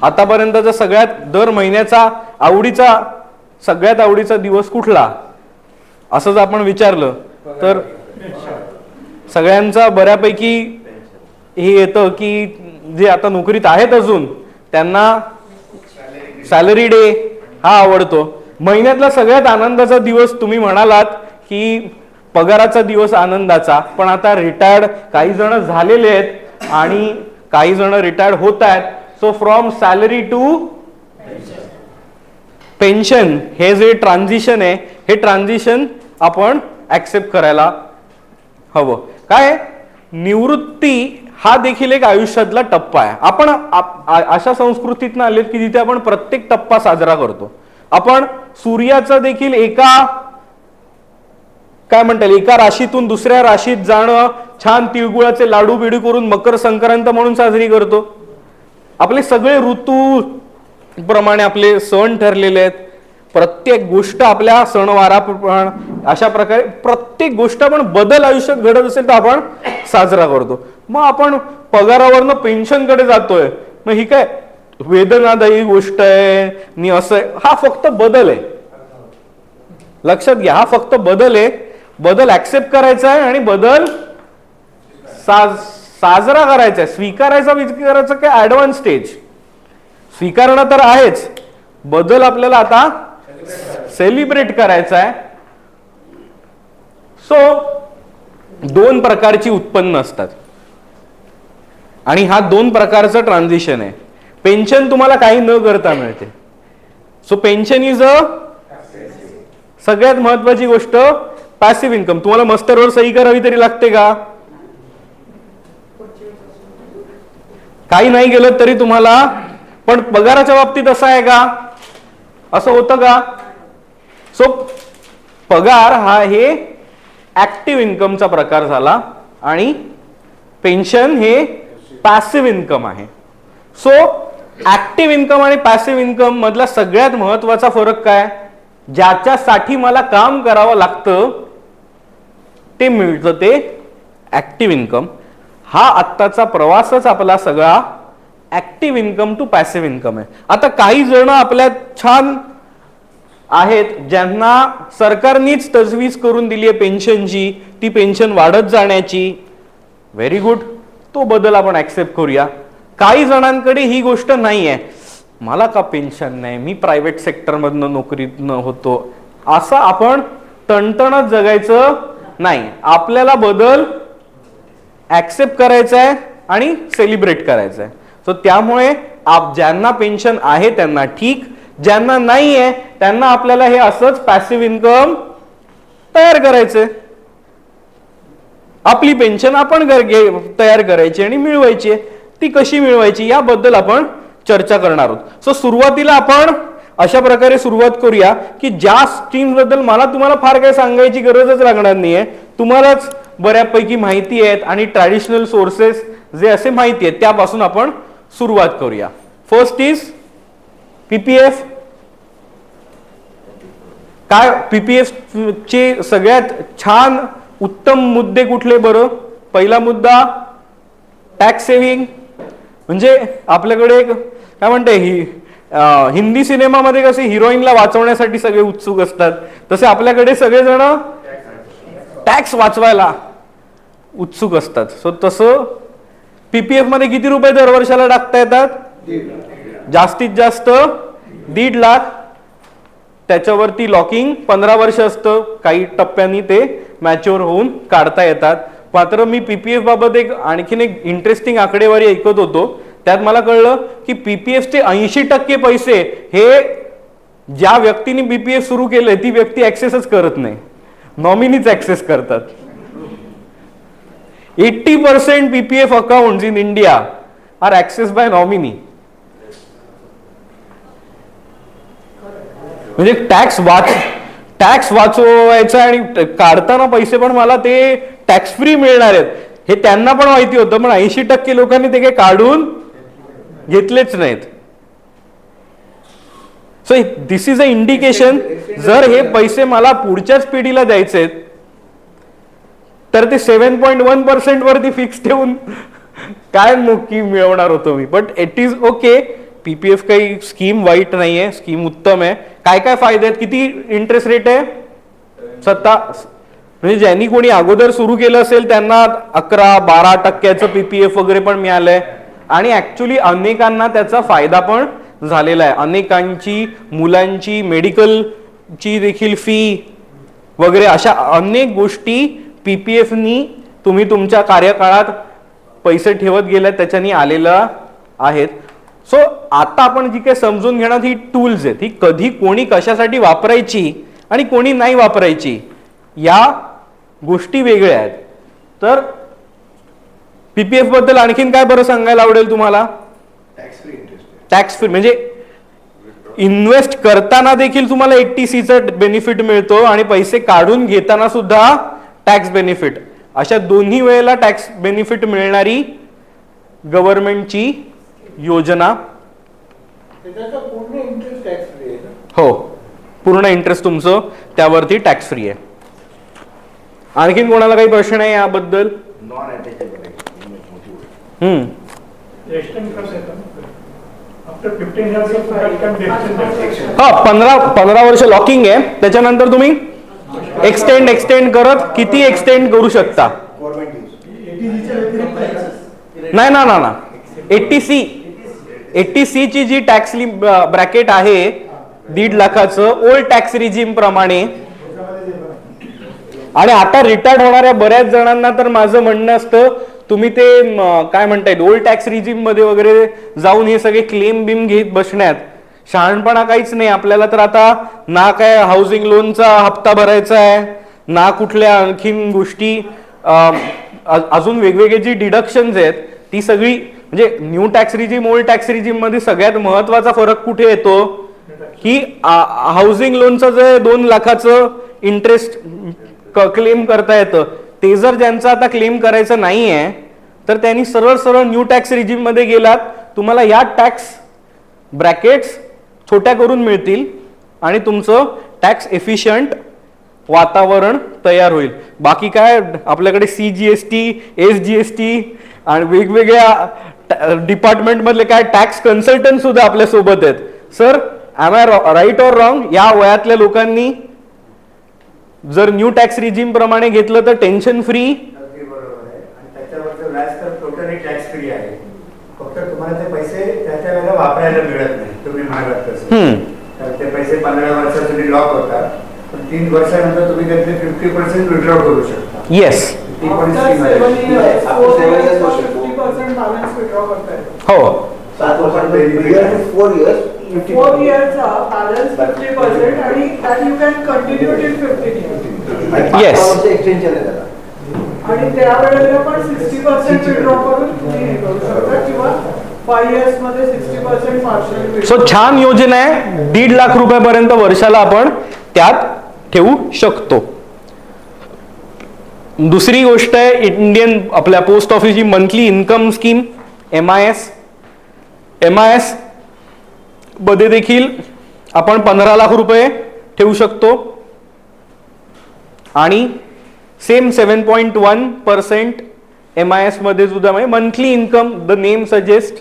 आतापर्यंतचा सगळ्यात दर महिन्याचा सगळ्यात आवडीचा दिवस कुठला असं जर आपण विचारलं तर सगळ्यांचा बऱ्यापैकी हे येतं की जे आता नोकरीत आहेत अजून त्यांना सॅलरी डे हा आवडतो. महिन्यातला सगळ्यात आनंदाचा दिवस तुम्ही म्हणालात की पगाराचा दिवस आनंदाचा, पण आता रिटायर्ड काही जण झालेले आहेत आणि काही जण रिटायर्ड होत आहेत. So from salary to pension हे जे ट्रान्झिशन आहे हे ट्रान्झिशन आपण ऍक्सेप्ट करायला हवं. काय निवृत्ती हा देखील एक आयुष्यातला टप्पा आहे. आपण अशा संस्कृतीतनं आलेत की जिथे आपण प्रत्येक टप्पा साजरा करतो. आपण सूर्याचं देखील एका राशीतून दुसऱ्या राशीत जाणं, छान तिळगुळाचे लाडू बिडू करून मकर संक्रांत म्हणून साजरी करतो. आपले सगळे ऋतू प्रमाणे आपले सण ठरलेले आहेत. प्रत्येक गोष्ट आपल्या सणवारा अशा प्रकारे प्रत्येक गोष्ट आपण बदल आयुष्यात घडत असेल तर आपण साजरा करतो. मग आपण पगारावरनं पेन्शनकडे जातोय, मग ही काय वेदनादायी गोष्ट आहे नि असं आहे. हा फक्त बदल आहे, लक्षात घ्या. हा फक्त बदल आहे. बदल ऍक्सेप्ट करायचा आहे आणि बदल साजरा करायचा आहे. स्वीकारायचा काय ऍडव्हान्स स्टेज स्वीकारणं तर आहेच, बदल आपल्याला आता सेलिब्रेट करायचा आहे. सो दोन प्रकारची उत्पन्न असतात आणि हा दोन प्रकारचं ट्रान्झिशन आहे. पेन्शन तुम्हाला काही न करता मिळते. सो पेन्शन इज सगळ्यात महत्वाची गोष्ट पॅसिव्ह इन्कम. तुम्हाला मस्टरवर सही करावी तरी लागते का? काही नाही गेलं तरी तुम्हाला, पण पगाराच्या बाबतीत असं आहे का? असं होतं का? सो पगार हा हे ऍक्टिव्ह इन्कमचा प्रकार झाला आणि पेन्शन हे पॅसिव्ह इन्कम आहे. सो ऍक्टिव्ह इन्कम आणि पॅसिव्ह इन्कम मधला सगळ्यात महत्वाचा फरक काय? ज्याच्यासाठी मला काम करावं लागतं ते मिळतं ते ऍक्टिव्ह इन्कम. हा आत्ताचा प्रवासच आपला सगळा active income to passive income आहे. आता काही जण आपल्यात छान आहेत ज्यांना सरकारनेच तजवीज करून दिली आहे पेन्शनची, ती पेन्शन वाढत जाण्याची. व्हेरी गुड, तो बदल आपण ऍक्सेप्ट करूया. काही जणांकडे ही गोष्ट नाही आहे, मला का पेन्शन नाही, मी प्रायव्हेट सेक्टरमधनं नोकरीतनं होतो, असं आपण तणतणत जगायचं नाही. आपल्याला बदल ऍक्सेप्ट करायचा आहे आणि सेलिब्रेट करायचं आहे. सो त्यामुळे ज्यांना पेन्शन आहे त्यांना ठीक, ज्यांना नाही आहे त्यांना आपल्याला हे असंच पॅसिव्ह इन्कम तयार करायचंय. आपली पेन्शन आपण तयार करायची आणि मिळवायची. ती कशी मिळवायची याबद्दल आपण चर्चा करणार आहोत. सो सुरुवातीला आपण अशा प्रकारे सुरुवात करूया की ज्या स्कीम बद्दल मला तुम्हाला फार काही सांगायची गरजच लागणार नाहीये, तुम्हालाच बऱ्यापैकी माहिती आहेत आणि ट्रॅडिशनल सोर्सेस जे असे माहिती आहेत त्यापासून आपण सुरुवात करूया. First is PPF. काय पीपीएफ चे सगळ्यात छान उत्तम मुद्दे कुठले बरं? पहिला मुद्दा टॅक्स सेव्हिंग. म्हणजे आपल्याकडे एक काय म्हणते हिंदी सिनेमामध्ये कसे हिरोईनला वाचवण्यासाठी सगळे उत्सुक असतात, तसे आपल्याकडे सगळेजण टॅक्स वाचवायला उत्सुक असतात. सो तसं पीपीएफ मध्ये किती रुपये दर वर्षाला टाकता येतात? जास्तीत जास्त 1.5 लाख. त्याच्यावरती लॉकिंग 15 वर्ष असतं. काही टप्प्यांनी ते मॅच्युअर होऊन काढता येतात. मात्र मी पीपीएफ बाबत आणखीन एक इंटरेस्टिंग आकडेवारी ऐकत होतो. त्यात मला कळलं की पीपीएफचे 80% पैसे हे ज्या व्यक्तीने पीपीएफ सुरू केलंय ती व्यक्ती ऍक्सेसच करत नाही, नॉमिनीच ऍक्सेस करतात. 80% PPF accounts in India are access by nominee. म्हणजे टॅक्स वाचवायचा आणि काढताना पैसे पण मला ते टॅक्स फ्री मिळणार आहेत हे त्यांना पण माहिती होतं, पण 80% लोकांनी ते काही काढून घेतलेच नाहीत. So this is a indication, जर हे पैसे मला पुढच्याच पिढीला द्यायचे तर ते 7.1% वरती फिक्स ठेवून काय नक्की मिळवणार होतो मी. But it is okay, PPF काही स्कीम वाईट नाहीये, स्कीम उत्तम आहे. काय काय फायदे आहेत? किती इंटरेस्ट रेट आहे? म्हणजे ज्यांनी कोणी अगोदर सुरू केलं असेल त्यांना 11-12% पीपीएफ वगैरे पण मिळालंय आणि ऍक्च्युली अनेकांना त्याचा फायदा पण झालेला आहे. अनेकांची मुलांची मेडिकलची देखील फी वगैरे अशा अनेक गोष्टी पीपीएफनी तुम्ही तुमच्या कार्यकाळात पैसे ठेवत गेल्यात त्याच्यानी आलेलं आहेत. सो आता आपण जी काही समजून घेणार ही टूल्स आहेत, ही कधी कोणी कशासाठी वापरायची आणि कोणी नाही वापरायची या गोष्टी वेगळ्या आहेत. तर पीपीएफ बद्दल आणखीन काय बरं सांगायला आवडेल तुम्हाला? टॅक्स फ्री म्हणजे इन्व्हेस्ट करताना देखील तुम्हाला 80C बेनिफिट मिळतो आणि पैसे काढून घेताना सुद्धा टॅक्स बेनिफिट, अशा दोन्ही वेळेला टॅक्स बेनिफिट मिळणारी गव्हर्नमेंटची योजना. हो, पूर्ण इंटरेस्ट तुमचं त्यावरती टॅक्स फ्री आहे. आणखीन कोणाला काही प्रश्न आहे याबद्दल? हा, 15 वर्ष लॉकिंग आहे. त्याच्यानंतर तुम्ही एक्सटेंड करत किती एक्सटेंड करू शकता. नाही ना 80C ची जी टॅक्स ब्रॅकेट आहे 1.5 लाखाचं ओल्ड टॅक्स रिजिम प्रमाणे, आणि आता रिटायर्ड होणाऱ्या बऱ्याच जणांना तर माझं म्हणणं असतं तुम्ही ते काय म्हणता येईल ओल्ड टॅक्स रिजिम मध्ये वगैरे जाऊन हे सगळे क्लेम बिम घेत बसण्यात शहाणपणा काहीच नाही. आपल्याला तर आता ना काय हाऊसिंग लोनचा हप्ता भरायचा आहे, ना कुठल्या आणखीन गोष्टी, अजून वेगवेगळे जी डिडक्शन्स आहेत ती सगळी, म्हणजे new tax regime old tax regime मध्ये सगळ्यात महत्वाचा फरक कुठे येतो की हाऊसिंग लोनचं जे 2 लाखाचं इंटरेस्ट क्लेम करता येतं ते जर ज्यांचं आता क्लेम करायचं नाहीये तर त्यांनी सरळ न्यू टॅक्स रिजिम मध्ये गेलात, तुम्हाला या टॅक्स ब्रॅकेट्स छोट्या करून मिळतील आणि तुमचं टॅक्स एफिशियंट वातावरण तयार होईल. बाकी काय आपल्याकडे CGST, SGST आणि वेगवेगळ्या डिपार्टमेंट मधले काय टॅक्स कन्सल्टंट सुद्धा आपल्या सोबत आहेत. Sir, am I right or wrong? या वयातल्या लोकांनी जर न्यू टॅक्स रिजिम प्रमाणे घेतलं तर टेन्शन फ्री. त्याच्यावरचं व्याज तर टोटली टॅक्स फ्री आहे. फक्त तुम्हाला ते पैसे त्याच्या वेळेला वापरायला मिळत नाही तुम्ही मागत तसं. तर ते पैसे 15 वर्षात तुम्ही लॉक होतात, पण 3 वर्षानंतर तुम्ही त्यातले 50% विड्रॉ करू शकता. येस, ती पण स्कीम आहे. हो, 4 years balance 50% आणि that you can continue till 15 years. Yes, आणि त्यावेळेला पण 60% विड्रॉ करून तुम्ही हे करू शकता किंवा 5 years मध्ये 60% पार्शियल. सो छान योजना आहे. 1.5 लाख रुपयापर्यंत वर्षाला आपण त्यात ठेवू शकतो. दुसरी गोष्ट आहे इंडियन आपल्या पोस्ट ऑफिसची monthly income scheme MIS. MIS मध्ये देखील आपण 15 लाख रुपये ठेवू शकतो आणि सेम 7.1% MIS मध्ये सुद्धा monthly income, the name suggest,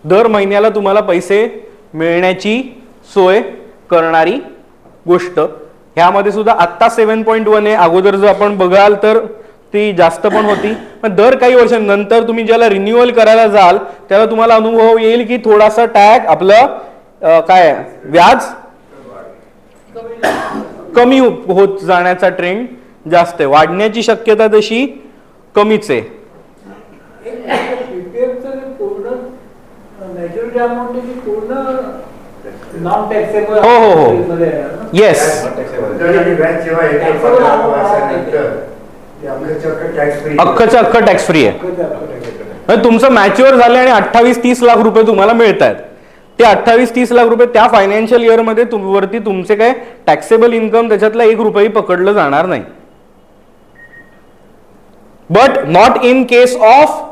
दर महिन्याला तुम्हाला पैसे मिळण्याची सोय करणारी गोष्ट. ह्यामध्ये सुद्धा आत्ता 7.1 आहे. अगोदर जर आपण बघाल तर ती जास्त पण होती, पण दर काही वर्षांनंतर तुम्ही ज्याला रिन्युअल करायला जाल त्याला तुम्हाला अनुभव येईल की थोडासा टॅग आपलं काय व्याज कमी होत जाण्याचा ट्रेंड जास्त आहे. वाढण्याची शक्यता तशी कमीच आहे. हो, येस, अख्खच्या अख्ख टॅक्स फ्री आहे. तुमचं मॅच्युअर झाले आणि 28-30 लाख रुपये तुम्हाला मिळत आहेत. ते 28-30 लाख रुपये त्या फायनान्शियल इयर मध्ये वरती तुमचे काय टॅक्सेबल इन्कम त्याच्यातला 1 रुपये पकडलं जाणार नाही. But not in case of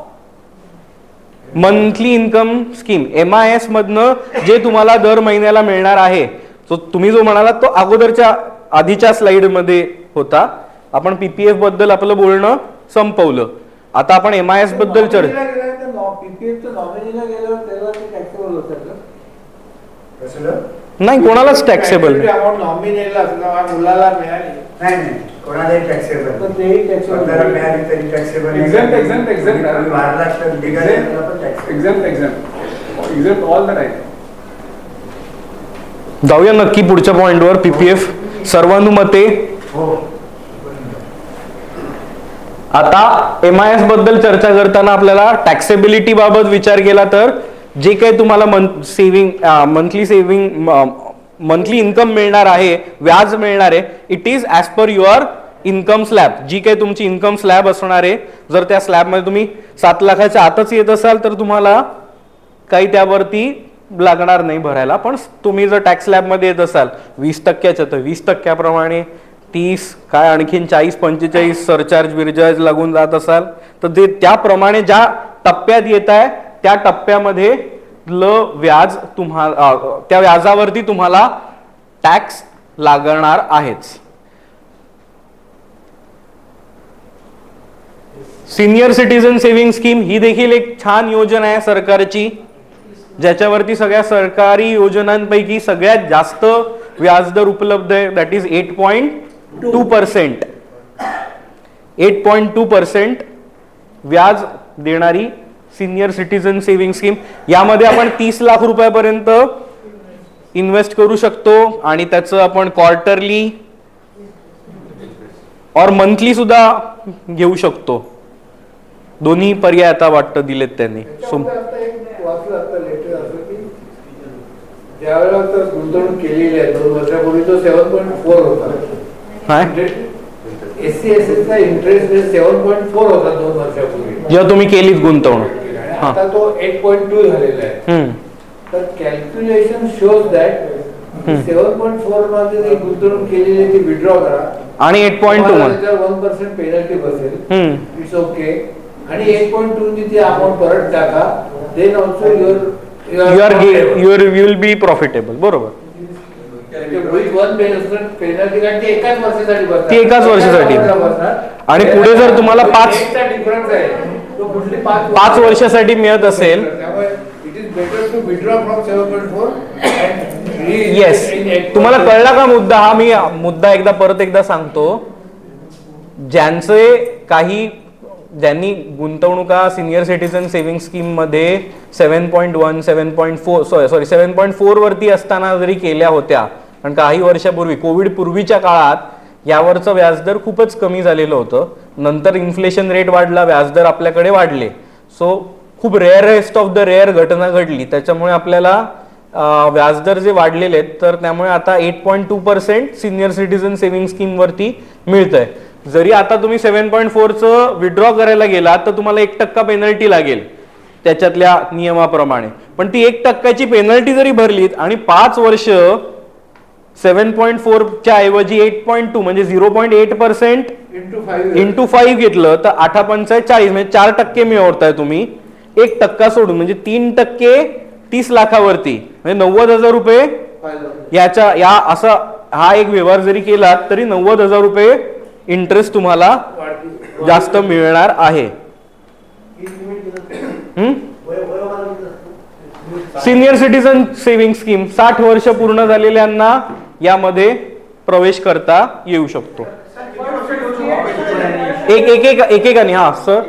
monthly income scheme. MIS मधनं जे तुम्हाला दर महिन्याला मिळणार आहे, तो तुम्ही जो म्हणाला तो अगोदरच्या आधीच्या स्लाइड मध्ये होता. आपण PPF बद्दल आपलं बोलणं संपवलं. आता आपण MIS बद्दल चर्चा. नाही, कोणालाच टॅक्सेबल नाही. अमाऊंट नॉमिनेल असला मुलाला मिळाली नाही नाही, कोणालाही टॅक्सेबल तर तेही taxable. स्वतःला मिळाली तरी taxable Exempt, exempt, exempt. Maharashtra bigger exact all the time. जाऊया नक्की पुढच्या पॉइंटवर. पीपीएफ सर्वानुमते. हो. आता MIS बद्दल चर्चा करताना आपल्याला टॅक्सेबिलिटी बाबत विचार केला तर जे काही तुम्हाला मंथली इन्कम मिळणार आहे, व्याज मिळणार आहे, it is as per your income slab. जी काही तुमची इन्कम स्लॅब असणार आहे, जर त्या स्लॅबमध्ये तुम्ही 7 लाखाच्या आतच येत असाल तर तुम्हाला काही त्यावरती लागणार नाही भरायला. पण तुम्ही जर टॅक्स स्लॅबमध्ये येत असाल 20% तर 20% 30 काय आणखीन 40-45 सरचार्ज बिरचार्ज लागून जात असाल तर ते त्याप्रमाणे ज्या टप्प्यात येत आहे त्या टप्प्यामध्ये व्याज तुम्हाला त्या व्याजावरती तुम्हाला टॅक्स लागणार आहेच. सिनियर सिटीजन सेव्हिंग स्कीम ही देखील एक छान योजना आहे सरकारची, ज्याच्यावरती सगळ्या सरकारी योजनांपैकी सगळ्यात जास्त व्याजदर उपलब्ध आहे. That is 8.2%. 8.2% व्याज देणारी सिनियर सिटीजन सेव्हिंग स्कीम. यामध्ये आपण 30 लाख रुपयापर्यंत इन्व्हेस्ट करू शकतो आणि त्याचं आपण क्वार्टरली और मंथली सुद्धा घेऊ शकतो. दोन्ही पर्याय आता वाटतं दिलेत त्यांनी. वाचलं आता लेटर असं की ज्यावेळेला गुंतवणूक केलेली आहे 2 वर्षापूर्वी तो 7.4 होता. SC/SL चा इंटरेस्ट 7.4 होता 2 वर्षापूर्वी जेव्हा तुम्ही केलीत गुंतवणूक. आता तो 8.2 झालेला आहे. तर कॅल्क्युलेशन शोज दॅट 7.4 मध्ये गुंतवणूक केलेली ती विड्रॉ करा आणि 8.2 1% पेनल्टी बसेल. It's okay. आणि 8.2 ची ती अमाऊंट परत टाका. Then also you will be profitable. बरोबर. ती एकाच वर्षासाठी आणि पुढे जर तुम्हाला 5 वर्षासाठी मिळत असेल. येस, तुम्हाला कळला का मुद्दा हा? मी मुद्दा परत एकदा सांगतो. ज्यांनी गुंतवणुका सिनियर सिटीजन सेव्हिंग स्कीम मध्ये 7.1 7.4 वरती असताना जरी केल्या होत्या, कारण काही वर्षापूर्वी कोविड पूर्वीच्या काळात यावरचं व्याजदर खूपच कमी झालेलं होतं. नंतर इन्फ्लेशन रेट वाढला, व्याजदर आपल्याकडे वाढले. सो खूप रेअरेस्ट ऑफ द रेअर घटना घडली, त्याच्यामुळे आपल्याला व्याजदर जे वाढलेले आहेत तर त्यामुळे आता 8.2% सिनियर सिटीजन सेव्हिंग स्कीम वरती मिळतंय. जरी आता तुम्ही 7.4चं विड्रॉ करायला गेलात तर तुम्हाला 1% पेनल्टी लागेल त्याच्यातल्या नियमाप्रमाणे. पण ती 1%ची पेनल्टी जरी भरलीत आणि 5 वर्ष 7.4च्या ऐवजी 8.2 म्हणजे 0.8% इंटू 5 घेतलं तर 8×5 40 म्हणजे 4% मिळवताय तुम्ही. 1% सोडून म्हणजे 3% 30 लाखावरती म्हणजे 90,000 रुपये. हा एक व्यवहार जरी केला तरी 90,000 रुपये इंटरेस्ट तुम्हाला जास्त मिळणार आहे. सिनियर सिटीजन सेव्हिंग स्कीम 60 वर्ष पूर्ण झालेल्यांना यामध्ये प्रवेश करता येऊ शकतो. एकेकाने. हा सर,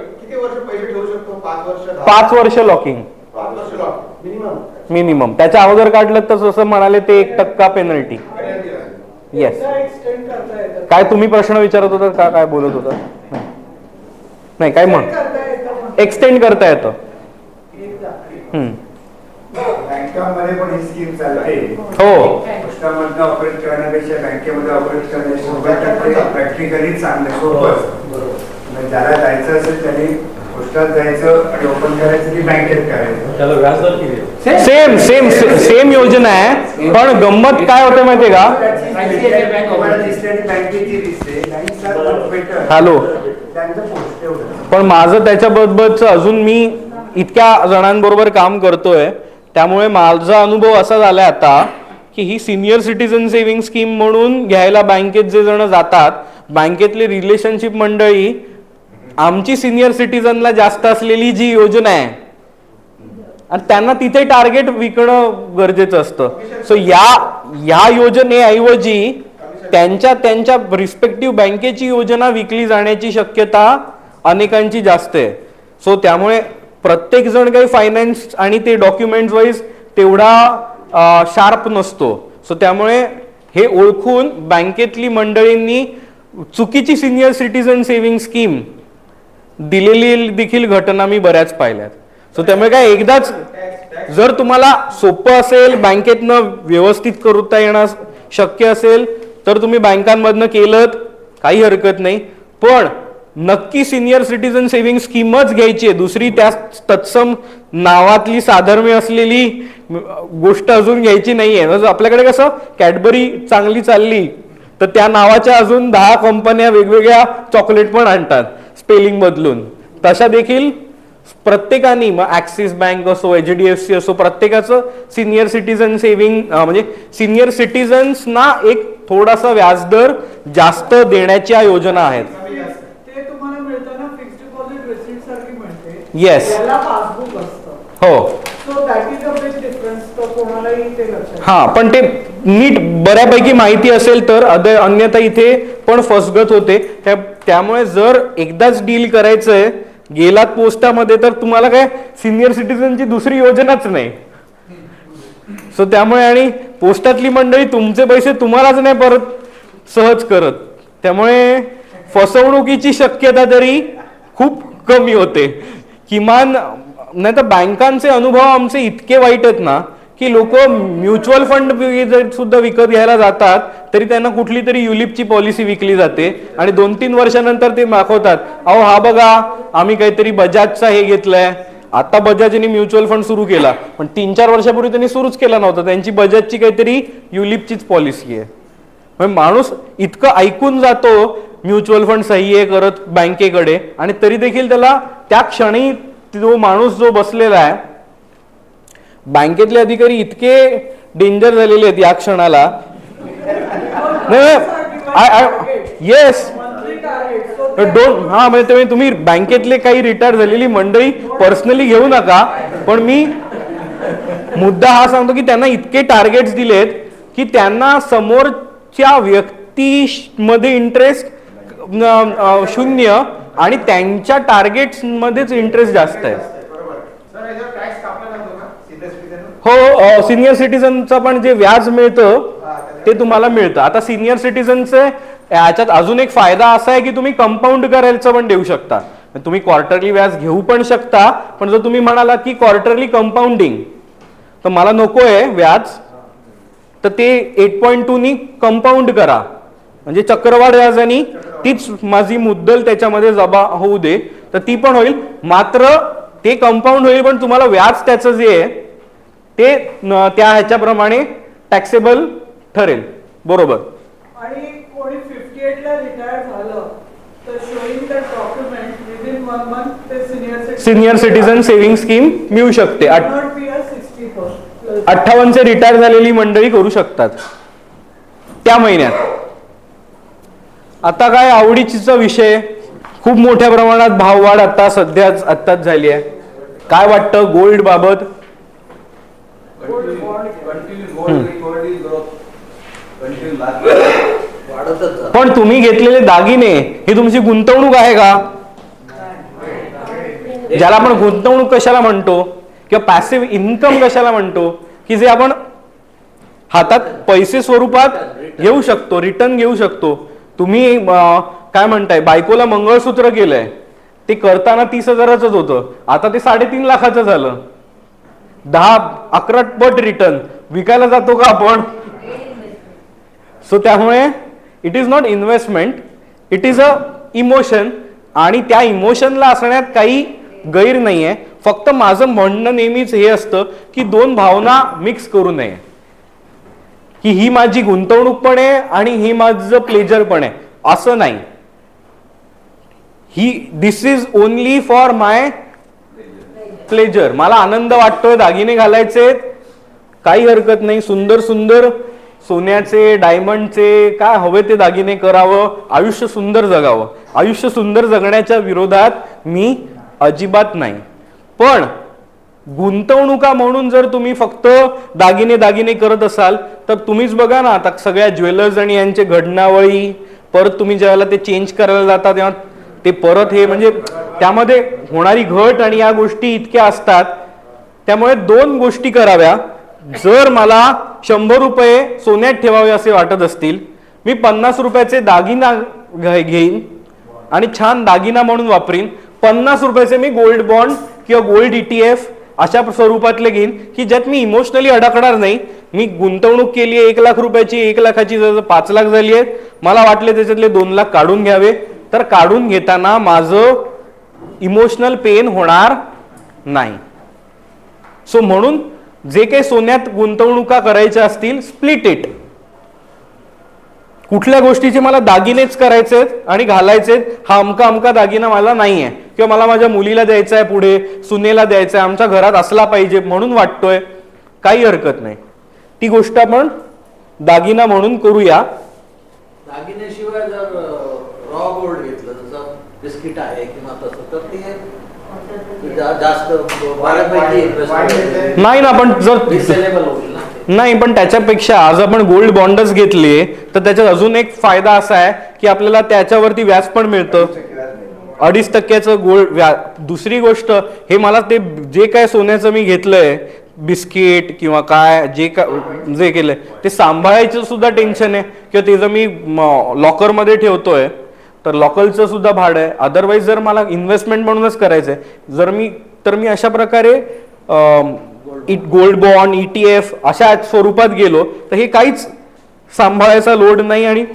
5 वर्ष लॉकिंग मिनिमम. त्याच्या अगोदर काढलं तर जसं म्हणाले ते 1% पेनल्टी. येस. काय तुम्ही प्रश्न विचारत होता का? काय बोलत होता? नाही काय एक्सटेंड करता येतं. बँकांमध्ये पण ही स्कीम चालते. हो. पोस्टामधनं ऑपरेट करण्यापेक्षा बँकेमध्ये ऑपरेट करण्यापेक्षा प्रॅक्टिकली चांगलं सोपं असतं. ज्याला जायचं असेल त्याने पोस्टात जायचं आणि ओपन करायचं की बँकेत करायचं. सेम योजना आहे. पण गंमत काय होते माहितीये का? हॅलो, पण माझं त्याच्याबद्दलच अजून मी इतक्या जणांबरोबर काम करतोय त्यामुळे माझा अनुभव असा झालाय आता की ही सिनियर सिटीजन सेव्हिंग स्कीम म्हणून घ्यायला बँकेत जे जण जातात, बँकेतली रिलेशनशिप मंडळी आमची सिनियर सिटीजनला जास्त असलेली जी योजना आहे आणि त्यांना तिथे टार्गेट विकणं गरजेचं असतं. सो या योजनेऐवजी त्यांच्या रिस्पेक्टिव्ह बँकेची योजना विकली जाण्याची शक्यता अनेकांची जास्त आहे. सो त्यामुळे प्रत्येक जण काही फायनान्स आणि ते डॉक्युमेंट्स वाईज तेवढा शार्प नसतो. सो त्यामुळे हे ओळखून बँकेतली मंडळींनी चुकीची सिनियर सिटीजन सेव्हिंग स्कीम दिलेली देखील घटना मी बऱ्याच पाहिल्यात. सो त्यामुळे काय एकदाच जर तुम्हाला सोपं असेल बँकेतनं व्यवस्थित करता येणं शक्य असेल तर तुम्ही बँकांमधनं केलं काही हरकत नाही. पण नक्की सिनियर सिटीजन सेव्हिंग स्कीमच घ्यायची आहे. दुसरी त्या तत्सम नावातली साधर्म्य असलेली गोष्ट अजून घ्यायची नाहीये. आपल्याकडे कसं कॅडबरी चांगली चालली तर त्या नावाच्या अजून 10 कंपन्या वेगवेगळ्या चॉकलेट पण आणतात स्पेलिंग बदलून. तशा देखील प्रत्येकाने मग ऍक्सिस बँक असो HDFC असो प्रत्येकाचं सिनियर सिटीजन सेव्हिंग म्हणजे सिनियर सिटीजन्सना एक थोडासा व्याजदर जास्त देण्याच्या योजना आहेत. ते तुम्हाला मिळताना फिक्स्ड डिपॉझिट रिसीट सारखी मिळते. येस याला पासबुक असतं. हो. So that is a big difference. तर कोणालाही ते लक्षात. हा पण ते नीट बऱ्यापैकी माहिती असेल तर अन्यथा इथे पण फसगत होते. त्यामुळे जर एकदाच डील करायचंय गेलात पोस्टामध्ये तर तुम्हाला काय सिनियर सिटीजनची दुसरी योजनाच नाही. सो त्यामुळे आणि पोस्टातली मंडळी तुमचे पैसे तुम्हालाच नाही परत सहज करत. त्यामुळे फसवणुकीची शक्यता तरी खूप कमी होते. किमान नाही तर बँकांचे अनुभव आमचे इतके वाईट आहेत ना की लोक म्युच्युअल फंड सुद्धा विकत घ्यायला जातात तरी त्यांना कुठली तरी युलिपची पॉलिसी विकली जाते आणि 2-3 वर्षानंतर ते दाखवतात अहो हा बघा आम्ही काहीतरी बजाजचा हे घेतलंय. आता बजाजने म्युच्युअल फंड सुरू केला पण 3-4 वर्षापूर्वी त्यांनी सुरूच केला नव्हता. त्यांची बजाजची काहीतरी युलिपचीच पॉलिसी आहे. माणूस इतकं ऐकून जातो म्युच्युअल फंड सही आहे करत बँकेकडे आणि तरी देखील त्याला त्या क्षणी तो माणूस जो बसलेला आहे बँकेतले अधिकारी इतके डेंजर झालेले आहेत या क्षणाला. येस डोंट हा म्हणजे तुम्ही बँकेतले काही रिटायर झालेली मंडळी पर्सनली घेऊ नका. पण मी मुद्दा हा सांगतो की त्यांना इतके टार्गेट्स दिलेत की त्यांना समोरच्या व्यक्तीमध्ये इंटरेस्ट 0 आणि त्यांच्या टार्गेट्स मध्येच इंटरेस्ट जास्त आहे. हो सिनियर सिटीजनचं पण जे व्याज मिळतं ते तुम्हाला मिळतं. आता सिनियर सिटीजनचे याच्यात अजून एक फायदा असा आहे की तुम्ही कंपाऊंड करायचं पण देऊ शकता. तुम्ही क्वार्टरली व्याज घेऊ पण शकता. पण जर तुम्ही म्हणाला की क्वार्टरली कंपाऊंडिंग तर मला नकोय व्याज तर ते 8.2 नी कंपाऊंड करा म्हणजे चक्रवाढ व्याजानी तीच माझी मुद्दल त्याच्यामध्ये जमा होऊ दे तर ती पण होईल. मात्र ते कंपाऊंड होईल पण तुम्हाला व्याज त्याचं जे आहे ते त्या ह्याच्याप्रमाणे टॅक्सेबल ठरेल. बरोबर. आणि कोणी 58 ला रिटायर झालं तर showing that document within 1 month ते सिनियर सिटीजन सेव्हिंग स्कीम मिळू शकते. 58 चे रिटायर झालेली मंडळी करू शकतात त्या महिन्यात. आता काय आवडीचा विषय खूप मोठ्या प्रमाणात भाववाढ आता आत्ताच झाली आहे. काय वाटतं गोल्ड बाबत? पण तुम्ही घेतलेले दागिने ही तुमची गुंतवणूक आहे का? ज्याला आपण गुंतवणूक कशाला म्हणतो किंवा पॅसिव्ह इन्कम कशाला म्हणतो की जे आपण हातात पैसे स्वरूपात घेऊ शकतो रिटर्न घेऊ शकतो. तुम्ही काय म्हणताय बायकोला मंगळसूत्र केलंय ते करताना 30,000च होतं आता ते 3.5 लाखाचं झालं. 10-11 पट रिटर्न विकायला जातो का आपण? सो त्यामुळे it is not investment it is a emotion आणि त्या इमोशनला असण्यात काही गैर नाहीये. फक्त माझं म्हणणं नेहमीच हे असतं की 2 भावना मिक्स करू नये की ही माझी गुंतवणूक पण आहे आणि ही माझं प्लेजर पण आहे असं नाही. This is only for my pleasure. मला आनंद वाटतोय दागिने घालायचे काही हरकत नाही. सुंदर सुंदर सोन्याचे डायमंडचे काय हवे ते दागिने करावं. आयुष्य सुंदर जगावं. आयुष्य सुंदर जगण्याच्या विरोधात मी अजिबात नाही. पण गुंतवणुका म्हणून जर तुम्ही फक्त दागिने दागिने करत असाल तर तुम्हीच बघा ना, आता सगळ्या ज्वेलर्स आणि यांचे घडणावळी परत तुम्ही ज्यावेळेला ते चेंज करायला जाता तेव्हा ते परत हे म्हणजे त्यामध्ये होणारी घट आणि या गोष्टी इतक्या असतात. त्यामुळे 2 गोष्टी कराव्या. जर मला 100 रुपये सोन्यात ठेवावे असे वाटत असतील, मी 50 रुपयाचे दागिना घेईन आणि छान दागिना म्हणून वापरीन. 50 रुपयाचे मी गोल्ड बॉन्ड किंवा गोल्ड ETF अशा स्वरूपातले घेईन की ज्यात मी इमोशनली अडकणार नाही. मी गुंतवणूक केली आहे 1 लाख रुपयाची, 1 लाखाची जर 5 लाख झाली आहे, मला वाटले त्याच्यातले 2 लाख काढून घ्यावे, तर काढून घेताना माझं इमोशनल पेन होणार नाही. सो म्हणून जे काही सोन्यात गुंतवणुका करायच्या असतील, स्प्लिट इट. कुठल्या गोष्टीचे मला दागिनेच करायचे आणि घालायचे, हा अमका अमका दागिना मला नाहीये किंवा मला माझ्या मुलीला द्यायचा आहे, पुढे सुनेला द्यायचा आहे, आमच्या घरात असला पाहिजे म्हणून वाटतोय, काही हरकत नाही. ती गोष्ट आपण दागिना म्हणून करूया. दागिन्याशिवाय जर रॉ गोल्ड घेतलं, जसं बिस्किट आहे किंवा तसं, तर ते जास्त नाही ना. पण जर नाही, पण त्याच्यापेक्षा आज आपण गोल्ड बॉन्डच घेतले तर त्याच्यात अजून एक फायदा असा आहे की आपल्याला त्याच्यावरती व्याज पण मिळतं, 2.5% गोल्ड. दुसरी गोष्ट, हे मला ते जे काय सोन्याचं मी घेतलंय बिस्किट किंवा काय जे केलंय ते सांभाळायचं सुद्धा टेन्शन आहे किंवा ते जर मी लॉकरमध्ये ठेवतोय तर लॉकरचं सुद्धा भाडं आहे. अदरवाईज जर मला इन्व्हेस्टमेंट म्हणूनच करायचंय तर मी अशा प्रकारे गोल्ड बॉन्ड ETF अशा स्वरूपात गेलो तर हे काहीच सांभाळायचा लोड नाही आणि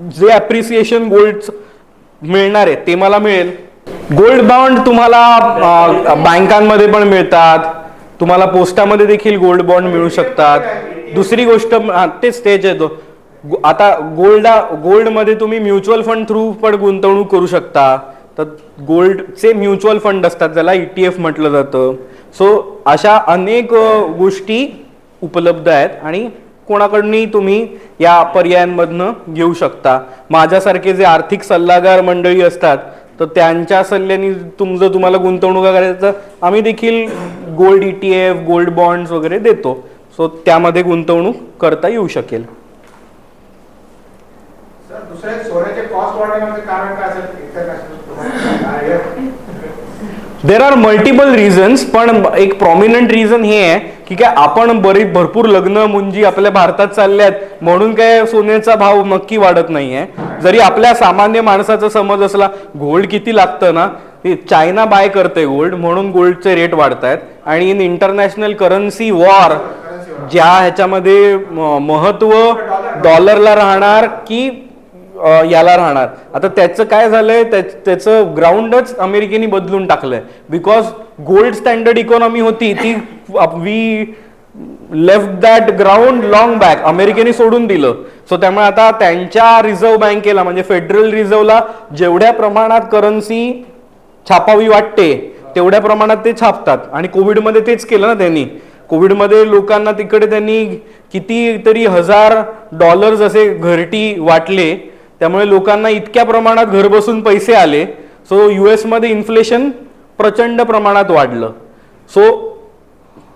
जे अप्रिसिएशन गोल्ड मिळणार आहे ते मला मिळेल. गोल्ड बॉन्ड तुम्हाला बँकांमध्ये पण मिळतात, तुम्हाला पोस्टामध्ये देखील गोल्ड बॉन्ड मिळू शकतात. दुसरी गोष्ट तेच येतो, आता गोल्डमध्ये तुम्ही म्युच्युअल फंड थ्रू पण गुंतवणूक करू शकता. तर गोल्डचे म्युच्युअल फंड असतात, ज्याला ETF म्हटलं जातं. सो अशा अनेक गोष्टी उपलब्ध आहेत आणि कोणाकडूनही तुम्ही या पर्यायांमधनं घेऊ शकता. माझ्यासारखे जे आर्थिक सल्लागार मंडळी असतात तर त्यांच्या सल्ल्याने तुम्हाला गुंतवणुका करायचं, आम्ही देखील गोल्ड ETF, गोल्ड बॉन्ड्स वगैरे देतो. सो त्यामध्ये गुंतवणूक करता येऊ शकेल. देर आर मल्टिपल रिझन्स, पण एक प्रॉमिनंट रिझन हे आहे की काय आपण भरपूर लग्न मुंजी आपल्या भारतात चालल्यात म्हणून काय सोन्याचा भाव नक्की वाढत नाहीये. जरी आपल्या सामान्य माणसाचा समज असला गोल्ड किती लागतं ना, चायना बाय करते गोल्ड म्हणून गोल्डचे रेट वाढतायत. आणि इन इंटरनॅशनल करन्सी वॉर ज्या ह्याच्यामध्ये महत्व डॉलरला राहणार की याला राहणार, आता त्याचं काय झालंय, त्याचं ग्राउंडच अमेरिकेने बदलून टाकलंय. बिकॉज गोल्ड स्टँडर्ड इकॉनॉमी होती ती we left that ground long back, अमेरिकेने सोडून दिलं. सो त्यामुळे आता त्यांच्या रिझर्व्ह बँकेला म्हणजे फेडरल रिझर्व्हला जेवढ्या प्रमाणात करन्सी छापावी वाटते तेवढ्या प्रमाणात ते छापतात. आणि कोविडमध्ये तेच केलं ना त्यांनी. कोविडमध्ये लोकांना तिकडे त्यांनी कितीतरी $1000 असे घरटी वाटले, त्यामुळे लोकांना इतक्या प्रमाणात घर बसून पैसे आले. सो US मध्ये इन्फ्लेशन प्रचंड प्रमाणात वाढलं. सो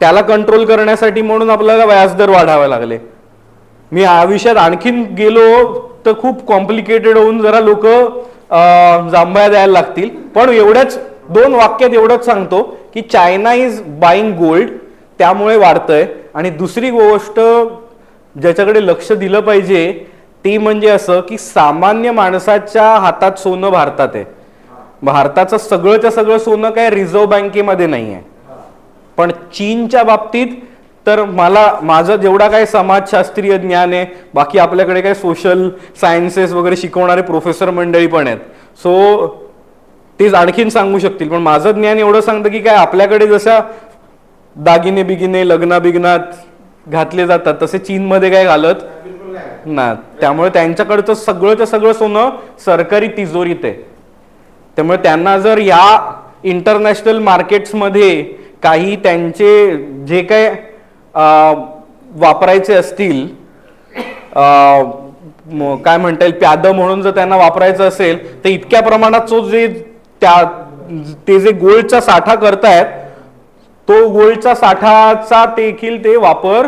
त्याला कंट्रोल करण्यासाठी म्हणून आपल्याला व्याजदर वाढावे लागले. मी या विषयात आणखीन गेलो तर खूप कॉम्प्लिकेटेड होऊन जरा लोक जांभया द्यायला लागतील. पण एवढ्याच 2 वाक्यात एवढंच सांगतो की चायना इज बाईंग गोल्ड, त्यामुळे वाढतंय. आणि दुसरी गोष्ट ज्याच्याकडे लक्ष दिलं पाहिजे ती म्हणजे असं की सामान्य माणसाच्या हातात सोनं भारतात आहे. भारताचं सगळंच्या सगळं सोनं काय रिझर्व्ह बँकेमध्ये नाही आहे. पण चीनच्या बाबतीत तर माझं जेवढा काय समाजशास्त्रीय ज्ञान आहे, बाकी आपल्याकडे काय सोशल सायन्सेस वगैरे शिकवणारे प्रोफेसर मंडळी पण आहेत, सो तेच आणखीन सांगू शकतील. पण माझं ज्ञान एवढं सांगतं की काय आपल्याकडे जशा दागिने बिगिने लग्ना बिग्नात घातले जातात तसे चीनमध्ये काय घालत ना. त्यामुळे त्यांच्याकडचं सगळंच्या सगळं सोनं सरकारी तिजोरीत आहे. त्यामुळे त्यांना जर या इंटरनॅशनल मार्केट्समध्ये काही त्यांचे जे काय वापरायचे असतील, काय म्हणता येईल, प्यादं म्हणून जर त्यांना वापरायचं असेल तर इतक्या प्रमाणात ते जे गोल्डचा साठा करतायत तो गोल्डचा साठाचा देखील ते वापर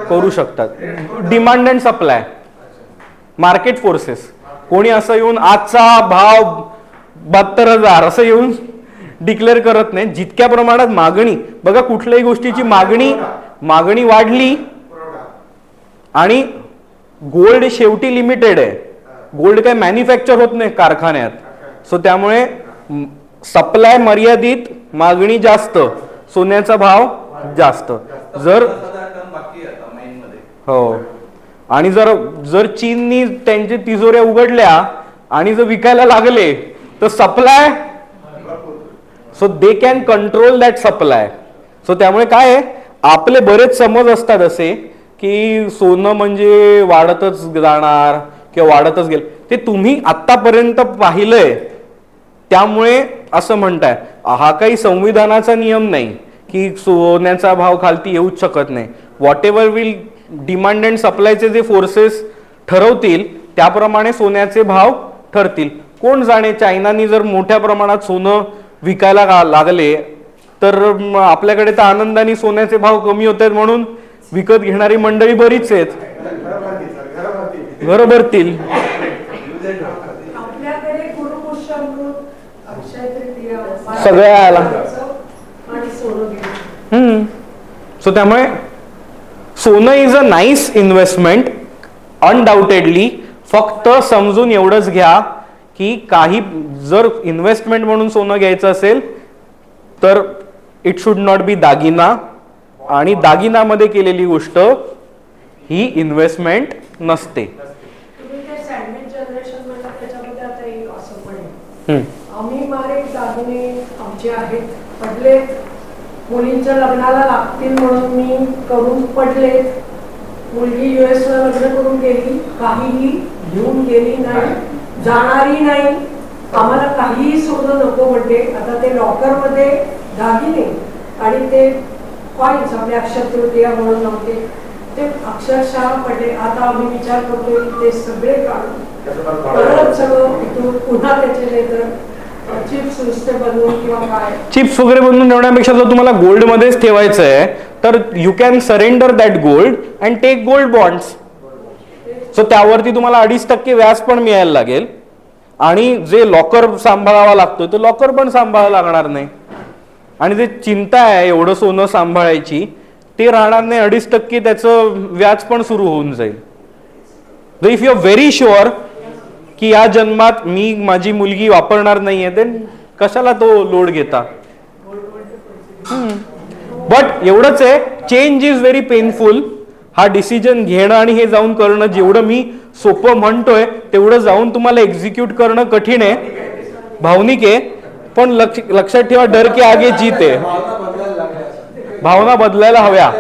करू शकतात. Demand and supply, market forces. कोणी असं येऊन आजचा भाव 72,000 असं येऊन डिक्लेअर करत नाही. जितक्या प्रमाणात मागणी, बघा कुठल्याही गोष्टीची मागणी वाढली, आणि गोल्ड शेवटी लिमिटेड आहे, गोल्ड काय मॅन्युफॅक्चर होत नाही कारखान्यात. सो त्यामुळे सप्लाय मर्यादित, मागणी जास्त, सोन्याचा भाव जास्त. जर हो, आणि जर चीननी त्यांच्या तिजोऱ्या उघडल्या आणि जर विकायला लागले तर supply, so they can control that supply. So त्यामुळे काय आहे, आपले बरेच समज असतात असे की सोनं म्हणजे वाढतच जाणार किंवा वाढतच गेलं. ते तुम्ही आतापर्यंत पाहिलंय त्यामुळे असं म्हणताय. हा काही संविधानाचा नियम नाही की सोन्याचा भाव खालती येऊच शकत नाही. Whatever will demand and सप्लायचे जे फोर्सेस ठरवतील त्याप्रमाणे सोन्याचे भाव ठरतील. कोण जाणे, चायनानी जर मोठ्या प्रमाणात सोनं विकायला लागले तर आपल्याकडे तर आनंदाने सोन्याचे भाव कमी होत आहेत म्हणून विकत घेणारी मंडळी बरीच आहेत, घर भरतील. सगळ्याला सो त्यामुळे सोनं is a nice investment undoubtedly. फक्त समजून एवढंच घ्या की काही जर इन्व्हेस्टमेंट म्हणून सोनं घ्यायचं असेल तर इट शुड नॉट बी दागिना, आणि दागिनामध्ये केलेली गोष्ट ही इन्व्हेस्टमेंट नसते. आम्ही मारे दागिने आमचे आहेत पडलेत, मुलींच्या लग्नाला लागतील म्हणून मी करून पडलेत. मुलगी US ला लग्न करून गेली, काहीही घेऊन गेली नाही, जाणारी नाही. आम्हाला काहीही सोनं नको म्हणते. आता ते लॉकर मध्ये दागिने आणि ते कॉइन्स आपल्या अक्षय तृतीया म्हणून नव्हते ते अक्षरशः पडले. आता आम्ही विचार करतोय ते सगळे काढून परत सगळं पुन्हा त्याचे लेटर चिप्स नुसते बनवून किंवा काय चिप्स वगैरे बनवून ठेवण्यापेक्षा जर तुम्हाला गोल्ड मध्येच ठेवायचं आहे तर you can surrender that gold and take gold bonds. So त्यावरती तुम्हाला 2.5% व्याज पण मिळायला लागेल, आणि जे लॉकर सांभाळावा लागतो तो लॉकर पण सांभाळायला लागणार नाही, आणि जे चिंता आहे एवढं सोनं सांभाळायची ते राहणार नाही. 2.5% त्याचं व्याज पण सुरू होऊन जाईल. If you are very sure की या जन्मात मी माझी मुलगी वापरणार नाहीये देन कशाला तो लोड घेता. बट एवढंच आहे, चेंज इज व्हेरी पेनफुल. हा डिसिजन घेणं आणि हे जाऊन करणं जेवढं मी सोपं म्हणतोय तेवढं जाऊन तुम्हाला एक्झिक्यूट करणं कठीण आहे, भावनिक आहे. पण लक्षात ठेवा, डर के आगे जीत आहे. भावना बदलायला हव्या.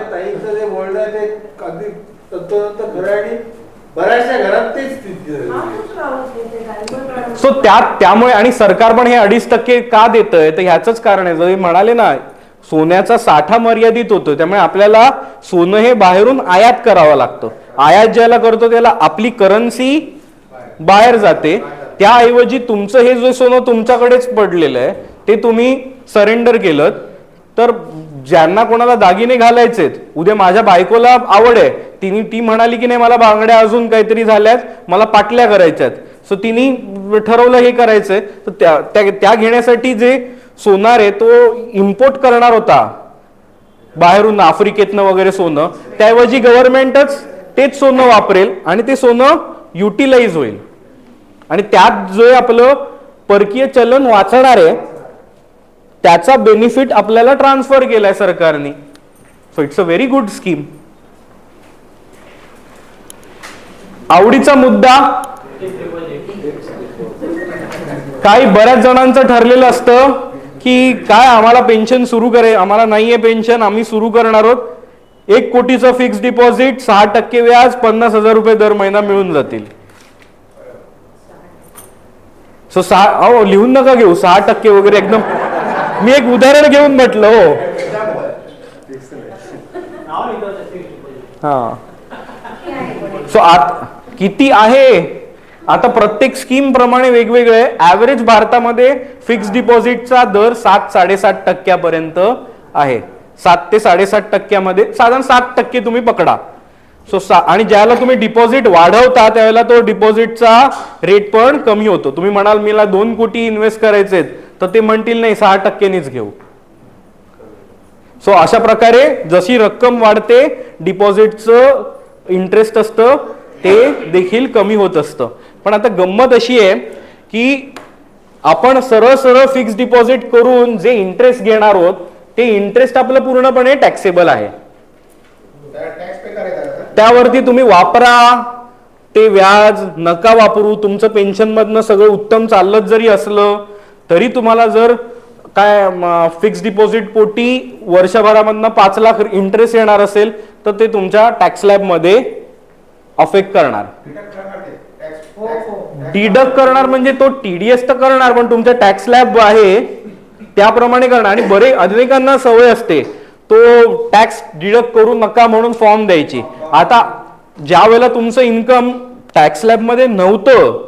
सो त्यामुळे आणि सरकार पण हे 2.5% का देतंय तर ह्याच कारण आहे. जर म्हणाले ना सोन्याचा साठा मर्यादित होतो त्यामुळे आपल्याला सोनं हे बाहेरून आयात करावं लागतं. आयात ज्याला करतो त्याला आपली करन्सी बाहेर जाते. त्याऐवजी तुमचं हे जे सोनं तुमच्याकडेच पडलेलं आहे ते तुम्ही सरेंडर केलं तर ज्यांना कोणाला दागिने घालायचेत, उद्या माझ्या बायकोला आवड आहे, ती म्हणाली की नाही मला बांगड्या अजून काहीतरी झाल्यात, मला पाटल्या करायच्यात, सो तिने ठरवलं हे करायचंय, तर त्या घेण्यासाठी जे सोनार आहे तो इम्पोर्ट करणार होता बाहेरून आफ्रिकेतनं वगैरे सोनं, त्याऐवजी गव्हर्नमेंटच तेच सोनं वापरेल आणि ते सोनं युटिलाइज होईल आणि त्यात जो आपलं परकीय चलन वाचणार आहे त्याचा बेनिफिट आपल्याला ट्रान्सफर केलाय सरकारने. So it's a very good scheme. आवडीचा मुद्दा काही बऱ्याच जणांचं ठरलेलं असतं की काय आम्हाला पेन्शन सुरू करे, आम्हाला नाहीये पेन्शन, आम्ही सुरू करणार आहोत, 1 कोटीचं फिक्स डिपॉझिट, 6% व्याज, 50,000 रुपये दर महिना मिळून जातील. सो लिहून नका घेऊ 6% वगैरे, एकदम मी एक उदाहरण घेऊन म्हटलं. हो हा. सो किती आहे आता प्रत्येक स्कीम प्रमाणे वेगवेगळे. ऍव्हरेज भारतामध्ये फिक्स डिपॉझिटचा दर 7-7.5% आहे 7 ते 7.5% साधारण 7% तुम्ही पकडा. सो आणि ज्याला तुम्ही डिपॉझिट वाढवता त्यावेळेला तो डिपॉझिटचा रेट पण कमी होतो. तुम्ही म्हणाल मला 2 कोटी इन्व्हेस्ट करायचे तर ते म्हणतील नाही 6%नीच घेऊ. सो अशा प्रकारे जशी रक्कम वाढते डिपॉझिटचं इंटरेस्ट असतं ते देखील कमी होत असतं. पण आता गंमत अशी आहे की आपण सरळ सरळ फिक्स डिपॉझिट करून जे इंटरेस्ट घेणार आहोत ते इंटरेस्ट आपलं पूर्णपणे टॅक्सेबल आहे. त्यावरती तुम्ही वापरा ते व्याज नका वापरू. तुमचं पेन्शन मधनं सगळं उत्तम चाललं जरी असलं तरी तुम्हाला जर काय फिक्स डिपॉझिट पोटी वर्षभरामधनं 5 लाख इंटरेस्ट येणार असेल तर ते तुमच्या टॅक्स स्लॅब मध्ये अफेक्ट करणार. डिडक्ट करणार म्हणजे तो टीडीएस तर करणार पण तुमच्या टॅक्स स्लॅब आहे त्याप्रमाणे करणार. आणि बरे अनेकांना सवय असते तो टॅक्स डिडक्ट करू नका म्हणून फॉर्म द्यायची. आता ज्या वेळेला तुमचं इन्कम टॅक्स स्लॅब मध्ये नव्हतं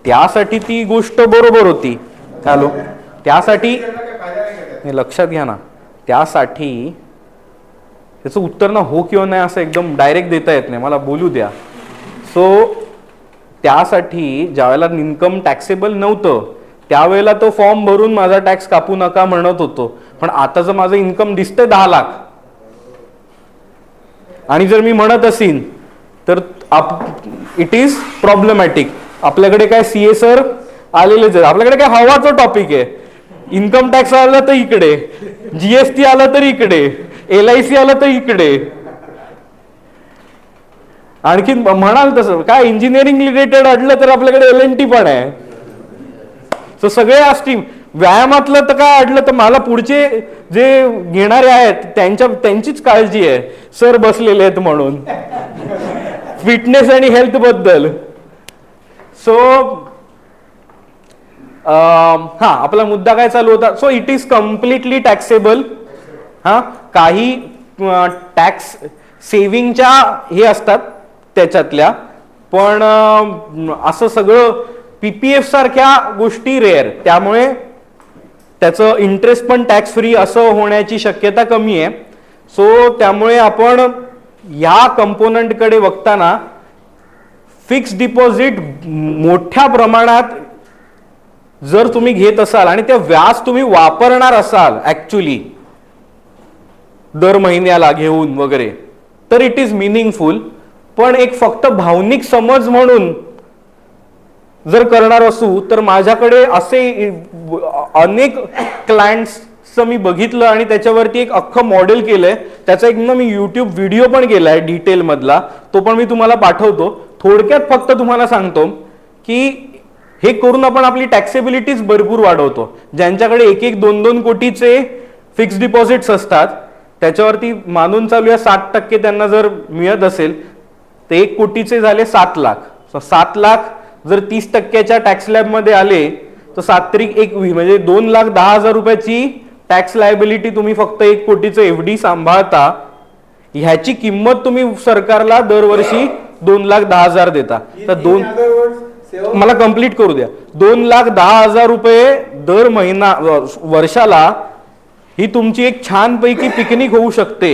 त्यासाठी ती गोष्ट बरोबर होती. हॅलो त्यासाठी लक्षात घ्या ना त्यासाठी त्याचं उत्तर ना हो किंवा नाही असं एकदम डायरेक्ट देता येत नाही मला बोलू द्या. सो त्यासाठी ज्यावेळेला इन्कम टॅक्सेबल नव्हतं त्यावेळेला तो फॉर्म भरून माझा टॅक्स कापू नका म्हणत होतो. पण आता जर माझं इन्कम दिसतंय 10 लाख आणि जर मी म्हणत असेन तर इट इज प्रॉब्लेमॅटिक. आपल्याकडे काय CSR आलेलेच आहे. आपल्याकडे काय हवाचा टॉपिक आहे. इन्कम टॅक्स आला तर इकडे GST आला तर इकडे LIC आला तर इकडे आणखी म्हणाल तसं काय इंजिनिअरिंग रिलेटेड अडलं तर आपल्याकडे LNT पण आहे. सो सगळे असतील व्यायामातलं तर काय अडलं तर मला पुढचे जे घेणारे आहेत त्यांचीच काळजी आहे. सर बसलेले आहेत म्हणून फिटनेस आणि हेल्थ बद्दल. सो हा आपला मुद्दा काय चालू होता. So it is completely taxable. हा काही टॅक्स सेव्हिंगच्या हे असतात त्याच्यातल्या पण असं सगळं PPF सारख्या गोष्टी रेअर त्यामुळे त्याचं इंटरेस्ट पण टॅक्स फ्री असं होण्याची शक्यता कमी आहे. सो त्यामुळे आपण या कंपोनंट कडे बघताना फिक्स डिपॉझिट मोठ्या प्रमाणात जर तुम्ही घेत असाल आणि ते व्याज तुम्ही वापरणार असाल ऍक्च्युली दर महिन्याला घेऊन वगैरे तर इट इज मिनिंगफुल. पण एक फक्त भावनिक समज म्हणून जर करणार असू तर माझ्याकडे असे अनेक क्लायंट्सचं मी बघितलं आणि त्याच्यावरती एक अख्खं मॉडेल केलंय. त्याचा एक मी YouTube व्हिडिओ पण केलाय डिटेल मधला तो पण मी तुम्हाला पाठवतो. थोडक्यात फक्त तुम्हाला सांगतो की हे करून आपण आपली टॅक्सेबिलिटीज भरपूर वाढवतो. ज्यांच्याकडे 1-1, 2-2 कोटीचे फिक्स डिपॉझिट्स असतात त्याच्यावरती मानून चालूया 60% त्यांना जर मिळत असेल तर 1 कोटीचे झाले 7 लाख. 7 लाख जर 30%च्या टॅक्स स्लॅब मध्ये आले तर 7-3-1 म्हणजे 2,10,000 रुपयाची टॅक्स लायबिलिटी तुम्ही फक्त 1 कोटीचं FD सांभाळता. ह्याची किंमत तुम्ही सरकारला दरवर्षी 2,10,000 देता. तर मला कंप्लीट करू द्या. 2,10,000 रुपये दर महिना वर्षाला ही तुमची एक छानपैकी पिकनिक होऊ शकते.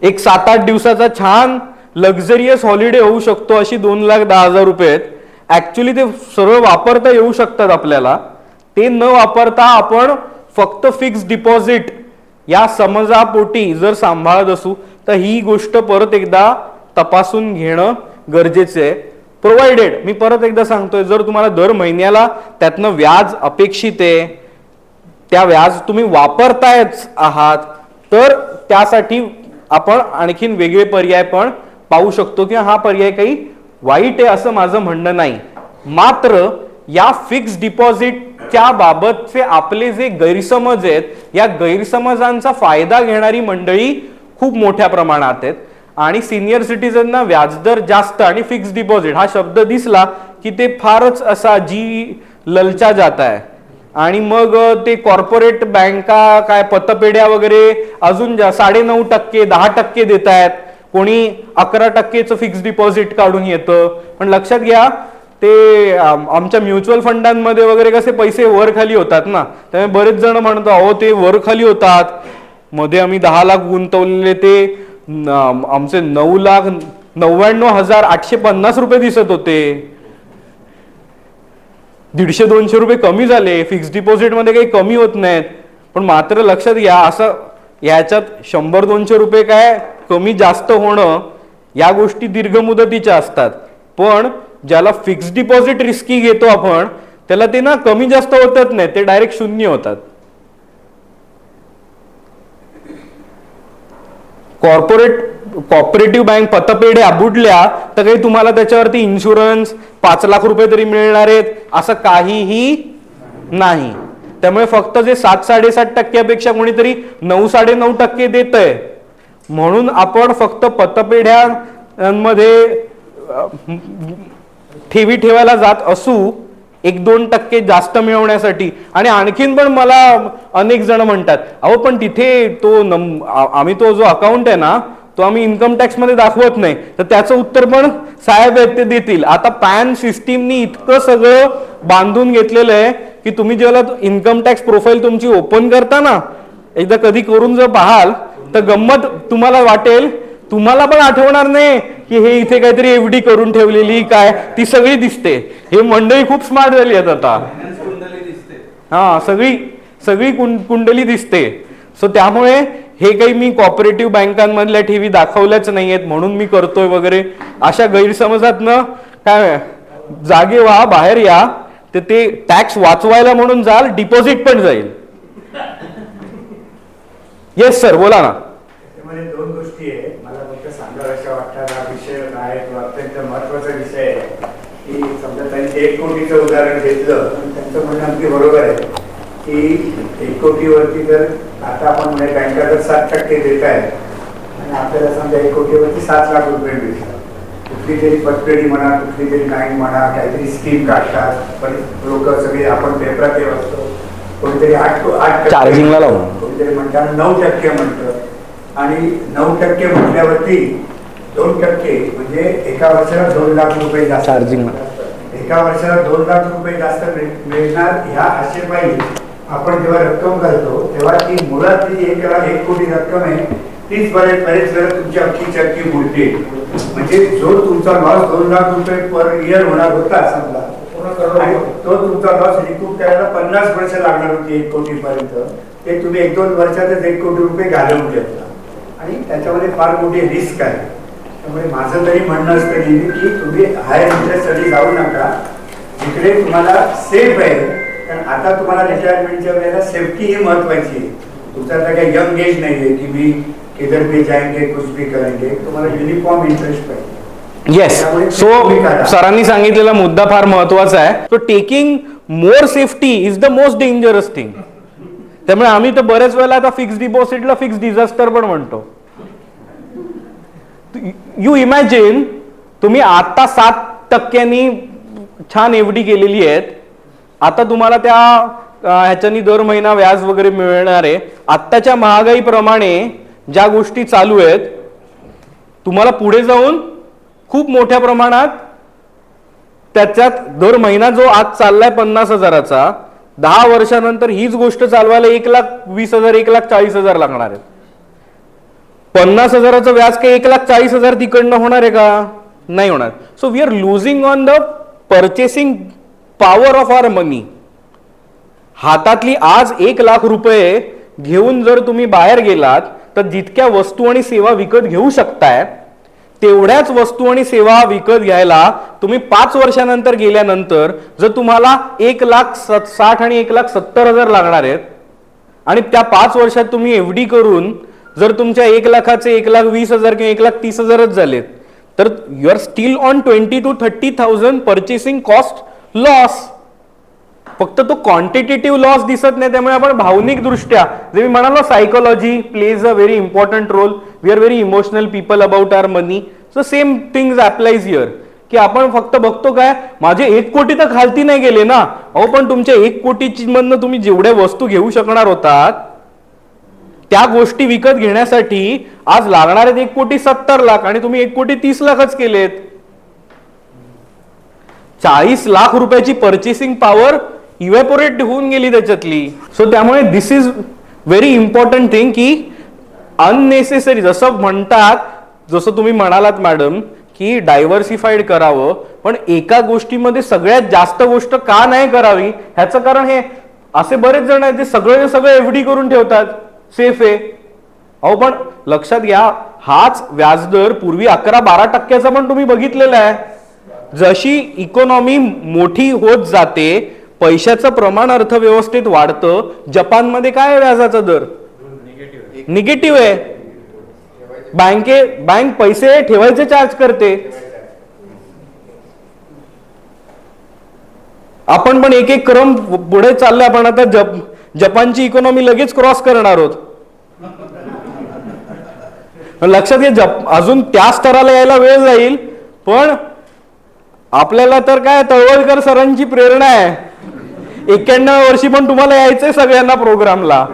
एक 7-8 दिवसाचा छान लक्झरियस हॉलिडे होऊ शकतो. अशी 2,10,000 रुपये आहेत. ऍक्च्युली ते सरळ वापरता येऊ शकतात आपल्याला. ते न वापरता आपण फक्त फिक्स डिपॉझिट या समजापोटी जर सांभाळत असू तर ही गोष्ट परत एकदा तपासून घेणं गरजेचं आहे. प्रोव्हाइडेड मी परत एकदा सांगतोय जर तुम्हाला दर महिन्याला त्यातनं व्याज अपेक्षित आहे त्या व्याज तुम्ही वापरतायच आहात तर त्यासाठी आपण आणखीन वेगळे पर्याय पण पाहू शकतो की हा पर्याय काही वाईट आहे असं माझं म्हणणं नाही. मात्र या फिक्स डिपॉझिटच्या बाबतचे आपले जे गैरसमज आहेत या गैरसमजांचा फायदा घेणारी मंडळी खूप मोठ्या प्रमाणात आहेत. आणि सिनियर सिटीजनना व्याजदर जास्त आणि फिक्स डिपॉझिट हा शब्द दिसला की ते फारच असा जी ललचा जात आहे. आणि मग ते कॉर्पोरेट बँका काय पतपेढ्या वगैरे अजून 9.5%, 10% देत आहेत. कोणी 11%चं फिक्स डिपॉझिट काढून येतं. पण लक्षात घ्या ते आमच्या म्युच्युअल फंडांमध्ये वगैरे कसे पैसे वर खाली होतात ना, त्यामुळे बरेच जण म्हणतो अहो ते वर खाली होतात. मध्ये आम्ही 10 लाख गुंतवलेले ते आमचे 9,99,850 रुपये दिसत होते. 150-200 रुपये कमी झाले. फिक्स्ड डिपॉझिट मध्ये काही कमी होत नाहीत. पण मात्र लक्षात घ्या, असं याच्यात 100-200 रुपये काय कमी जास्त होणं या गोष्टी दीर्घ मुदतीच्या असतात. पण ज्याला फिक्स्ड डिपॉझिट रिस्की घेतो आपण त्याला ते ना कमी जास्त होतच नाही, ते डायरेक्ट 0 होतात. कॉर्पोरेटिव्ह बँक पतपेढ्या बुडल्या तर काही तुम्हाला त्याच्यावरती इन्शुरन्स 5 लाख रुपये तरी मिळणार आहेत असं काहीही नाही. त्यामुळे फक्त जे 7-7.5% कोणीतरी 9-9.5% देतंय म्हणून आपण फक्त पतपेढ्यांमध्ये ठेवी ठेवायला जात असू 1-2% जास्त मिळवण्यासाठी. आणि आणखीन पण मला अनेक जण म्हणतात अहो पण तिथे आम्ही तो जो अकाउंट आहे ना तो आम्ही इन्कम टॅक्स मध्ये दाखवत नाही. तर त्याचं उत्तर पण साहेब आहेत ते देतील. आता पॅन सिस्टीमनी इतकं सगळं बांधून घेतलेलं आहे की तुम्ही जेव्हा इन्कम टॅक्स प्रोफाईल तुमची ओपन करता ना, एकदा कधी करून जर पाहाल तर गंमत तुम्हाला वाटेल. तुम्हाला पण आठवणार नाही की हे इथे काहीतरी एफडी करून ठेवलेली काय, ती सगळी दिसते. हे मंडळी खूप स्मार्ट झाली आहेत आता. हा, सगळी कुंडली दिसते. सो त्यामुळे हे काही मी कॉपरेटिव्ह बँकांमधल्या ठेवी दाखवल्याच नाहीयेत म्हणून मी करतोय वगैरे अशा गैरसमजातनं काय जागे व्हा, बाहेर या. तर ते टॅक्स वाचवायला म्हणून जाल, डिपॉझिट पण जाईल. येस सर, बोला ना. त्यामध्ये 2 गोष्टी आहे मला फक्त सांगाव्याशा वाटतात. हा विषय आहे तो अत्यंत महत्वाचा विषय आहे की समजा त्यांनी 1 कोटीचं उदाहरण घेतलं त्यांचं म्हणणं अगदी बरोबर आहे की 1 कोटीवरती जर आता आपण म्हणजे बँका जर 7% देत आहेत आणि आपल्याला समजा 1 कोटीवरती 7 लाख रुपये मिळतात. कुठली तरी पतपेढी म्हणा, कुठली तरी बँक म्हणा, काहीतरी स्कीम काढतात. पण लोक सगळे आपण पेपरात येत असतो, कोणीतरी 8% चार्जिंगला लावून, कोणीतरी म्हणतात 9% म्हणतं. आणि 9% म्हटल्यावरती 2% म्हणजे एका वर्षाला 2 लाख रुपये जास्त. चार्जिंग एका वर्षाला 2 लाख रुपये जास्त मिळणार ह्या आशेपायी आपण जेव्हा रक्कम घालतो तेव्हा ती मुळातली 1 कोटी रक्कम आहे तीच बरेच वेळा तुमची अख्खी चक्की बुडते. म्हणजे जो तुमचा लॉस 2 लाख रुपये पर इयर होणार होता समजा, तो तुमचा लॉस रिकूप करायला 50 वर्ष लागणार होती 1 कोटीपर्यंत. ते तुम्ही 1-2 वर्षातच 1 कोटी रुपये घालवून घेतला आणि त्याच्यामध्ये फार मोठी रिस्क आहे. त्यामुळे माझं तरी म्हणणं असतं नेहमी की तुम्ही हायर इंटरेस्टसाठी जाऊ नका जिकडे तुम्हाला सेफ आहे. कारण आता तुम्हाला रिटायरमेंटच्या वेळेला सेफ्टी ही महत्वाची आहे. तुमचा आता काही यंग एज नाही आहे की मी किधर भी जाएंगे कुछ भी करेंगे. तुम्हाला युनिफॉर्म इंटरेस्ट पाहिजे. येस, सो सरांनी सांगितलेला मुद्दा फार महत्वाचा आहे. So taking more safety is the most dangerous thing. त्यामुळे आम्ही तर बऱ्याच वेळेला आता फिक्स्ड डिपॉझिटला फिक्स्ड डिझास्टर पण म्हणतो. यू इमॅजिन तुम्ही आता 7% छान एफडी केलेली आहेत. आता तुम्हाला त्या ह्याच्यानी दर महिना व्याज वगैरे मिळणार आहे. आत्ताच्या महागाईप्रमाणे ज्या गोष्टी चालू आहेत तुम्हाला पुढे जाऊन खूप मोठ्या प्रमाणात त्याच्यात दर महिना जो आज चाललाय 50,000चा 10 वर्षानंतर हीच गोष्ट चालवायला 1,20,000 1,40,000 लागणार आहेत. 50,000चं व्याज काही 1,40,000 तिकडनं होणार आहे का? नाही होणार. So we are losing on the purchasing power of our money. हातातली आज 1 लाख रुपये घेऊन जर तुम्ही बाहेर गेलात तर जितक्या वस्तू आणि सेवा विकत घेऊ शकताय तेवढ्याच वस्तू आणि सेवा विकत घ्यायला तुम्ही 5 वर्षानंतर गेल्यानंतर जर तुम्हाला 1,60,000 आणि 1,70,000 लागणार आहेत आणि त्या 5 वर्षात तुम्ही एफडी करून जर तुमच्या 1 लाखाचे 1,20,000 किंवा 1,30,000च झालेत तर you are still on 20,000 to 30,000 purchasing cost loss. फक्त तो क्वांटिटेटिव्ह लॉस दिसत नाही. त्यामुळे आपण भावनिक दृष्ट्या जे मी म्हणालो psychology plays a very important role. We are very emotional people about our money. So same things applies here की आपण फक्त बघतो काय माझे 1 कोटी तर खालती नाही गेले ना. अहो पण तुमच्या 1 कोटीची मधनं तुम्ही जेवढ्या वस्तू घेऊ शकणार होतात त्या गोष्टी विकत घेण्यासाठी आज लागणार आहेत 1,70,00,000 आणि तुम्ही 1,30,00,000च केलेत. 40 लाख रुपयाची पर्चेसिंग पॉवर इव्हॅपोरेट होऊन गेली त्याच्यातली. सो त्यामुळे दिस इज व्हेरी इम्पॉर्टंट थिंग की अननेसेसरी, जसं म्हणतात, जसं तुम्ही म्हणालात मॅडम की डायव्हर्सिफाईड करावं, पण एका गोष्टीमध्ये सगळ्यात जास्त गोष्ट का नाही करावी ह्याचं कारण हे असे बरेच जण आहेत ते सगळे एफडी करून ठेवतात, सेफ आहे. अहो पण लक्षात घ्या, हाच व्याजदर पूर्वी 11-12% पण तुम्ही बघितलेला आहे. जशी इकॉनॉमी मोठी होत जाते, पैशाचं प्रमाण अर्थव्यवस्थेत वाढतं. जपानमध्ये काय आहे व्याजाचा दर? निगेटिव्ह आहे. बँक पैसे ठेवायचे चार्ज करते. आपण पण एक क्रम पुढे चालले. आपण आता जपानची इकॉनॉमी लगेच क्रॉस करणार आहोत. लक्षात घ्या, अजून त्या स्तराला यायला वेळ जाईल. पण आपल्याला तर काय तळवलकर सरांची प्रेरणा आहे. 91 वर्षी पण तुम्हाला यायचंय सगळ्यांना प्रोग्रामला.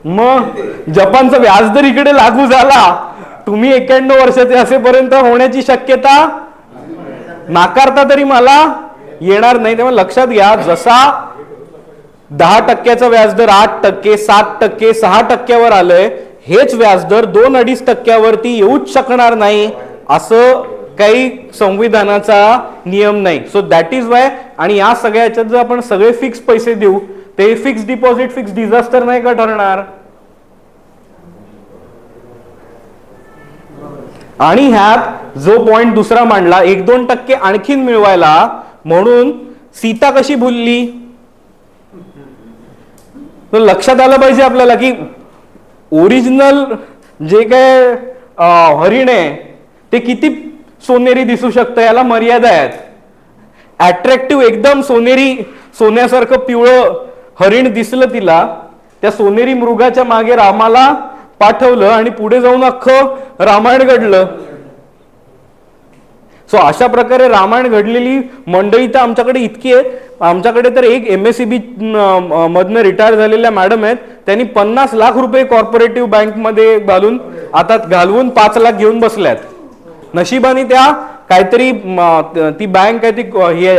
मग जपानचा व्याजदर इकडे लागू झाला, तुम्ही 91 वर्षाचे असेपर्यंत होण्याची शक्यता नाकारता तरी मला येणार नाही. तेव्हा लक्षात घ्या, जसा 10% व्याजदर 8%, 7%, 6%वर आलंय, हेच व्याजदर 2-2.5%वरती येऊच शकणार नाही असं काही संविधानाचा नियम नाही. So that is why. आणि या सगळ्या याच्यात जर आपण सगळे फिक्स पैसे देऊ, ते फिक्स डिपॉझिट फिक्स डिझास्टर नाही का ठरणार? आणि ह्यात जो पॉइंट दुसरा मांडला, 1-2% आणखीन मिळवायला म्हणून सीता कशी भुलली, तर लक्षात आलं पाहिजे आपल्याला की ओरिजिनल जे काय हरिण आहे ते किती सोनेरी दिसू शकतं, याला मर्यादा आहेत. अट्रॅक्टिव्ह एकदम सोन्यासारखं पिवळं हरिण दिसलं तिला, त्या सोनेरी मृगाच्या मागे रामाला पाठवलं आणि पुढे जाऊन अख्खं रामायण घडलं. सो अशा प्रकारे रामायण घडलेली मंडळी तर आमच्याकडे इतकी आहे. आमच्याकडे तर एक MSCB मधनं रिटायर झालेल्या मॅडम आहेत, त्यांनी 50 लाख रुपये कॉर्पोरेटिव्ह बँकमध्ये घालवून 5 लाख घेऊन बसल्यात. नशिबाने त्या काहीतरी ती बँक काय ती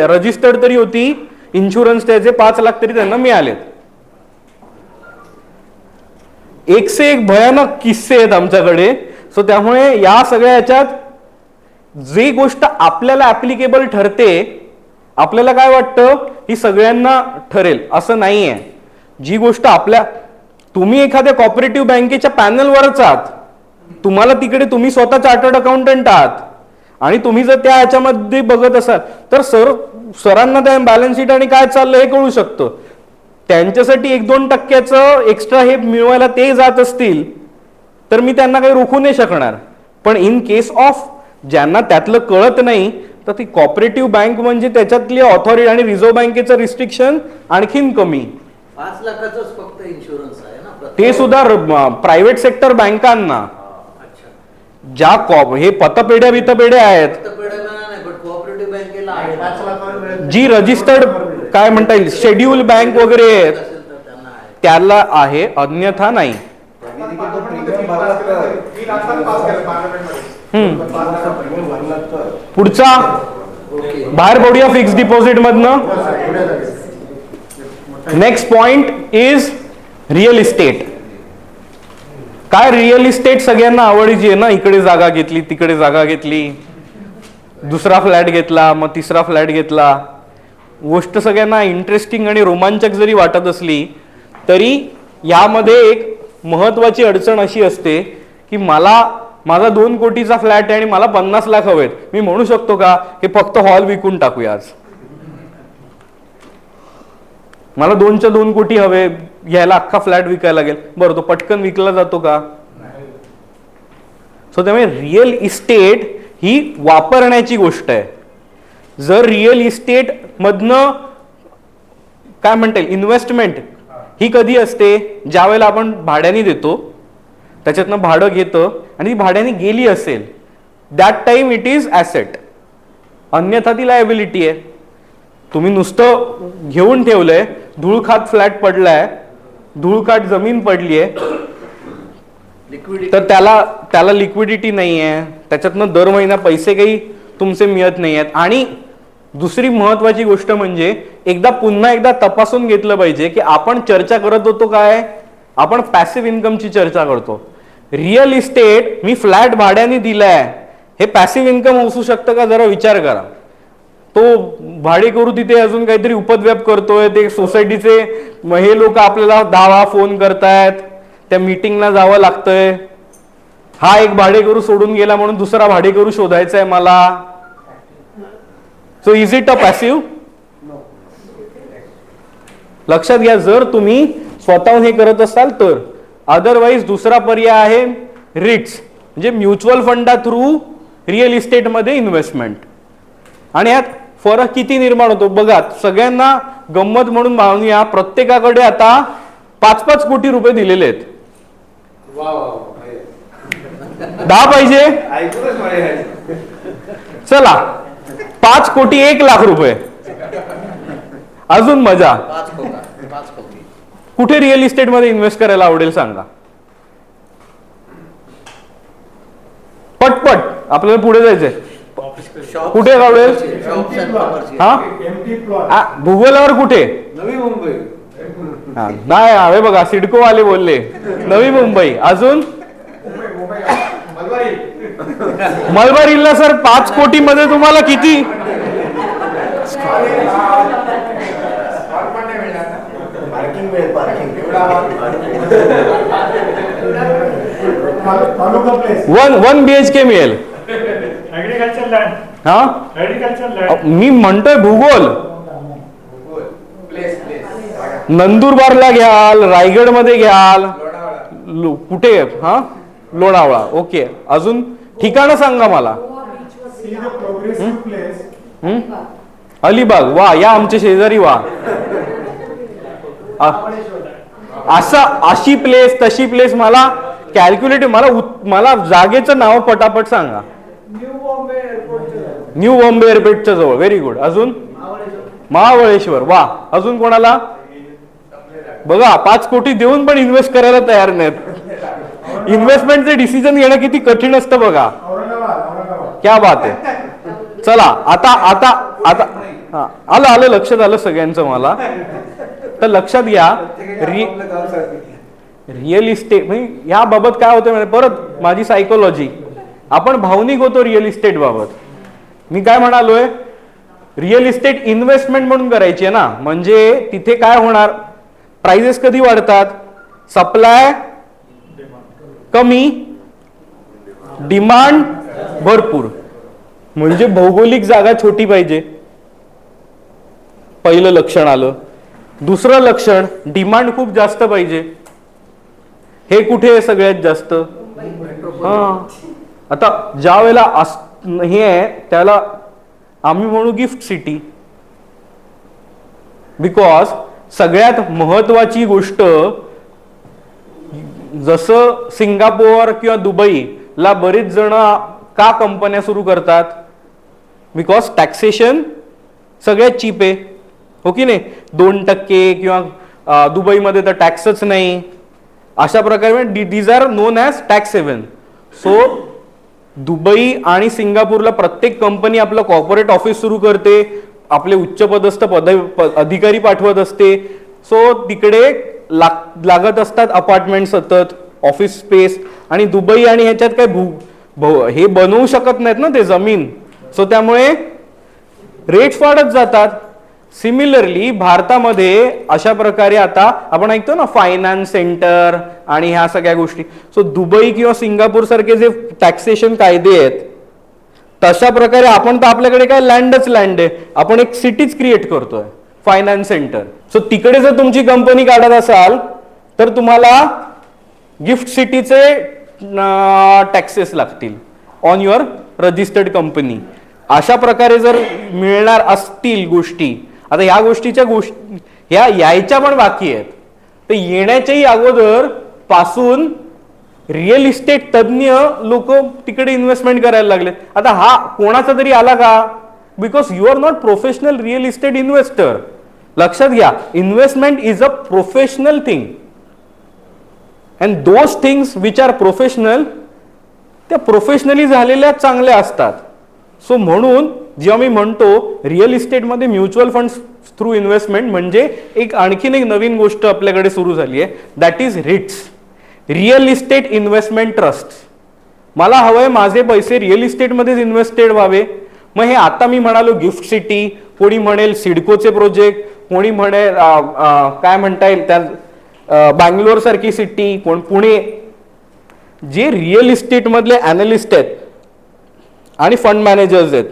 रजिस्टर्ड तरी होती, इन्शुरन्स त्याचे 5 लाख तरी त्यांना मिळालेत. एक से एक भयानक किस्से आहेत आमच्याकडे. सो त्यामुळे या सगळ्या याच्यात जी गोष्ट आपल्याला ऍप्लिकेबल ठरते, आपल्याला काय वाटतं ही सगळ्यांना ठरेल असं नाहीये. जी गोष्ट तुम्ही एखाद्या कॉपरेटिव्ह बँकेच्या पॅनलवरच आहात, तुम्हाला तिकडे तुम्ही स्वतः चार्टर्ड अकाउंटंट आहात आणि तुम्ही जर त्या ह्याच्यामध्ये बघत असाल तर सरांना त्या बॅलन्स शीट आणि काय चाललं हे कळू शकतं. त्यांच्यासाठी 1-2% एक्स्ट्रा हे मिळवायला ते जात असतील तर मी त्यांना काही रोखू नाही शकणार. पण इन केस ऑफ ज्यांना त्यातलं कळत नाही, तर ती कॉपरेटिव्ह बँक म्हणजे त्याच्यातली ऑथॉरिटी आणि रिझर्व्ह बँकेचं रिस्ट्रिक्शन आणखीन कमी. 5 लाखाचंच फक्त इन्शुरन्स आहे ना, ते सुद्धा प्रायव्हेट सेक्टर बँकांना. ज्या हे पतपेढ्या आहेत, जी रजिस्टर्ड काय म्हणता येईल शेड्यूल बँक वगैरे आहेत त्याला आहे, अन्यथा नाही. पुढचा बाहेर पडूया फिक्स डिपॉझिट मधनं. Next point is real estate. काय रिअल इस्टेट सगळ्यांना आवडीची आहे ना. इकडे जागा घेतली, तिकडे जागा घेतली, दुसरा फ्लॅट घेतला, मग तिसरा फ्लॅट घेतला. गोष्ट सगळ्यांना इंटरेस्टिंग आणि रोमांचक जरी वाटत असली तरी यामध्ये एक महत्वाची अडचण अशी असते की माझा 2 कोटीचा फ्लॅट आहे आणि मला 50 लाख हवेत. मी म्हणू शकतो का हे फक्त हॉल विकून टाकूया आज, मला 2च्या 2 कोटी हवे, घ्यायला अख्खा फ्लॅट विकायला लागेल. बरं, तो पटकन विकला जातो का? सो त्यामुळे रिअल इस्टेट ही वापरण्याची गोष्ट आहे. जर रिअल इस्टेट मधनं काय म्हणता येईल इन्व्हेस्टमेंट ही कधी असते, ज्या वेळेला आपण भाड्याने देतो, त्याच्यातनं भाडं घेतं आणि ती भाड्याने गेली असेल, that time it is asset, अन्यथा ती लायबिलिटी आहे. तुम्ही नुसतं घेऊन ठेवलंय, धूळखात फ्लॅट पडलाय, धूळखात जमीन पडली आहे, तर त्याला लिक्विडिटी नाही आहे, त्याच्यातनं दर महिना पैसे काही तुमचे मिळत नाही आहेत. आणि दुसरी महत्वाची गोष्ट म्हणजे पुन्हा एकदा तपासून घेतलं पाहिजे की आपण चर्चा करत होतो काय, आपण पॅसिव्ह इन्कमची चर्चा करतो. रिअल इस्टेट मी फ्लॅट भाड्याने दिलाय, हे पॅसिव्ह इन्कम असू शकतं का, जरा विचार करा. तो भाडेकरू तिथे अजून काहीतरी उपद्व्याप करतोय, ते सोसायटीचे हे लोक आपल्याला 10 फोन करतायत, त्या मीटिंगला जावं लागतंय, हा एक भाडेकरू सोडून गेला म्हणून दुसरा भाडेकरू शोधायचा आहे मला. So is it a passive? लक्षात घ्या, जर तुम्ही स्वतःहून हे करत असाल तर. अदरवाईज दुसरा पर्याय आहे रिट्स, म्हणजे म्युच्युअल फंडा थ्रू रिअल इस्टेटमध्ये इन्व्हेस्टमेंट. आणि यात फरक किती निर्माण होतो बघा. सगळ्यांना गंमत म्हणून मानूया, प्रत्येकाकडे आता 5-5 कोटी रुपये दिलेले आहेत. 10 पाहिजे, चला 5 कोटी 1 लाख रुपये, अजून मजा. 5 कोटी कुठे रिअल इस्टेट मध्ये इन्व्हेस्ट करायला आवडेल सांगा पटपट, आपल्याला पुढे जायचंय. कुठे आवडेल? हा, भूगोलावर कुठे? नवी मुंबई. नाही हवे बघा, सिडको वाले बोलले नवी मुंबई. अजून मलबार हिलला सर 5 कोटी मध्ये तुम्हाला किती? वन BHK मिळेल. हा, मी म्हणतोय भूगोल. नंदुरबारला घ्याल, रायगड मध्ये घ्याल, कुठे? हा, लोणावळा. ओके, अजून ठिकाणं सांगा मला. अलिबाग, वा, या आमच्या शेजारी, वा. अशी प्लेस तशी प्लेस मला कॅल्क्युलेटिव्ह, मला जागेचं नाव पटापट सांगा. न्यू बॉम्बे एअरपोर्टच्या जवळ. Very good. अजून महाबळेश्वर, वा. अजून कोणाला? बघा 5 कोटी देऊन पण इन्व्हेस्ट करायला तयार नाहीत. इन्व्हेस्टमेंटचे डिसिजन घेणं किती कठीण असतं बघा. क्या बात आहे. चला आता आता आता आलं लक्षात आलं सगळ्यांचं मला. तर लक्षात घ्या, रिअल इस्टेट म्हणजे या बाबत काय होतं म्हणजे परत माझी सायकोलॉजी, आपण भावनिक होतो रिअल इस्टेट बाबत. मी काय म्हणालोय, रिअल इस्टेट इन्व्हेस्टमेंट म्हणून करायची आहे ना, म्हणजे तिथे काय होणार, प्राइसेस कधी वाढतात, सप्लाय कमी, डिमांड भरपूर, म्हणजे भौगोलिक जागा छोटी पाहिजे. पहिलं लक्षण आलं. दुसरं लक्षण, डिमांड खूप जास्त पाहिजे. हे कुठे आहे सगळ्यात जास्त? हा, आता ज्या वेळेला हे आहे त्याला आम्ही म्हणू गिफ्ट सिटी. बिकॉज सगळ्यात महत्वाची गोष्ट, जसं सिंगापोर किंवा दुबईला बरेच जण का कंपन्या सुरू करतात, बिकॉज टॅक्सेशन सगळ्यात चीप आहे, हो की नाही. 2% किंवा दुबईमध्ये तर टॅक्सच नाही. अशा प्रकारे these are known as tax haven. So Dubai आणि सिंगापूरला प्रत्येक कंपनी आपलं कॉर्पोरेट ऑफिस सुरू करते, आपले उच्चपदस्थ अधिकारी पाठवत असते. सो तिकडे लागत असतात अपार्टमेंट, सतत ऑफिस स्पेस. आणि दुबई आणि ह्याच्यात काय हे बनवू शकत नाहीत ना ते जमीन. सो त्यामुळे रेट्स वाढत जातात. सिमिलरली भारतामध्ये अशा प्रकारे आता आपण ऐकतो ना फायनान्स सेंटर आणि ह्या सगळ्या गोष्टी. सो दुबई किंवा सिंगापूर सारखे जे टॅक्सेशन कायदे आहेत, तशा प्रकारे आपण तर आपल्याकडे काय लँडच लँड आहे, आपण एक सिटीच क्रिएट करतोय, फायनान्स सेंटर. सो तिकडे जर तुमची कंपनी काढत असाल तर तुम्हाला गिफ्ट सिटीचे टॅक्सेस लागतील ऑन युअर रजिस्टर्ड कंपनी. अशा प्रकारे जर मिळणार असतील गोष्टी, आता ह्या गोष्टीच्या गोष्टी ह्या यायच्या पण बाकी आहेत, तर येण्याच्याही अगोदर पासून रिअल इस्टेट तज्ञ लोक तिकडे इन्व्हेस्टमेंट करायला लागलेत. आता हा कोणाचा तरी आला का, because you are not professional real estate investor. लक्षात घ्या, investment is a professional thing and those things which are professional, त्या प्रोफेशनली झालेल्या चांगल्या असतात. सो म्हणून जेव्हा मी म्हणतो रिअल इस्टेटमध्ये म्युच्युअल फंड्स थ्रू इन्व्हेस्टमेंट म्हणजे एक आणखीन एक नवीन गोष्ट आपल्याकडे सुरू झाली आहे, that is REITs, real estate investment trust. मला हवंय माझे पैसे रिअल इस्टेटमध्येच इन्व्हेस्टेड व्हावे. मग हे आता मी म्हणालो गिफ्ट सिटी, कोणी म्हणेल सिडकोचे प्रोजेक्ट, कोणी म्हणेल काय म्हणता येईल त्या बँगलोर सारखी सिटी, कोण पुणे. जे रिअल इस्टेट मधले अॅनालिस्ट आहेत आणि फंड मॅनेजर्स आहेत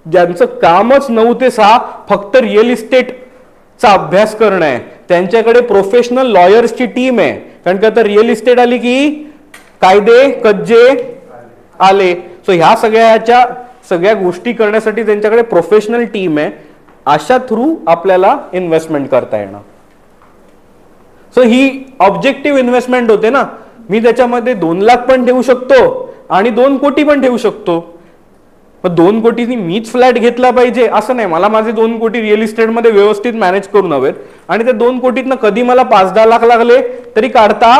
ज्यांचं कामच 9 ते 6 फक्त रिअल इस्टेटचा अभ्यास करणं आहे, त्यांच्याकडे प्रोफेशनल लॉयर्सची टीम आहे. कारण का आता रिअल इस्टेट आली की कायदे कज्जे आले. सो ह्या सगळ्या गोष्टी करण्यासाठी त्यांच्याकडे प्रोफेशनल टीम आहे. अशा थ्रू आपल्याला इन्व्हेस्टमेंट करता येणार. सो ही ऑब्जेक्टिव्ह इन्व्हेस्टमेंट होते ना. मी त्याच्यामध्ये 2 लाख पण ठेवू शकतो आणि 2 कोटी पण ठेवू शकतो. मग 2 कोटीनी मीच फ्लॅट घेतला पाहिजे असं नाही. मला माझे 2 कोटी रिअल इस्टेटमध्ये व्यवस्थित मॅनेज करून हवेत आणि त्या 2 कोटीतनं कधी मला 5-10 लाख लागले तरी काढता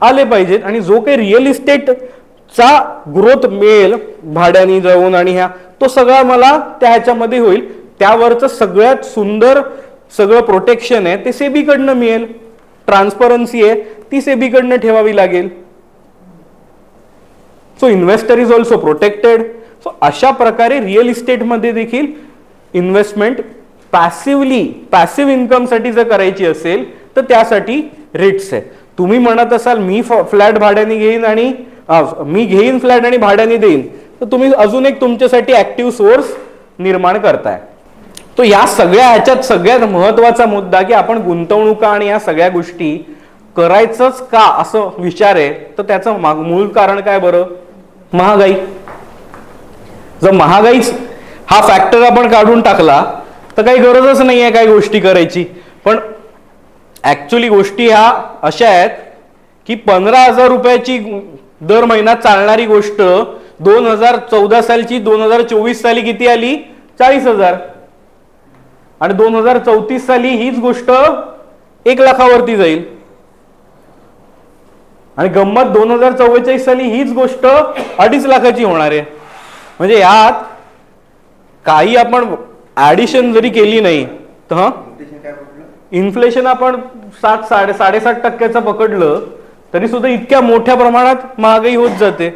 आले पाहिजेत. आणि जो काही रिअल इस्टेटचा ग्रोथ मिळेल भाड्याने जाऊन आणि ह्या, तो सगळा मला त्या ह्याच्यामध्ये होईल. त्यावरचं सगळ्यात सुंदर सगळं प्रोटेक्शन आहे ते सेबीकडनं मिळेल. ट्रान्सपरन्सी आहे ती सेबीकडनं ठेवावी लागेल. So investor is also protected. So अशा प्रकारे रिअल इस्टेटमध्ये देखील इन्व्हेस्टमेंट पॅसिव्ह इन्कमसाठी जर करायची असेल तर त्यासाठी रिट्स आहे. तुम्ही म्हणत असाल मी फ्लॅट भाड्याने घेईन आणि मी घेईन फ्लॅट आणि भाड्याने देईन, तर तुम्ही अजून एक तुमच्यासाठी ऍक्टिव्ह सोर्स निर्माण करताय. तो या सगळ्या ह्याच्यात सगळ्यात महत्वाचा मुद्दा की आपण गुंतवणुका आणि या सगळ्या गोष्टी करायचंच का असं विचार आहे. तर त्याचं मूळ कारण काय बरं? महागाई. जर महागाईच हा फॅक्टर आपण काढून टाकला तर काही गरजच नाही आहे काही गोष्टी करायची. पण ऍक्च्युअली गोष्टी ह्या अशा आहेत की 15,000 रुपयाची दर महिना चालणारी गोष्ट 2014 सालची 2024 साली किती आली? 40,000. आणि 2034 साली हीच गोष्ट 1 लाखावरती जाईल. आणि गंमत 2044 साली हीच गोष्ट 2.5 लाखाची होणार आहे. म्हणजे यात काही आपण ऍडिशन जरी केली नाही तर इन्फ्लेशन आपण 7-7.5% पकडलं तरी सुद्धा इतक्या मोठ्या प्रमाणात महागाई होत जाते.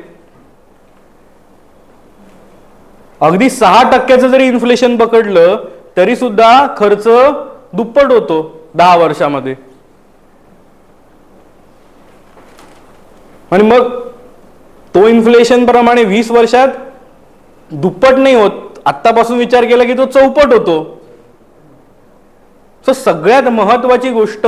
अगदी 6% जरी इन्फ्लेशन पकडलं तरी सुद्धा खर्च दुप्पट होतो 10 वर्षामध्ये. आणि मग तो इन्फ्लेशन प्रमाणे 20 वर्षात दुप्पट नाही होत, आत्तापासून विचार केला की तो चौपट होतो. सो सगळ्यात महत्वाची गोष्ट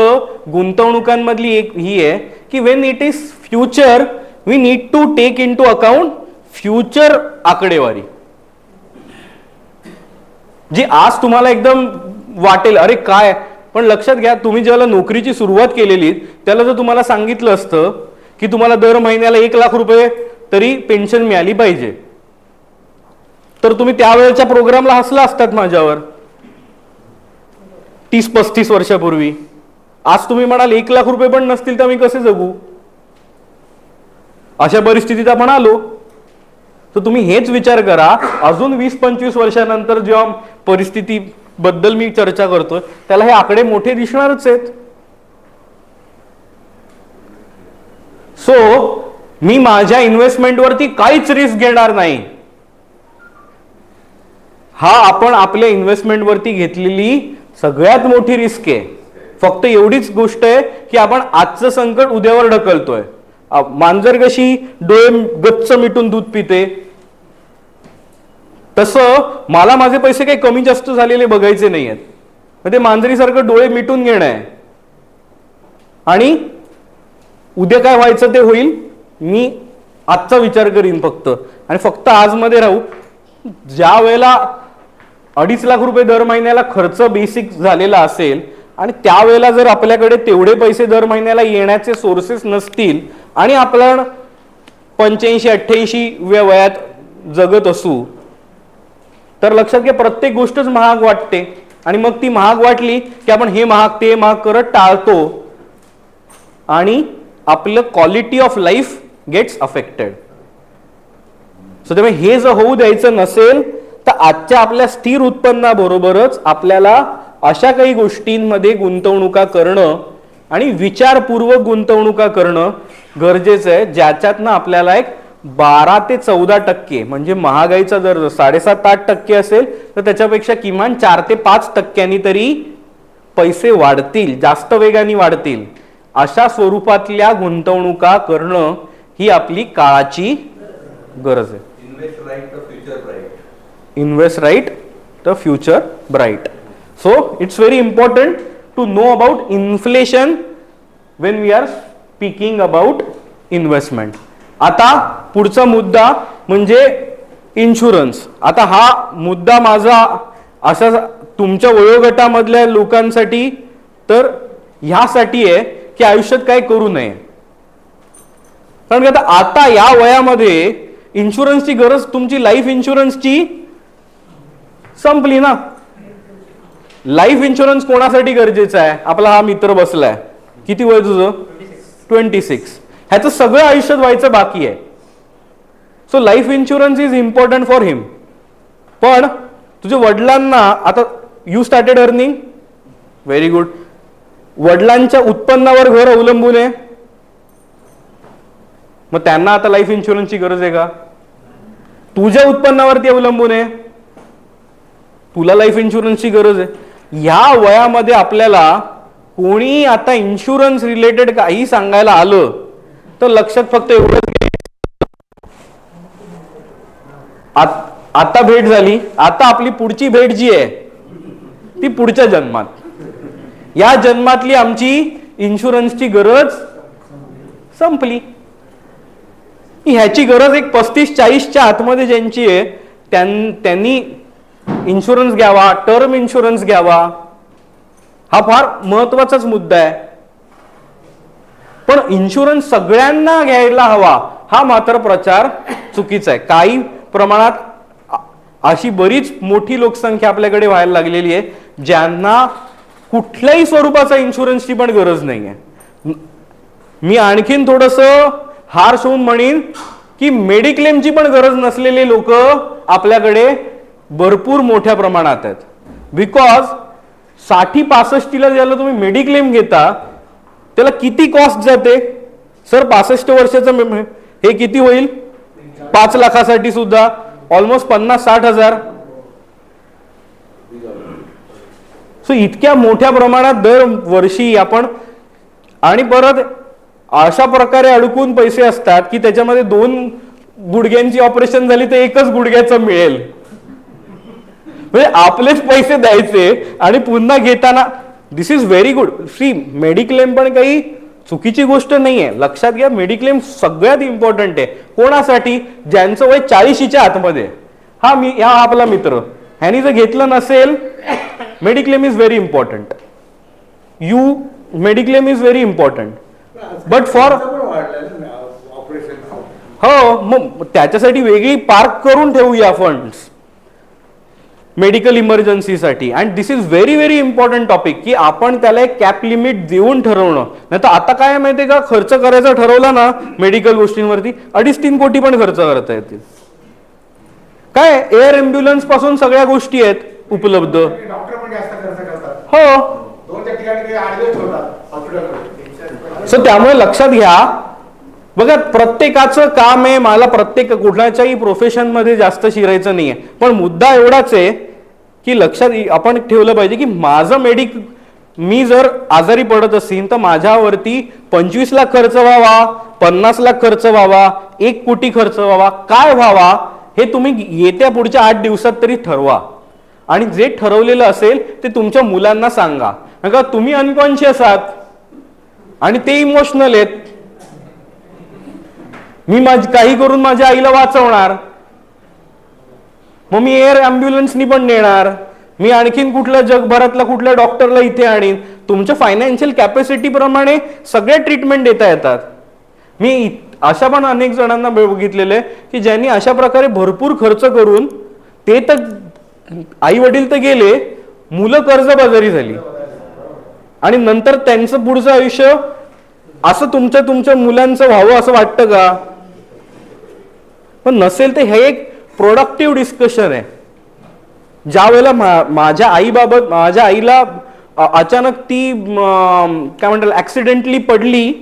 गुंतवणुकांमधली एक ही आहे की when it is future we need to take into account future आकडेवारी. जी आज तुम्हाला एकदम वाटेल अरे काय, पण लक्षात घ्या तुम्ही ज्याला नोकरीची सुरुवात केलेली त्याला जर तुम्हाला सांगितलं असतं की तुम्हाला दर महिन्याला 1 लाख रुपये तरी पेन्शन मिळाली पाहिजे तर तुम्ही त्यावेळेच्या प्रोग्रामला हसला असतात माझ्यावर 30-35 वर्षापूर्वी. आज तुम्ही म्हणाल 1 लाख रुपये पण नसतील तर मी कसे जगू? अशा परिस्थितीत आपण आलो. तर तुम्ही हेच विचार करा अजून 20-25 वर्षानंतर जेव्हा परिस्थिती बद्दल मी चर्चा करतोय त्याला हे आकडे मोठे दिसणारच आहेत. सो मी माझ्या इन्व्हेस्टमेंटवरती काहीच रिस्क घेणार नाही. हा आपण आपल्या इन्व्हेस्टमेंटवरती घेतलेली सगळ्यात मोठी रिस्क आहे. फक्त एवढीच गोष्ट आहे की आपण आजचं संकट उद्यावर ढकलतोय. मांजर कशी डोळे गच्च मिटून दूध पिते तसं मला माझे पैसे काही कमी जास्त झालेले बघायचे नाही आहेत. ते मांजरीसारखं डोळे मिटून घेणं आहे आणि उद्या काय व्हायचं ते होईल मी आजचा विचार करीन फक्त. आणि फक्त आजमध्ये राहू. ज्या वेळेला 2.5 लाख रुपये दर महिन्याला खर्च बेसिक झालेला असेल आणि त्यावेळेला जर आपल्याकडे तेवढे पैसे दर महिन्याला येण्याचे सोर्सेस नसतील आणि आपण 85-88 वयात जगत असू तर लक्षात घ्या प्रत्येक गोष्टच महाग वाटते. आणि मग ती महाग वाटली की आपण हे महाग ते महाग करत टाळतो आणि आपलं quality of life gets affected. So त्यामुळे हे जर होऊ द्यायचं नसेल तर आजच्या आपल्या स्थिर उत्पन्नाबरोबरच आपल्याला अशा काही गोष्टींमध्ये गुंतवणुका करणं आणि विचारपूर्वक गुंतवणुका करणं गरजेचं आहे, ज्याच्यातनं आपल्याला एक 12 ते 14% म्हणजे महागाईचा जर 7.5-8% असेल तर त्याच्यापेक्षा किमान 4 ते 5% तरी पैसे वाढतील, जास्त वेगाने वाढतील. अशा स्वरूपातल्या गुंतवणुका करणं ही आपली काळाची गरज आहे. Invest write the future bright. Invest right, the future bright. So it's very important to know about inflation when we are speaking about investment. आता पुढचा मुद्दा म्हणजे इन्शुरन्स. आता हा मुद्दा माझा अशा तुमच्या वयोगटामधल्या लोकांसाठी तर ह्यासाठी आहे की आयुष्यात काय करू नये. कारण की आता या वयामध्ये इन्शुरन्सची गरज तुमची लाईफ इन्शुरन्सची संपली ना. लाईफ इन्शुरन्स कोणासाठी गरजेचा आहे? आपला हा मित्र बसलाय, किती वय तुझं? 26. ह्याचं सगळं आयुष्यात व्हायचं बाकी आहे. So life insurance is important for him. पण तुझ्या वडिलांना आता you started earning, very good. वडिलांच्या उत्पन्नावर घर अवलंबून आहे, मग त्यांना आता लाईफ इन्शुरन्सची गरज आहे का? तुझ्या उत्पन्नावरती अवलंबून आहे, तुला लाईफ इन्शुरन्सची गरज आहे. या वयामध्ये आपल्याला कोणी आता इन्शुरन्स रिलेटेड काही सांगायला आलं तर लक्षात फक्त एवढंच, आता भेट झाली, आता आपली पुढची भेट जी आहे ती पुढच्या जन्मात. या जन्मातली आमची इन्शुरन्सची गरज संपली. ह्याची गरज एक 35-40च्या आतमध्ये ज्यांची आहे त्यांनी इन्शुरन्स घ्यावा, टर्म इन्शुरन्स घ्यावा. हा फार महत्वाचाच मुद्दा आहे. पण इन्शुरन्स सगळ्यांना घ्यायला हवा हा मात्र प्रचार चुकीचा आहे. काही प्रमाणात अशी बरीच मोठी लोकसंख्या आपल्याकडे व्हायला लागलेली आहे ज्यांना कुठल्याही स्वरूपाचा इन्शुरन्सची पण गरज नाही आहे. मी आणखीन थोडस हार्श होऊन म्हणेन की मेडिक्लेमची पण गरज नसलेले लोक आपल्याकडे भरपूर मोठ्या प्रमाणात आहेत. बिकॉज 60-65ला ज्याला तुम्ही मेडिक्लेम घेता त्याला किती कॉस्ट जाते सर? 65 वर्षाचं हे किती होईल? 5 लाखासाठी सुद्धा ऑलमोस्ट 50-60 हजार. सो इतक्या मोठ्या प्रमाणात दर वर्षी आपण, आणि परत अशा प्रकारे अडकून पैसे असतात की त्याच्यामध्ये 2 गुडघ्यांची ऑपरेशन झाली तर 1च गुडघ्याचं मिळेल. म्हणजे आपलेच पैसे द्यायचे आणि पुन्हा घेताना. This is very good. See, mediclaim पण काही चुकीची गोष्ट नाहीये. लक्षात घ्या, मेडिक्लेम सगळ्यात इम्पॉर्टंट आहे. कोणासाठी? ज्यांचं वय 40च्या आतमध्ये. हा आपला मित्र, ह्यानी जर घेतलं नसेल, mediclaim is very important. Mediclaim is very important. But for हो, मग त्याच्यासाठी वेगळी पार्क करून ठेवूया फंड्स मेडिकल इमर्जन्सीसाठी. And this is very very important topic की आपण त्याला एक कॅप लिमिट देऊन ठरवणं. नाही तर आता काय माहितीये का, खर्च करायचा ठरवला ना मेडिकल गोष्टींवरती 2.5-3 कोटी पण खर्च करता येतील. काय एअर अँब्युलन्स पासून सगळ्या गोष्टी आहेत उपलब्ध. डॉक्टर पण जास्त खर्च करतात. हो, 2 ठिकाणी 8 दिवस ठेवतात हॉस्पिटलमध्ये. सो त्यामुळे लक्षात घ्या, बघा प्रत्येकाचं काम आहे, मला प्रत्येक कुठल्याच्याही प्रोफेशन मध्ये जास्त शिरायचं नाहीये. पण मुद्दा एवढाच आहे की लक्षात आपण ठेवलं पाहिजे की माझं मी जर आजारी पडत असेल तर माझ्यावरती 25 लाख खर्च व्हावा, 50 लाख खर्च व्हावा, 1 कोटी खर्च व्हावा, काय व्हावा हे तुम्ही येत्या पुढच्या 8 दिवसात तरी ठरवा. आणि जे ठरवलेलं असेल ते तुमच्या मुलांना सांगा. का तुम्ही अनकॉन्शियस आहात आणि ते इमोशनल आहेत. मी काही करून माझ्या आईला वाचवणार, मग मी एअर अँब्युलन्सनी पण नेणार, मी आणखीन कुठल्या जगभरातल्या कुठल्या डॉक्टरला इथे आणीन. तुमच्या फायनान्शियल कॅपॅसिटी प्रमाणे सगळ्या ट्रीटमेंट देता येतात. मी अशा पण अनेक जणांना बघितलेले की ज्यांनी अशा प्रकारे भरपूर खर्च करून ते तर आई वडील तर गेले, मुलं कर्जबाजारी झाली आणि नंतर त्यांचं पुढचं आयुष्य असं तुमच्या मुलांचं व्हावं असं वाटतं का? पण नसेल तर हे एक प्रोडक्टिव्ह डिस्कशन आहे. ज्या वेळेला माझ्या आईबाबत, माझ्या आईला अचानक ती काय म्हणतात ऍक्सिडेंटली पडली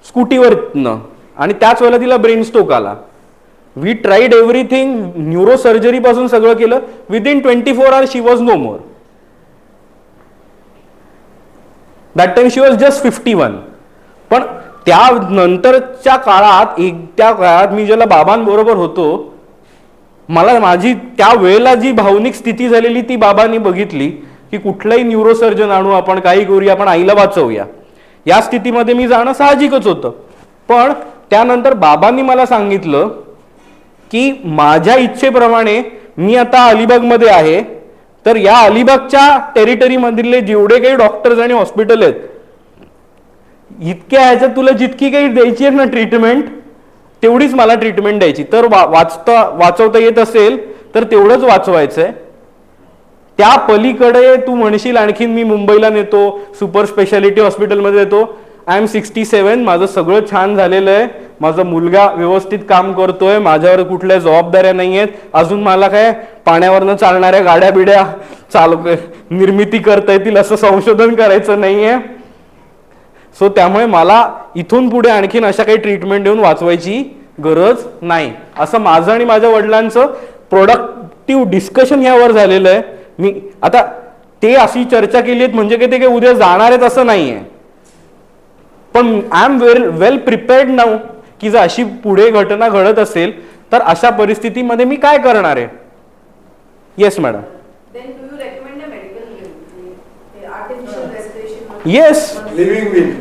स्कूटीवरनं आणि त्याच वेळेला तिला ब्रेन स्ट्रोक आला. We tried everything, neuro surgery पासून सगळं केलं. Within 24 hours she was no more. That time she was just 51. पण त्यानंतरच्या काळात त्या काळात मी ज्याला बाबांबरोबर होतो, मला माझी त्या वेळेला जी भावनिक स्थिती झालेली ती बाबांनी बघितली की कुठलाही न्यूरोसर्जन आणू आपण, काही करूया, आपण आईला वाचवूया. या स्थितीमध्ये मी जाणं साहजिकच होतं. पण त्यानंतर बाबांनी मला सांगितलं की माझ्या इच्छेप्रमाणे मी आता अलिबागमध्ये आहे, तर या अलिबागच्या टेरिटरी मधले जेवढे काही डॉक्टर्स आणि हॉस्पिटल आहेत, इतक्या ह्याच्यात तुला जितकी काही द्यायची आहे ना ट्रीटमेंट, तेवढीच मला ट्रीटमेंट द्यायची. तर वाचवता येत असेल तर तेवढंच वाचवायचंय. त्या पलीकडे तू म्हणशील आणखीन मी मुंबईला नेतो, सुपर स्पेशालिटी हॉस्पिटलमध्ये नेतो. आय एम 67, माझं सगळं छान झालेलं आहे, माझा मुलगा व्यवस्थित काम करतोय, माझ्यावर कुठल्या जबाबदाऱ्या नाही आहेत, अजून मला काय पाण्यावरनं चालणाऱ्या गाड्या बिड्या निर्मिती करता येतील असं संशोधन करायचं नाहीये. सो त्यामुळे मला इथून पुढे आणखीन अशा काही ट्रीटमेंट देऊन वाचवायची गरज नाही, असं माझं आणि माझ्या वडिलांचं प्रोडक्टिव्ह डिस्कशन यावर झालेलं आहे. मी आता ते अशी चर्चा केली आहे म्हणजे की ते काही उद्या जाणार आहेत असं नाहीये, पण I am well prepared now की जर अशी पुढे घटना घडत असेल तर अशा परिस्थितीमध्ये मी काय करणार आहे. Yes madam. येस,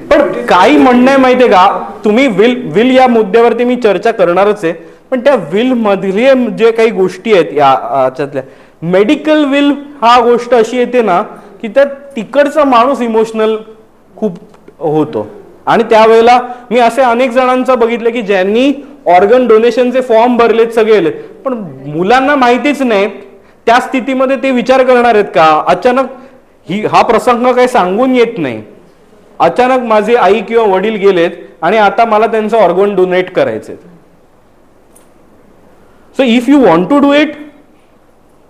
पण काही म्हणणं आहे माहितीये का, तुम्ही विल या मुद्द्यावरती मी चर्चा करणारच आहे, पण त्या विल मधले जे काही गोष्टी आहेत याच्यातल्या, मेडिकल विल हा गोष्ट अशी येते ना की त्या तिकडचा माणूस इमोशनल खूप होतो. आणि त्यावेळेला मी असे अनेक जणांचं बघितलं की ज्यांनी ऑर्गन डोनेशनचे फॉर्म भरलेत सगळे, पण मुलांना माहितीच नाही. त्या स्थितीमध्ये ते विचार करणार आहेत का, अचानक हा प्रसंग काही सांगून येत नाही, अचानक माझे आई किंवा वडील गेलेत आणि आता मला त्यांचं ऑर्गन डोनेट करायचे. So if you want to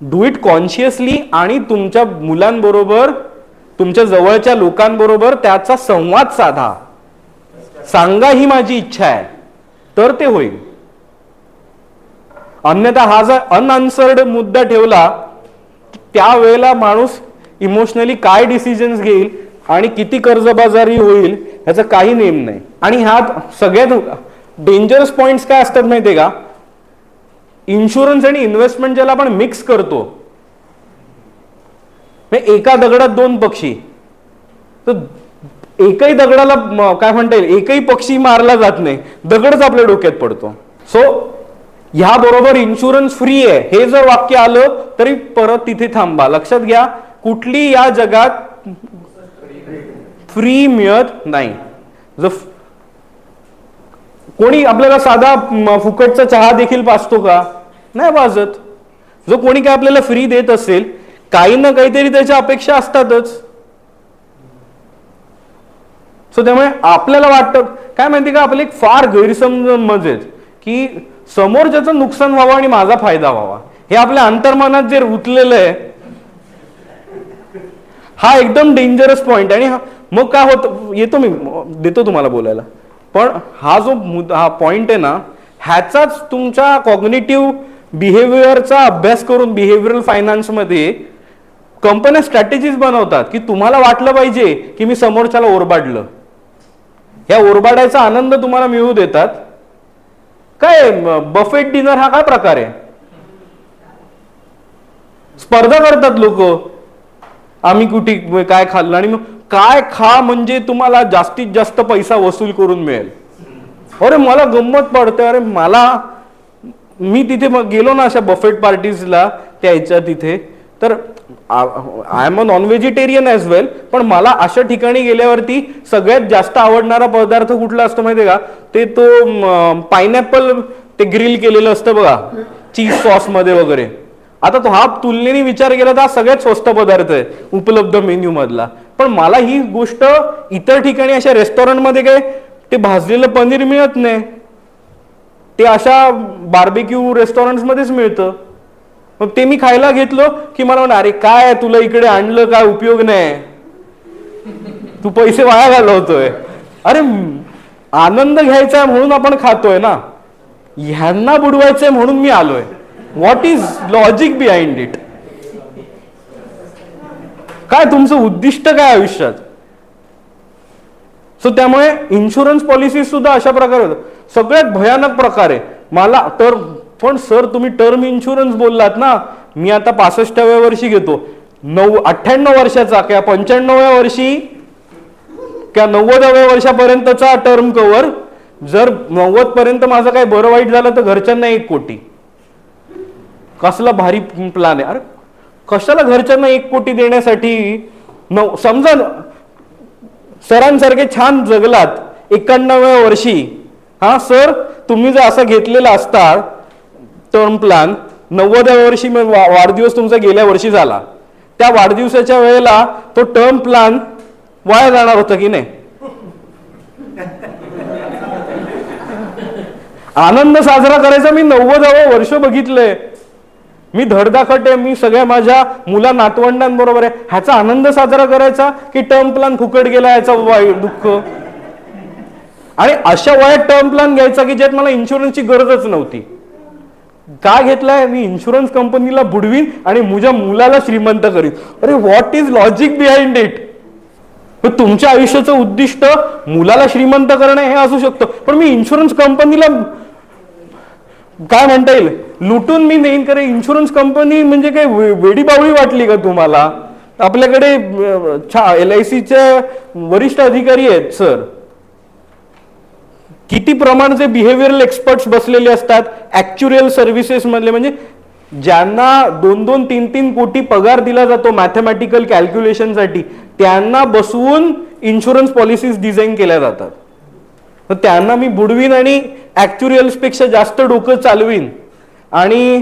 do it consciously आणि तुमच्या मुलांबरोबर, तुमच्या जवळच्या लोकांबरोबर त्याचा संवाद साधा, सांगा ही माझी इच्छा आहे, तर ते होईल. अन्यथा हा जर अनआन्सर्ड मुद्दा ठेवला त्यावेळेला माणूस इमोशनली काय डिसिजन्स घेईल आणि किती कर्जबाजारी होईल ह्याचा काही नेम नाही. आणि ह्यात सगळ्यात डेंजरस पॉइंट्स काय असतात माहितीये का, इन्शुरन्स आणि इन्व्हेस्टमेंट ज्याला आपण मिक्स करतो, एका दगडात दोन पक्षी, तर एकही दगडाला काय म्हणता येईल, एकही पक्षी मारला जात नाही, दगडच आपल्या डोक्यात पडतो. सो ह्या बरोबर इन्शुरन्स फ्री आहे हे जर वाक्य आलं तरी परत तिथे थांबा. लक्षात घ्या, कुठली या जगात फ्री मिळत नाही. जर कोणी आपल्याला साधा फुकटचा चहा देखील पाजतो का, नाही पाजत. जो कोणी काय आपल्याला फ्री देत असेल, काही ना काहीतरी त्याच्या अपेक्षा असतातच. सो त्यामुळे आपल्याला वाटतं काय माहिती का, आपले एक फार गैरसमज आहेत की समोरच्याचं नुकसान व्हावं आणि माझा फायदा व्हावा. हे आपल्या अंतर्मनात जे रुतलेलं आहे हा एकदम डेंजरस पॉइंट. आणि मग काय होतं, येतो मी देतो तुम्हाला बोलायला, पण हा जो हा पॉइंट आहे ना, ह्याचाच तुमच्या कॉग्निटिव्ह बिहेवियरचा अभ्यास करून बिहेवियरल फायनान्समध्ये कंपन्या स्ट्रॅटेजीज बनवतात की तुम्हाला वाटलं पाहिजे की मी समोरच्याला ओरबाडलं. ह्या ओरबाडायचा आनंद तुम्हाला मिळू देतात. काय बफेट डिनर हा काय प्रकार आहे, स्पर्धा करतात लोक, आम्ही कुठे काय खाल्लं आणि काय खा म्हणजे तुम्हाला जास्तीत जास्त पैसा वसूल करून मिळेल. अरे मला गंमत पडते, अरे मी तिथे गेलो ना अशा बफेट पार्टीजला त्याच्या तिथे, तर I am a non vegetarian as well, पण मला अशा ठिकाणी गेल्यावरती सगळ्यात जास्त आवडणारा पदार्थ कुठला असतो माहितीये का, ते तो पायनॅपल ते ग्रिल केलेलं असतं बघा चीज सॉस मध्ये वगैरे. आता तो हा तुलनेने विचार केला तर हा सगळ्यात स्वस्त पदार्थ आहे उपलब्ध मेन्यू मधला. पण मला ही गोष्ट इतर ठिकाणी अशा रेस्टॉरंटमध्ये काय ते भाजलेलं पनीर मिळत नाही. ते अशा बार्बेक्यू रेस्टॉरंट्समध्येच मिळतं. मग ते मी खायला घेतलो की मला म्हणा, अरे काय तुला इकडे आणलं, काय उपयोग नाही, तू पैसे वाया घालवतोय. अरे आनंद घ्यायचा म्हणून आपण खातोय ना, ह्यांना बुडवायचंय म्हणून मी आलोय. What is logic behind it? काय तुमचं उद्दिष्ट काय आयुष्यात? सो त्यामुळे इन्शुरन्स पॉलिसी सुद्धा अशा प्रकारे होतं. सगळ्यात भयानक प्रकारे मला तर, पण सर तुम्ही टर्म इन्शुरन्स बोललात ना, मी आता 65व्या वर्षी घेतो, 98 वर्षाचा किंवा 95व्या वर्षी किंवा 90व्या वर्षापर्यंतचा टर्म कव्हर. जर 90 पर्यंत माझं काही बरं वाईट झालं तर घरच्यांना 1 कोटी. कसला भारी प्लान आहे. अरे कशाला घरच्यांना 1 कोटी देण्यासाठी? समजा सरांसारखे छान जगलात 91व्या वर्षी, हा सर तुम्ही जर असं घेतलेला असता टर्म प्लॅन, 90व्या वर्षी वाढदिवस तुमचा गेल्या वर्षी झाला, त्या वाढदिवसाच्या वेळेला तो टर्म प्लॅन वाया जाणार होता की नाही? आनंद साजरा करायचा मी 90व्या वर्ष बघितलंय. मी धडधाकट आहे, मी सगळ्या माझ्या मुला नातवंडांबरोबर आहे, ह्याचा आनंद साजरा करायचा की टर्म प्लॅन फुकट गेला याचा दुःख? आणि अशा वयात टर्म प्लॅन घ्यायचा की ज्यात मला इन्शुरन्सची गरजच नव्हती. का घेतलाय? मी इन्शुरन्स कंपनीला बुडवीन आणि माझ्या मुलाला श्रीमंत करीन. अरे what is logic behind it? तुमच्या आयुष्याचं उद्दिष्ट मुलाला श्रीमंत करणं हे असू शकतं, पण मी इन्शुरन्स कंपनीला काय म्हणता येईल लुटून मी नेईन करे. इन्शुरन्स कंपनी म्हणजे काय वेडी बावळी वाटली का तुम्हाला? आपल्याकडे LICचे वरिष्ठ अधिकारी आहेत सर, किती प्रमाणाचे बिहेवियरल एक्सपर्ट्स बसलेले असतात ऍक्च्युरियल सर्व्हिसेस मधले, म्हणजे ज्यांना 2-2, 3-3 कोटी पगार दिला जातो मॅथमॅटिकल कॅल्क्युलेशनसाठी, त्यांना बसवून इन्शुरन्स पॉलिसीज डिझाईन केल्या जातात. तर त्यांना मी बुडवीन आणि ऍक्च्युरियल्स पेक्षा जास्त डोकं चालवीन आणि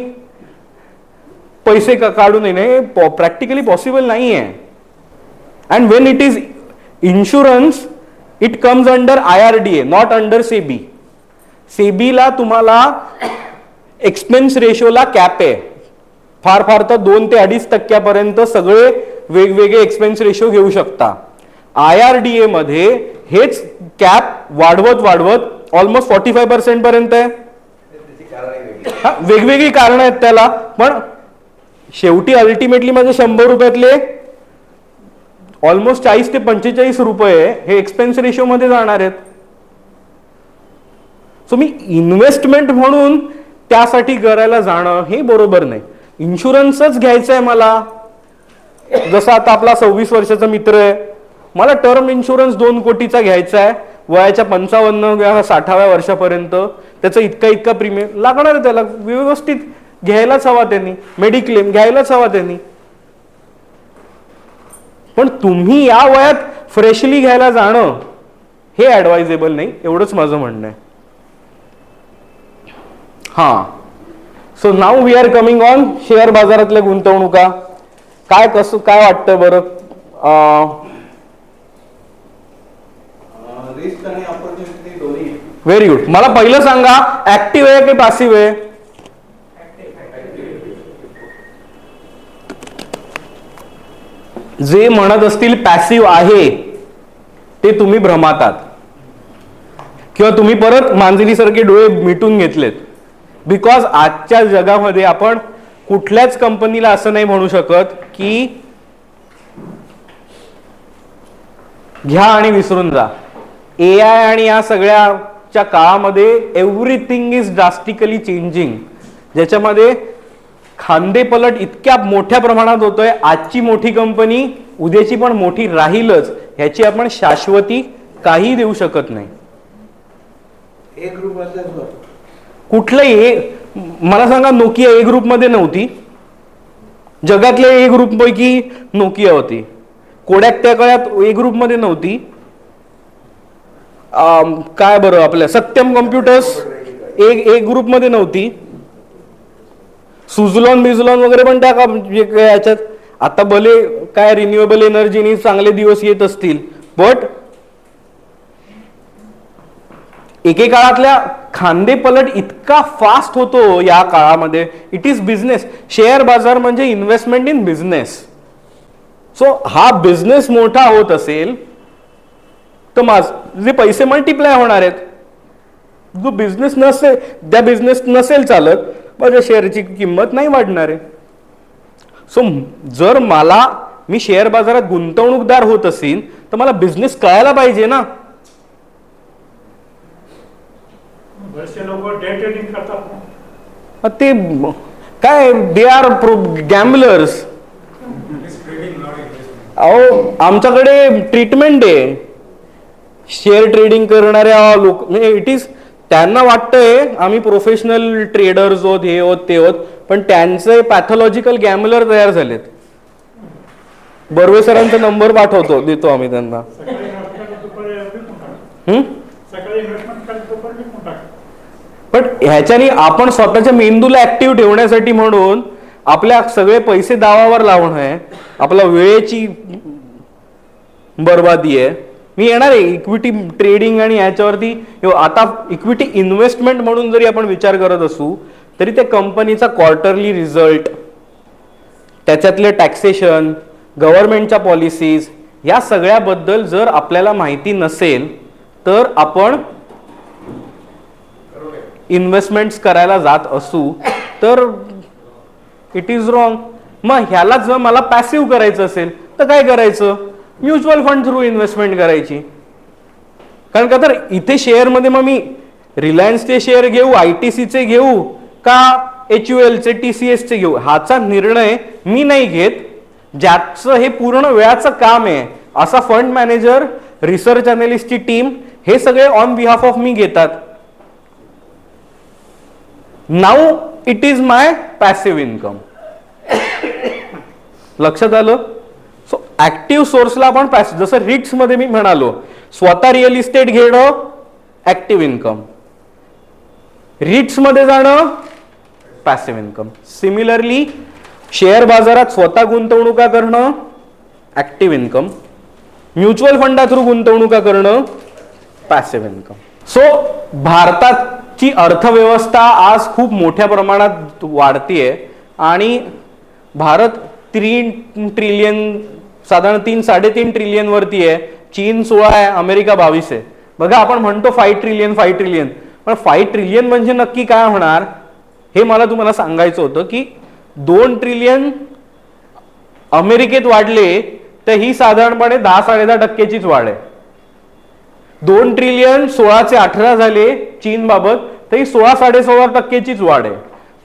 पैसे काढून येणे प्रॅक्टिकली पॉसिबल नाही आहे. And when it is insurance, it comes under IRDA, not under SEBI. सेबीला तुम्हाला एक्सपेन्स रेशोला कॅप आहे, फार फार तर 2 ते 2.5% सगळे वेगवेगळे एक्सपेन्स रेशो घेऊ शकता. IRDA मध्ये हेच कॅप वाढवत वाढवत ऑलमोस्ट 45% पर्यंत आहे. वेगवेगळी कारण आहेत त्याला, पण शेवटी अल्टिमेटली माझे 100 रुपयातले ऑलमोस्ट 40 ते 45 रुपये हे एक्सपेन्स रेशो मध्ये जाणार आहेत. सो मी इन्व्हेस्टमेंट म्हणून त्यासाठी करायला जाणं हे बरोबर नाही. इन्शुरन्सच घ्यायचं आहे मला. जसं आता आपला 26 वर्षाचा मित्र आहे, मला टर्म इन्शुरन्स 2 कोटीचा घ्यायचा आहे वयाच्या 55 किंवा 60व्या वर्षापर्यंत. त्याचा इतका प्रीमियम लागणार आहे, त्याला व्यवस्थित घ्यायलाच हवा त्यांनी, मेडिक्लेम घ्यायलाच हवा त्यांनी. पण तुम्ही या वयात फ्रेशली घ्यायला जाणं हे ऍडवायझेबल नाही, एवढंच माझं म्हणणं आहे. हा, so now we are coming on share बाजारातल्या गुंतवणुका. काय कसं काय वाटतं बरं? रिस्क आणि ऑपॉर्च्युनिटी दोन्ही. Very good. मला पहिलं सांगा, ऍक्टिव्ह आहे की पॅसिव्ह आहे? जे म्हणत असतील पॅसिव्ह आहे ते तुम्ही भ्रमातात किंवा तुम्ही परत मांजरीसारखे डोळे मिटून घेतलेत. बिकॉज आजच्या जगामध्ये आपण कुठल्याच कंपनीला असं नाही म्हणू शकत की घ्या आणि विसरून जा. AI आणि या सगळ्याच्या काळामध्ये एव्हरीथिंग इज ड्रास्टिकली चेंजिंग, ज्याच्यामध्ये खांदेपलट इतक्या मोठ्या प्रमाणात होतोय. आजची मोठी कंपनी उद्याची पण मोठी राहीलच, ह्याची आपण शाश्वती काही देऊ शकत नाही. एक ग्रुप कुठलंही मला सांगा, नोकिया ए ग्रुप मध्ये नव्हती. जगातल्या ए ग्रुप पैकी नोकिया होती. कोडॅक त्या काळात ए ग्रुप मध्ये नव्हती. काय बरं आपल्या सत्यम कम्प्युटर्स ए ग्रुप मध्ये नव्हती. सुझलॉन बिझलॉन वगैरे पण त्या याच्यात. आता भले काय रिन्युएबल एनर्जीनी चांगले दिवस येत असतील, बट एके काळातल्या खांदेपलट इतका इतका फास्ट होतो या काळामध्ये. It is business. शेअर बाजार म्हणजे इन्व्हेस्टमेंट इन बिझनेस. सो हा बिझनेस मोठा होत असेल तर माझे पैसे मल्टिप्लाय होणार आहेत. जो बिझनेस नसेल, त्या बिझनेस नसेल चालत, माझ्या शेअरची किंमत नाही वाढणार आहे. सो जर मी शेअर बाजारात गुंतवणूकदार होत असेल तर मला बिझनेस कळायला पाहिजे ना. बरेचसे लोक डे ट्रेडिंग करतात. ते काय, दे आर गॅम्बलर्स. अहो आमच्याकडे ट्रीटमेंट आहे शेअर ट्रेडिंग करणाऱ्या लोक. म्हणजे इट इज, त्यांना वाटतंय आम्ही प्रोफेशनल ट्रेडर्स होत, हे होत ते होत, पण त्यांचे पॅथॉलॉजिकल गॅम्बलर तयार झालेत. बर्वे सरांचा नंबर देतो आम्ही त्यांना. पण ह्याच्याने आपण स्वतःच्या मेंदूला ऍक्टिव्ह ठेवण्यासाठी म्हणून आपल्या सगळे पैसे दावावर लावणं आहे, आपला वेळेची बर्बादी आहे. मी येणार आहे इक्विटी ट्रेडिंग आणि ह्याच्यावरती. आता इक्विटी इन्व्हेस्टमेंट म्हणून जरी आपण विचार करत असू तरी त्या कंपनीचा क्वार्टरली रिझल्ट, त्याच्यातले टॅक्सेशन, गव्हर्नमेंटच्या पॉलिसीज, या सगळ्याबद्दल जर आपल्याला माहिती नसेल तर आपण इन्व्हेस्टमेंट्स करायला जात असू तर इट इज रॉंग. मग ह्याला जर मला पॅसिव्ह करायचं असेल तर काय करायचं? म्युच्युअल फंड थ्रू इन्व्हेस्टमेंट करायची. कारण का तर इथे शेअरमध्ये मग मी रिलायन्सचे शेअर घेऊ, ITCचे घेऊ का HULचे, TCSचे घेऊ, ह्याचा निर्णय मी नाही घेत. ज्याचं हे पूर्ण वेळाचं काम आहे असा फंड मॅनेजर, रिसर्च अनालिस्टची टीम, हे सगळे ऑन बिहाफ ऑफ मी घेतात. Now it is my passive income. लक्षात आलं? सो ऍक्टिव्ह सोर्सला आपण जसं रिट्स मध्ये मी म्हणालो, स्वतः रिअल इस्टेट घेणं ऍक्टिव्ह इन्कम, रिट्स मध्ये जाणं पॅसिव्ह इन्कम. सिमिलरली शेअर बाजारात स्वतः गुंतवणुका करणं ऍक्टिव्ह इन्कम, म्युच्युअल फंडा थ्रू गुंतवणुका करणं पॅसिव्ह इन्कम. सो भारताची अर्थव्यवस्था आज खूप मोठ्या प्रमाणात वाढतीये आणि भारत 3 ट्रिलियन, साधारण 3-3.5 ट्रिलियन वरती आहे. चीन 16 आहे, अमेरिका 22 आहे. बघा आपण म्हणतो 5 ट्रिलियन, पण 5 ट्रिलियन म्हणजे नक्की काय होणार हे मला तुम्हाला सांगायचं होतं की 2 ट्रिलियन अमेरिकेत वाढले तर ही साधारणपणे 10-10.5%चीच वाढ आहे. 2 ट्रिलियन 16 चे 18 झाले चीन बाबत तर ही 16-16.5%चीच वाढ आहे.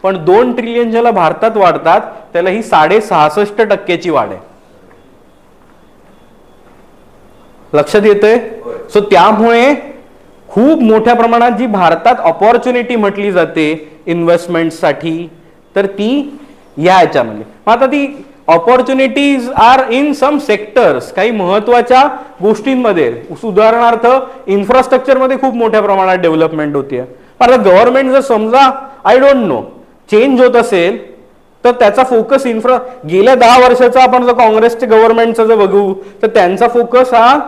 पण 2 ट्रिलियन ज्याला भारतात वाढतात त्याला ही 66.5%ची वाढ आहे. लक्षात येतंय? सो त्यामुळे खूप मोठ्या प्रमाणात जी भारतात ऑपॉर्च्युनिटी म्हटली जाते इन्व्हेस्टमेंटसाठी तर ती या ह्याच्यामध्ये. आता ती opportunities are in some sectors, काही महत्वाच्या गोष्टींमध्ये. उदाहरणार्थ इन्फ्रास्ट्रक्चरमध्ये खूप मोठ्या प्रमाणात डेव्हलपमेंट होतीये. आता गव्हर्नमेंट जर समजा आय डोंट नो चेंज होत असेल तर त्याचा फोकस गेल्या 10 वर्षाचा आपण जर काँग्रेसच्या गव्हर्नमेंटचा जर बघू तर त्यांचा फोकस हा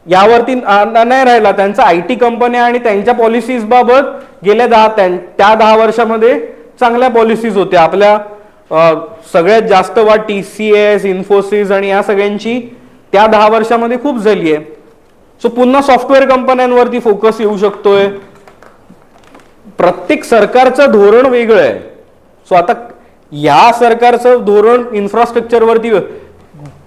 यावरती नाही राहिला. त्यांचा IT कंपन्या आणि त्यांच्या पॉलिसीज बाबत गेल्या 10 वर्षामध्ये चांगल्या पॉलिसीज होत्या. आपल्या सगळ्यात जास्त वाढ TCS, इन्फोसिस आणि या सगळ्यांची त्या 10 वर्षामध्ये खूप झाली आहे. सो पुन्हा सॉफ्टवेअर कंपन्यांवरती फोकस येऊ शकतोय. प्रत्येक सरकारचं धोरण वेगळं आहे. सो आता या सरकारचं धोरण इन्फ्रास्ट्रक्चरवरती,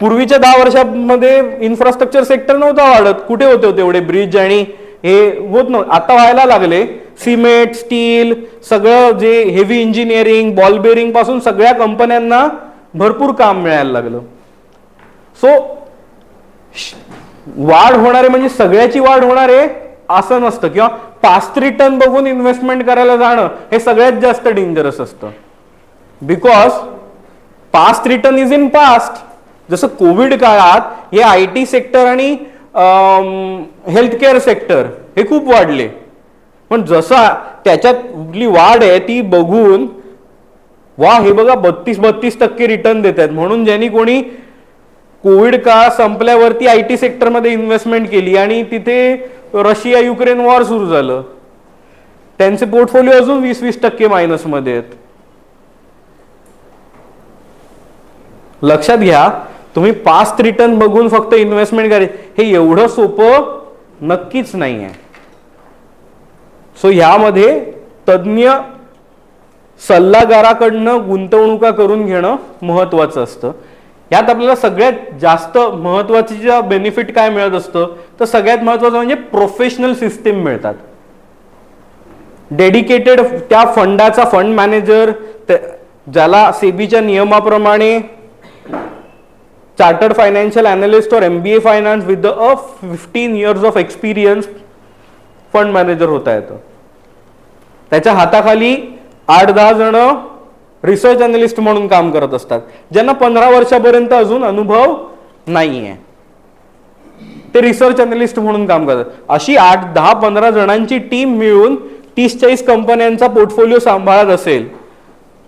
पूर्वीच्या 10 वर्षांमध्ये इन्फ्रास्ट्रक्चर सेक्टर नव्हता वाढत. कुठे होते तेवढे ब्रिज आणि हे होत नव्हतं. आता व्हायला लागले. सिमेंट, स्टील, सगळं जे हेवी इंजिनिअरिंग, बॉल बेरिंग पासून सगळ्या कंपन्यांना भरपूर काम मिळायला लागलं. सो वाढ होणारे म्हणजे सगळ्याची वाढ होणार आहे असं नसतं, किंवा पास्ट रिटर्न बघून इन्व्हेस्टमेंट करायला जाणं हे सगळ्यात जास्त डेंजरस असतं. Because past return is in past. जसं कोविड काळात हे IT सेक्टर आणि हेल्थकेअर सेक्टर हे खूप वाढले, पण जसं त्याच्यातली वाढ आहे ती बघून वा हे बघा 32% रिटर्न देत आहेत. म्हणून ज्यांनी कोणी कोविड काळ संपल्यावरती IT सेक्टरमध्ये इन्व्हेस्टमेंट केली आणि तिथे रशिया युक्रेन वॉर सुरू झालं, त्यांचे पोर्टफोलिओ अजून 20-20% मायनसमध्ये आहेत. लक्षात घ्या, तुम्ही पास्ट रिटर्न बघून फक्त इन्व्हेस्टमेंट करायची हे एवढं सोपं नक्कीच नाही आहे. सो ह्यामध्ये तज्ञ सल्लागाराकडनं गुंतवणुका करून घेणं महत्वाचं असतं. यात आपल्याला सगळ्यात जास्त महत्वाची बेनिफिट काय मिळत असतं तर सगळ्यात महत्वाचं म्हणजे प्रोफेशनल सिस्टीम मिळतात. डेडिकेटेड त्या फंडाचा फंड मॅनेजर, ज्याला सेबीच्या नियमाप्रमाणे चार्टर्ड फायनान्शियल अनालिस्ट और MBA finance with 15 years of experience fund manager होता येतं. त्याच्या हाताखाली 8-10 जण रिसर्च अनालिस्ट म्हणून काम करत असतात, ज्यांना 15 वर्षापर्यंत अजून अनुभव नाहीये. ते रिसर्च अनालिस्ट म्हणून काम करतात. अशी 8-10-15 जणांची टीम मिळून 30-40 कंपन्यांचा पोर्टफोलिओ सांभाळत असेल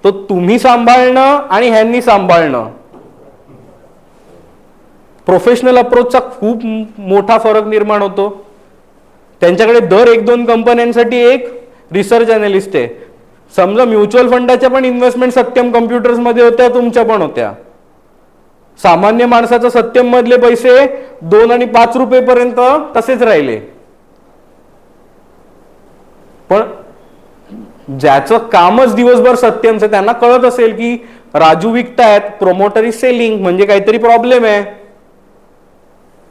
तर तुम्ही सांभाळणं आणि ह्यांनी सांभाळणं प्रोफेशनल अप्रोचचा खूप मोठा फरक निर्माण होतो. त्यांच्याकडे दर 1-2 कंपन्यांसाठी एक रिसर्च अनालिस्ट आहे. समजा म्युच्युअल फंडाच्या पण इन्व्हेस्टमेंट सत्यम कम्प्युटर्स मध्ये होत्या, तुमच्या पण होत्या. सामान्य माणसाचा सत्यम मधले पैसे 2 आणि 5 रुपयेपर्यंत तसेच राहिले. पण ज्याचं कामच दिवसभर सत्यमचं, त्यांना कळत असेल की राजू विकतायत, प्रोमोटर इज सेलिंग, म्हणजे काहीतरी प्रॉब्लेम आहे.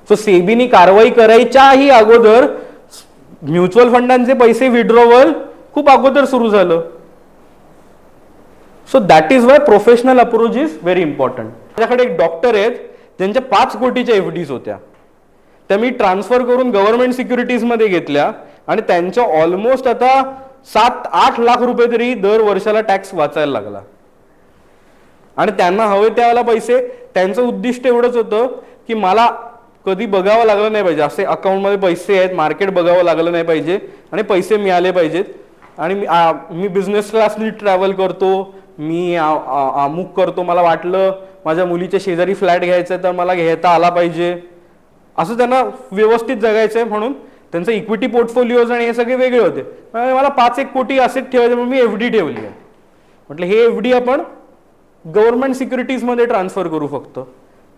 सो सेबीनी कारवाई करायच्याही अगोदर म्युच्युअल फंडांचे पैसे विड्रॉवल खूप अगोदर सुरू झालं. So that is why professional approach is very important. माझ्याकडे एक डॉक्टर आहेत ज्यांच्या 5 कोटीच्या FDs होत्या. त्या मी ट्रान्सफर करून गव्हर्नमेंट सिक्युरिटीज मध्ये घेतल्या आणि त्यांच्या ऑलमोस्ट आता 7-8 लाख रुपये तरी दर वर्षाला टॅक्स वाचायला लागला. आणि त्यांना हवे त्यावेळेला पैसे, त्यांचं उद्दिष्ट एवढंच होतं की मला कधी बघावं लागलं नाही पाहिजे, असे अकाउंटमध्ये पैसे आहेत, मार्केट बघावं लागलं नाही पाहिजे आणि पैसे मिळाले पाहिजेत. आणि मी बिझनेस क्लासनी ट्रॅव्हल करतो, मी अमुक करतो, मला वाटलं माझ्या मुलीच्या शेजारी फ्लॅट घ्यायचा तर मला घेता आला पाहिजे, असं त्यांना व्यवस्थित जगायचंय. म्हणून त्यांचं इक्विटी पोर्टफोलिओज आणि हे सगळे वेगळे होते. मला 5-1 कोटी असेच ठेवायचे म्हणून मी FD ठेवली आहे. म्हटलं हे FD आपण गव्हर्नमेंट सिक्युरिटीज मध्ये ट्रान्सफर करू, फक्त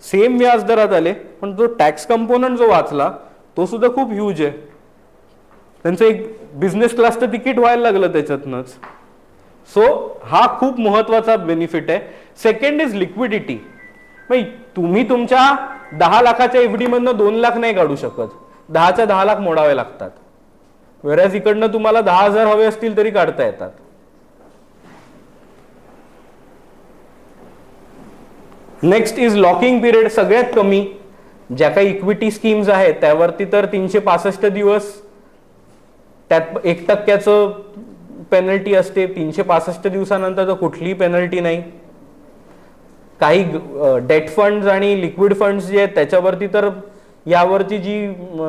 सेम व्याज दरात आले, पण जो टॅक्स कंपोनंट जो वाचला तो सुद्धा खूप ह्यूज आहे. त्यांचं एक बिझनेस क्लासचं तिकीट व्हायला लागलं त्याच्यातनंच. सो हा खूप महत्वाचा बेनिफिट आहे. Second is liquidity. तुम्ही तुमच्या 10 लाखाच्या FD मधनं 2 लाख नाही काढू शकत, 10च्या 10 लाख मोडावे लागतात. वेरॅज इकडनं तुम्हाला 10,000 हवे असतील तरी काढता येतात. Next is locking period. सगळ्यात कमी ज्या काही इक्विटी स्कीम्स आहेत त्यावरती तर 365 दिवस, त्यात 1% पेनल्टी असते. 365 दिवसानंतर तर कुठलीही पेनल्टी नाही. काही डेट फंड्स आणि लिक्विड फंड्स जे आहेत त्याच्यावरती तर यावरची जी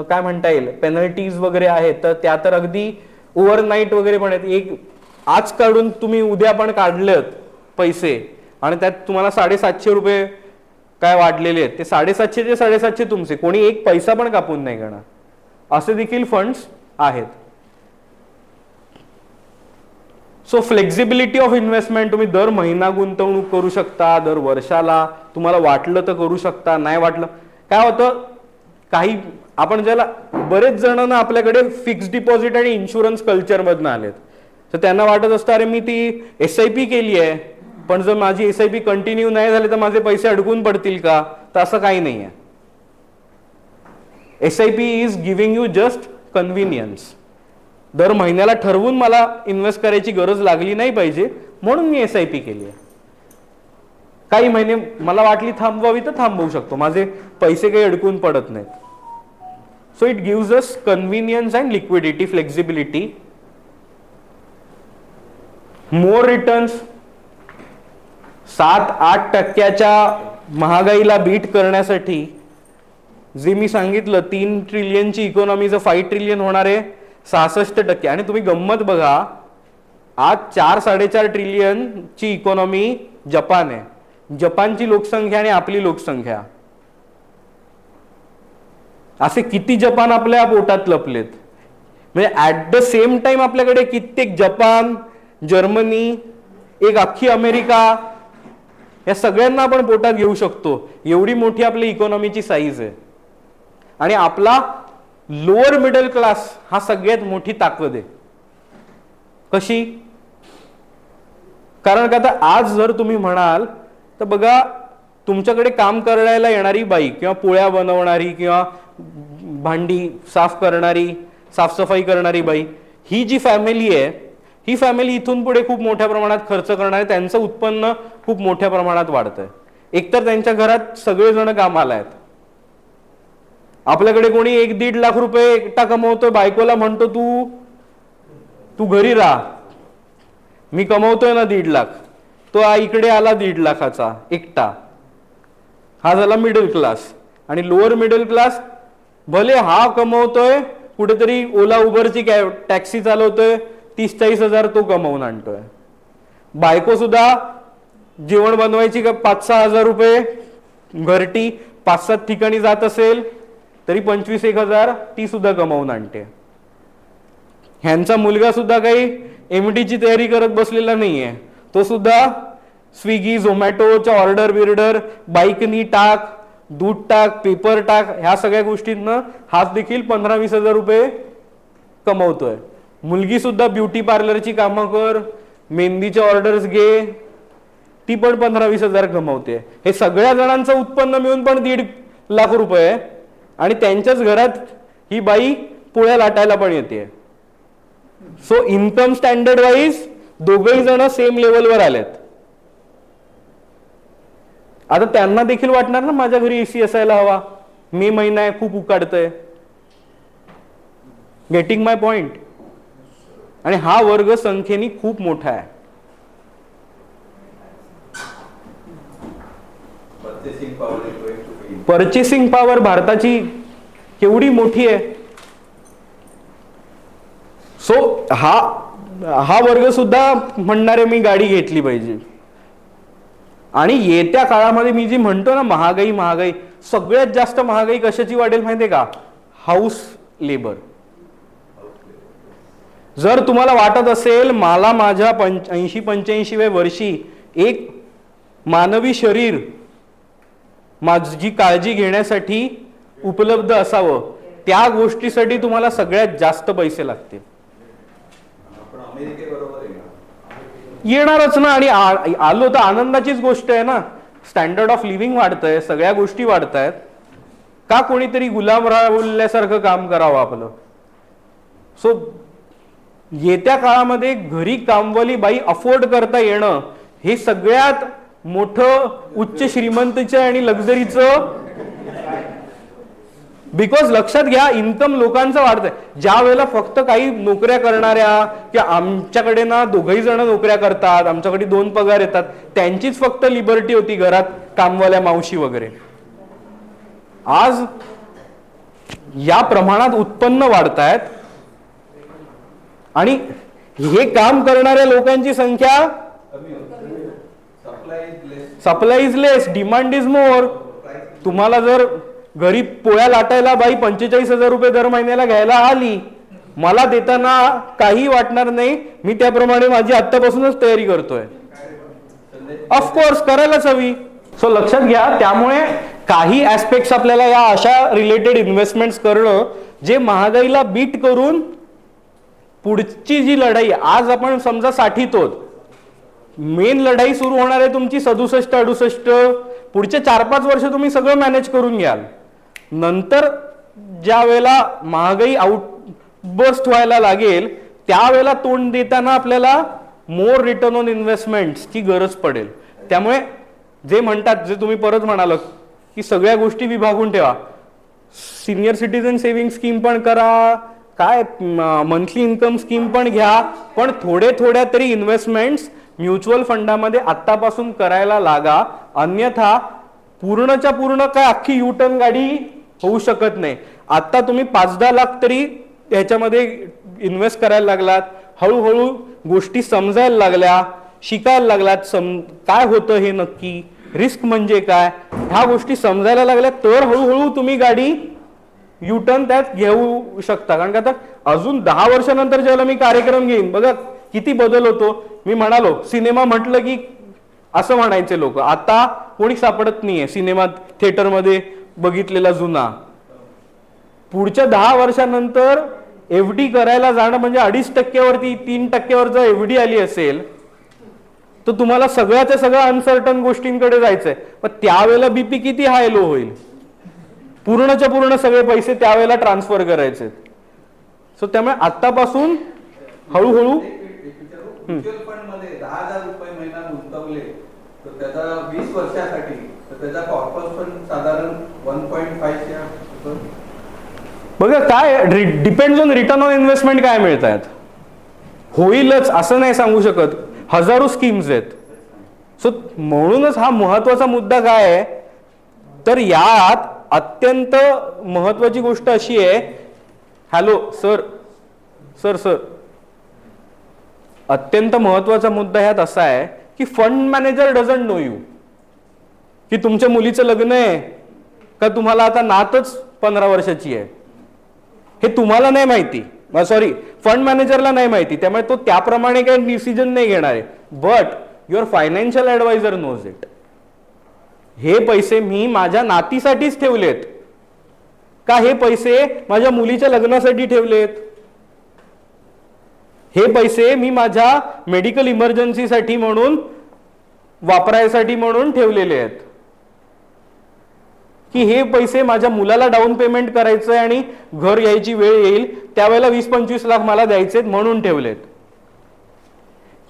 काय म्हणता येईल पेनल्टीज वगैरे आहेत तर त्या तर अगदी ओव्हरनाईट वगैरे पण आहेत. एक आज काढून तुम्ही उद्या पण काढलेत पैसे आणि त्यात तुम्हाला 750 रुपये काय वाढलेले आहेत, ते 750चे 750 तुमचे, कोणी एक पैसा पण कापून नाही करणार, असे देखील फंड्स आहेत. सो फ्लेक्झिबिलिटी ऑफ इन्व्हेस्टमेंट, तुम्ही दर महिना गुंतवणूक करू शकता, दर वर्षाला तुम्हाला वाटलं तर करू शकता, नाही वाटलं. काय होतं, काही आपण ज्याला बरेच जण ना आपल्याकडे फिक्स्ड डिपॉझिट आणि इन्शुरन्स कल्चर मधनं आलेत, तर त्यांना वाटत असतं अरे मी ती SIP केली आहे, पण जर माझी SIP कंटिन्यू नाही झाली तर माझे पैसे अडकून पडतील का, तर असं काही नाही आहे. SIP is giving you just convenience. दर महिन्याला ठरवून मला इन्व्हेस्ट करायची गरज लागली नाही पाहिजे म्हणून मी SIP केली आहे. काही महिने मला वाटली थांबवावी तर थांबवू शकतो, माझे पैसे काही अडकून पडत नाहीत. So it gives us convenience and liquidity, flexibility. More returns. 7-8% महागाईला बीट करण्यासाठी जे मी सांगितलं 3 ट्रिलियनची इकॉनॉमीचं 5 ट्रिलियन होणार आहे, 66%. आणि तुम्ही गंमत बघा, आज 4-4.5 ट्रिलियनची इकॉनॉमी जपान आहे. जपानची लोकसंख्या आणि आपली लोकसंख्या, असे किती जपान आपल्या पोटात लपलेत. म्हणजे ऍट द सेम टाइम आपल्याकडे कित्येक जपान, जर्मनी, एक अख्खी अमेरिका, या सगळ्यांना आपण पोटात घेऊ शकतो, एवढी मोठी आपली इकॉनॉमीची साईज आहे. आणि आपला लोअर मिडल क्लास हा सगळ्यात मोठी ताकद आहे. कशी? कारण का आता आज जर तुम्ही म्हणाल तर बघा, तुमच्याकडे काम करायला येणारी बाई किंवा पोळ्या बनवणारी किंवा भांडी साफ करणारी, साफसफाई करणारी बाई, ही जी फॅमिली आहे, ही फॅमिली इथून पुढे खूप मोठ्या प्रमाणात खर्च करणार आहे, त्यांचं उत्पन्न खूप मोठ्या प्रमाणात वाढतंय. एकतर त्यांच्या घरात सगळेजण कामाला आहेत. आपल्याकडे कोणी 1-1.5 लाख रुपये एकटा कमवतोय, बायकोला म्हणतो तू घरी राहा, मी कमवतोय ना 1.5 लाख, तो इकडे आला 1.5 लाखाचा एकटा. हा झाला मिडल क्लास. आणि लोअर मिडल क्लास, भले हा कमवतोय, कुठेतरी ओला उबरची टॅक्सी चालवतोय, 30-40 हजार तो कमवून आणतोय. बायको सुद्धा जेवण बनवायची का 5-6 हजार रुपये घरटी 5-7 ठिकाणी जात असेल तरी 25-1 हजार ती सुद्धा कमवून आणते. ह्यांचा मुलगा सुद्धा काही MD ची तयारी करत बसलेला नाहीये, तो सुद्धा स्विगी झोमॅटोच्या ऑर्डर बिर्डर, बाईकनी टाक, दूध टाक, पेपर टाक, ह्या सगळ्या गोष्टींना हाच देखील 15-20 हजार रुपये कमवतोय. मुलगी सुद्धा ब्युटी पार्लरची कामं कर, मेहंदीच्या ऑर्डर्स घे, ती पण 15-20 हजार कमवते. हे सगळ्या जणांचं उत्पन्न मिळून पण 1.5 लाख रुपये, आणि त्यांच्याच घरात ही बाई पोळ्या लाटायला पण येते. सो इन्कम स्टँडर्ड वाईज दोघही जण सेम लेवलवर आलेत. आता त्यांना देखील वाटणार ना माझ्या घरी AC असायला हवा, मे महिना आहे, खूप उकाडतंय. गेटिंग माय पॉइंट? आणि हा वर्ग संख्येने खूप मोठा आहे. पर्चेसिंग पॉवर भारताची केवढी मोठी आहे. सो हा वर्ग सुद्धा म्हणणारे मी गाडी घेतली पाहिजे. आणि येत्या काळामध्ये मी जी म्हणतो ना महागाई, सगळ्यात जास्त महागाई कशाची वाढेल माहितीये का? House labour. जर तुम्हाला वाटत असेल मला माझ्या 80-85व्या वर्षी एक मानवी शरीर माझी काळजी घेण्यासाठी उपलब्ध असावं, त्या गोष्टीसाठी तुम्हाला सगळ्यात जास्त पैसे लागतील. येणारच ना. आणि आलो तर आनंदाचीच गोष्ट आहे ना. स्टँडर्ड ऑफ लिव्हिंग वाढतंय, सगळ्या गोष्टी वाढतायत, का कोणीतरी गुलाम राहिल्यासारखं काम करावं आपलं? सो येत्या काळामध्ये घरी कामवाली बाई अफोर्ड करता येणं हे सगळ्यात मोठं उच्च श्रीमंतीचं आणि लक्झरीचं. बिकॉज लक्षात घ्या, इन्कम लोकांचं वाढतंय. ज्या वेळेला फक्त काही नोकऱ्या करणाऱ्या, की आमच्याकडे ना दोघही जण नोकऱ्या करतात, आमच्याकडे 2 पगार येतात, त्यांचीच फक्त लिबर्टी होती घरात, कामवाल्या मावशी वगैरे. आज या प्रमाणात उत्पन्न वाढतायत आणि हे काम करणाऱ्या लोकांची संख्या, supply is less, demand is more. तुम्हाला जर घरी पोळ्या लाटायला बाई 45 हजार रुपये दर महिन्याला घ्यायला आली, मला देताना काही वाटणार नाही. मी त्याप्रमाणे माझी आत्तापासूनच तयारी करतोय. ऑफकोर्स करायलाच हवी. सो लक्षात घ्या, त्यामुळे काही ऍस्पेक्ट्स आपल्याला या अशा रिलेटेड इन्व्हेस्टमेंट्स करणं जे महागाईला बीट करून पुढची जी लढाई, आज आपण समजा 60 तोत, मेन लढाई सुरू होणार आहे तुमची 67-68. पुढचे 4-5 वर्ष तुम्ही सगळं मॅनेज करून घ्याल. नंतर ज्या वेळेला महागाई आउटबर्स्ट व्हायला लागेल त्यावेळेला तोंड देताना आपल्याला मोर रिटर्न ऑन इन्व्हेस्टमेंट्सची गरज पडेल. त्यामुळे जे म्हणतात, जे तुम्ही परत म्हणाल की सगळ्या गोष्टी विभागून ठेवा, सिनियर सिटीजन सेव्हिंग स्कीम पण करा, काय मंथली इन्कम स्कीम पण घ्या, पण थोड्या तरी इन्व्हेस्टमेंट्स म्युच्युअल फंडामध्ये आत्तापासून करायला लागा. अन्यथा पूर्णच्या पूर्ण काय अख्खी युटर्न गाडी होऊ शकत नाही. आता तुम्ही 5-10 लाख तरी ह्याच्यामध्ये इन्व्हेस्ट करायला लागलात, हळूहळू गोष्टी समजायला लागल्या, शिकायला लागलात, काय होतं हे नक्की, रिस्क म्हणजे काय, ह्या गोष्टी समजायला लागल्या, तर हळूहळू तुम्ही गाडी युटर्न त्यात घेऊ शकता. कारण का आता अजून 10 वर्षानंतर ज्यावेळेला मी कार्यक्रम घेईन बघा किती बदल होतो. मी म्हणालो सिनेमा म्हटलं की असं म्हणायचे लोक, आता कोणी सापडत नाहीये सिनेमा थिएटरमध्ये बघितलेला जुना. पुढच्या 10 वर्षानंतर एफडी करायला जाणं म्हणजे 2.5%वरती 3%वर जर एफडी आली असेल तर तुम्हाला सगळ्याच्या सगळ्या अनसर्टन गोष्टींकडे जायचंय. पण त्यावेळेला बीपी किती हाय लो होईल. पूर्णच्या पूर्ण सगळे पैसे त्यावेळेला ट्रान्सफर करायचे. सो त्यामुळे आतापासून हळूहळू म्युच्युअल फंड मध्ये 10,000 रुपये महिना गुंतवले तर त्याचा 20 वर्षासाठी तर त्याचा कॉर्पस पण साधारण 1.5 बघा काय depends on return on investment काय मिळत आहेत. होईलच असं नाही सांगू शकत, हजारो स्कीम्स आहेत. सो म्हणूनच हा महत्वाचा मुद्दा काय आहे तर यात अत्यंत महत्वाची गोष्ट अशी आहे. हॅलो सर सर सर अत्यंत महत्वाचा मुद्दा ह्यात असा आहे की fund manager doesn't know you की तुमच्या मुलीचं लग्न आहे का तुम्हाला आता नातच 15 वर्षाची आहे हे तुम्हाला नाही माहिती. सॉरी फंड मॅनेजरला नाही माहिती. त्यामुळे तो त्याप्रमाणे काही डिसिजन नाही घेणार आहे. But your financial adviser knows it. हे पैसे मी माझ्या नातीसाठीच ठेवलेत का हे पैसे माझ्या मुलीच्या लग्नासाठी ठेवलेत, हे पैसे मी माझ्या मेडिकल इमर्जन्सीसाठी म्हणून वापरायसाठी म्हणून ठेवलेले आहेत की हे पैसे माझ्या मुलाला डाऊन पेमेंट करायचंय आणि घर यायची वेळ येईल त्यावेळेला 20-25 लाख मला द्यायचे म्हणून ठेवलेत.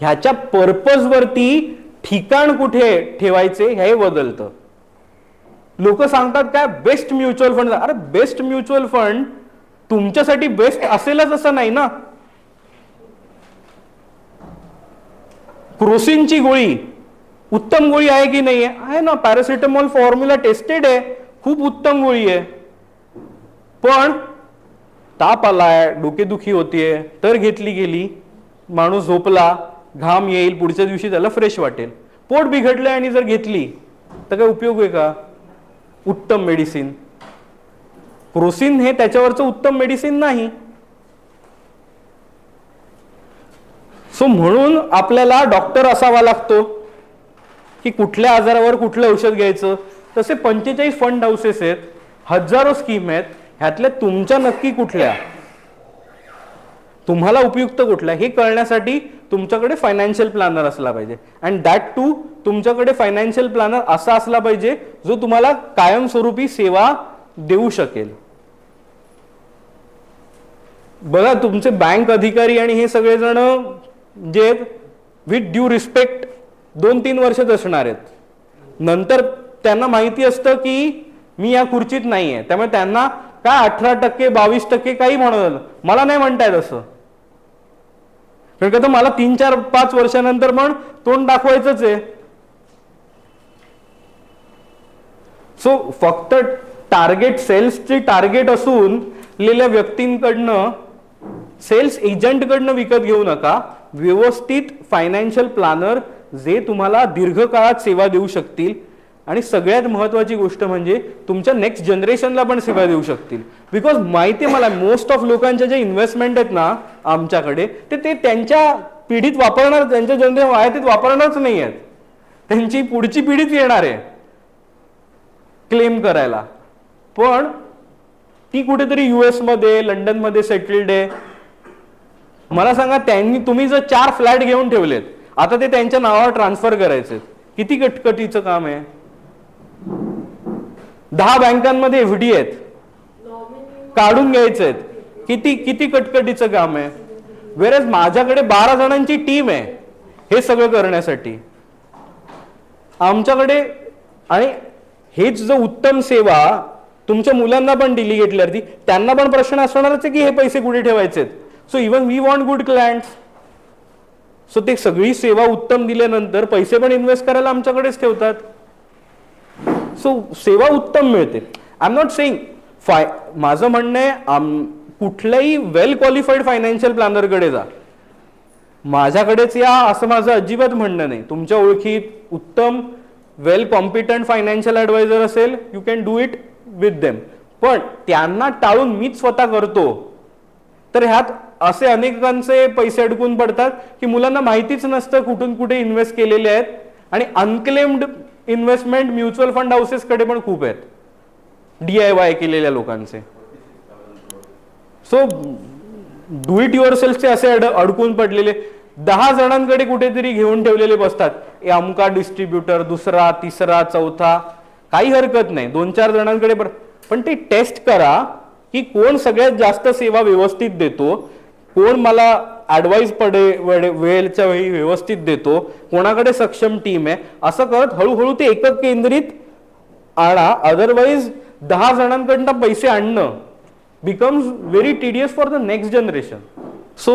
ह्याच्या पर्पज वरती ठिकाण कुठे ठेवायचे हे बदलतं. लोक सांगतात काय बेस्ट म्युच्युअल फंड. अरे बेस्ट म्युच्युअल फंड तुमच्यासाठी बेस्ट असेलच असं नाही ना. क्रोसिनची गोळी उत्तम गोळी आहे की नाही आहे ना. पॅरासिटामॉल फॉर्म्युला टेस्टेड आहे, खूप उत्तम गोळी आहे. पण ताप आलाय, डोकेदुखी होतीये तर घेतली गेली, माणूस झोपला, घाम येईल, पुढच्या दिवशी त्याला फ्रेश वाटेल. पोट बिघडलंय आणि जर घेतली तर काय उपयोग आहे का. उत्तम मेडिसिन क्रोसिन हे त्याच्यावरचं उत्तम मेडिसिन नाही. सो म्हणून आपल्याला डॉक्टर असावा लागतो की कुठल्या आजारावर कुठलं औषध घ्यायचं. तसे 45 फंड हाऊसेस आहेत, हजारो स्कीम आहेत, ह्यातल्या तुमच्या नक्की कुठल्या तुम्हाला उपयुक्त कुठल्या हे कळण्यासाठी तुमच्याकडे फायनान्शियल प्लॅनर असला पाहिजे. अँड दॅट टू तुमच्याकडे फायनान्शियल प्लॅनर असा असला पाहिजे जो तुम्हाला कायमस्वरूपी सेवा देऊ शकेल. बघा तुमचे बँक अधिकारी आणि हे सगळेजण जे विथ ड्यू रिस्पेक्ट 2-3 वर्षच असणार आहेत. नंतर त्यांना माहिती असतं की मी या खुर्चीत नाहीये, त्यामुळे त्यांना काय 18%, 22% काही म्हणत मला नाही म्हणतायत असं. कारण का मला 3, 4, 5 वर्षानंतर पण तोंड दाखवायचंच आहे. सो फक्त टार्गेट सेल्सची टार्गेट असून लिहिलेल्या व्यक्तींकडनं सेल्स एजंटकडनं विकत घेऊ नका. व्यवस्थित फायनान्शियल प्लॅनर जे तुम्हाला दीर्घकाळात सेवा देऊ शकतील आणि सगळ्यात महत्वाची गोष्ट म्हणजे तुमच्या नेक्स्ट जनरेशनला पण सेवा देऊ शकतील. बिकॉज माहिती आहे मला मोस्ट ऑफ लोकांच्या जे इन्व्हेस्टमेंट आहेत ना आमच्याकडे ते त्यांच्या पिढीत वापरणार, त्यांच्या जनरेशन वयातीत वापरणारच नाही आहेत. त्यांची पुढची पिढीच येणार आहे क्लेम करायला. पण ती कुठेतरी US मध्ये लंडन मध्ये सेटल्ड आहे. मला सांगा तुम्ही जर 4 फ्लॅट घेऊन ठेवलेत आता ते त्यांच्या नावावर ट्रान्सफर करायचे, किती कटकटीचं काम आहे. 10 बँकांमध्ये एफडी आहेत, काढून घ्यायचे आहेत, किती कटकटीचं काम आहे. वेरच माझ्याकडे 12 जणांची टीम आहे हे सगळं करण्यासाठी आमच्याकडे. आणि हेच जर उत्तम सेवा तुमच्या मुलांना पण दिली घेतल्यावरती त्यांना पण प्रश्न असणारच आहे की हे पैसे कुठे ठेवायचे. So even we want good clients. So ते सगळी सेवा उत्तम दिल्यानंतर पैसे पण इन्व्हेस्ट करायला आमच्याकडेच ठेवतात. सो सेवा उत्तम मिळते. आय एम नॉट सेईंग माझं म्हणणं आहे कुठल्याही वेल क्वालिफाईड फायनान्शियल प्लॅनरकडे जा, माझ्याकडेच या असं माझं अजिबात म्हणणं नाही. तुमच्या ओळखीत उत्तम वेल कॉम्पिटंट फायनान्शियल ऍडवायझर असेल you can do it with them. पण त्यांना टाळून मीच स्वतः करतो तर ह्यात असे अनेकांचे पैसे अडकून पडतात की मुलांना माहितीच नसतं कुठून कुठे इन्व्हेस्ट केलेले आहेत, आणि अनक्लेम्ड इन्व्हेस्टमेंट म्युच्युअल फंड हाऊसेसकडे पण खूप आहेत DIY केलेल्या लोकांचे. सो डू इट युअर सेल्फचे असे अडकून पडलेले 10 जणांकडे कुठेतरी घेऊन ठेवलेले बसतात, अमुका डिस्ट्रीब्युटर, दुसरा, तिसरा, चौथा, काही हरकत नाही 2-4 जणांकडे, पण ते टेस्ट करा की कोण सगळ्यात जास्त सेवा व्यवस्थित देतो, कोण मला ऍडवाइस वेळच्या वेळी व्यवस्थित देतो, कोणाकडे सक्षम टीम आहे. असं करत हळूहळू ते एकक केंद्रित आणा. अदरवाईज 10 जणांकडनं पैसे आणणं becomes very tedious for the next generation. So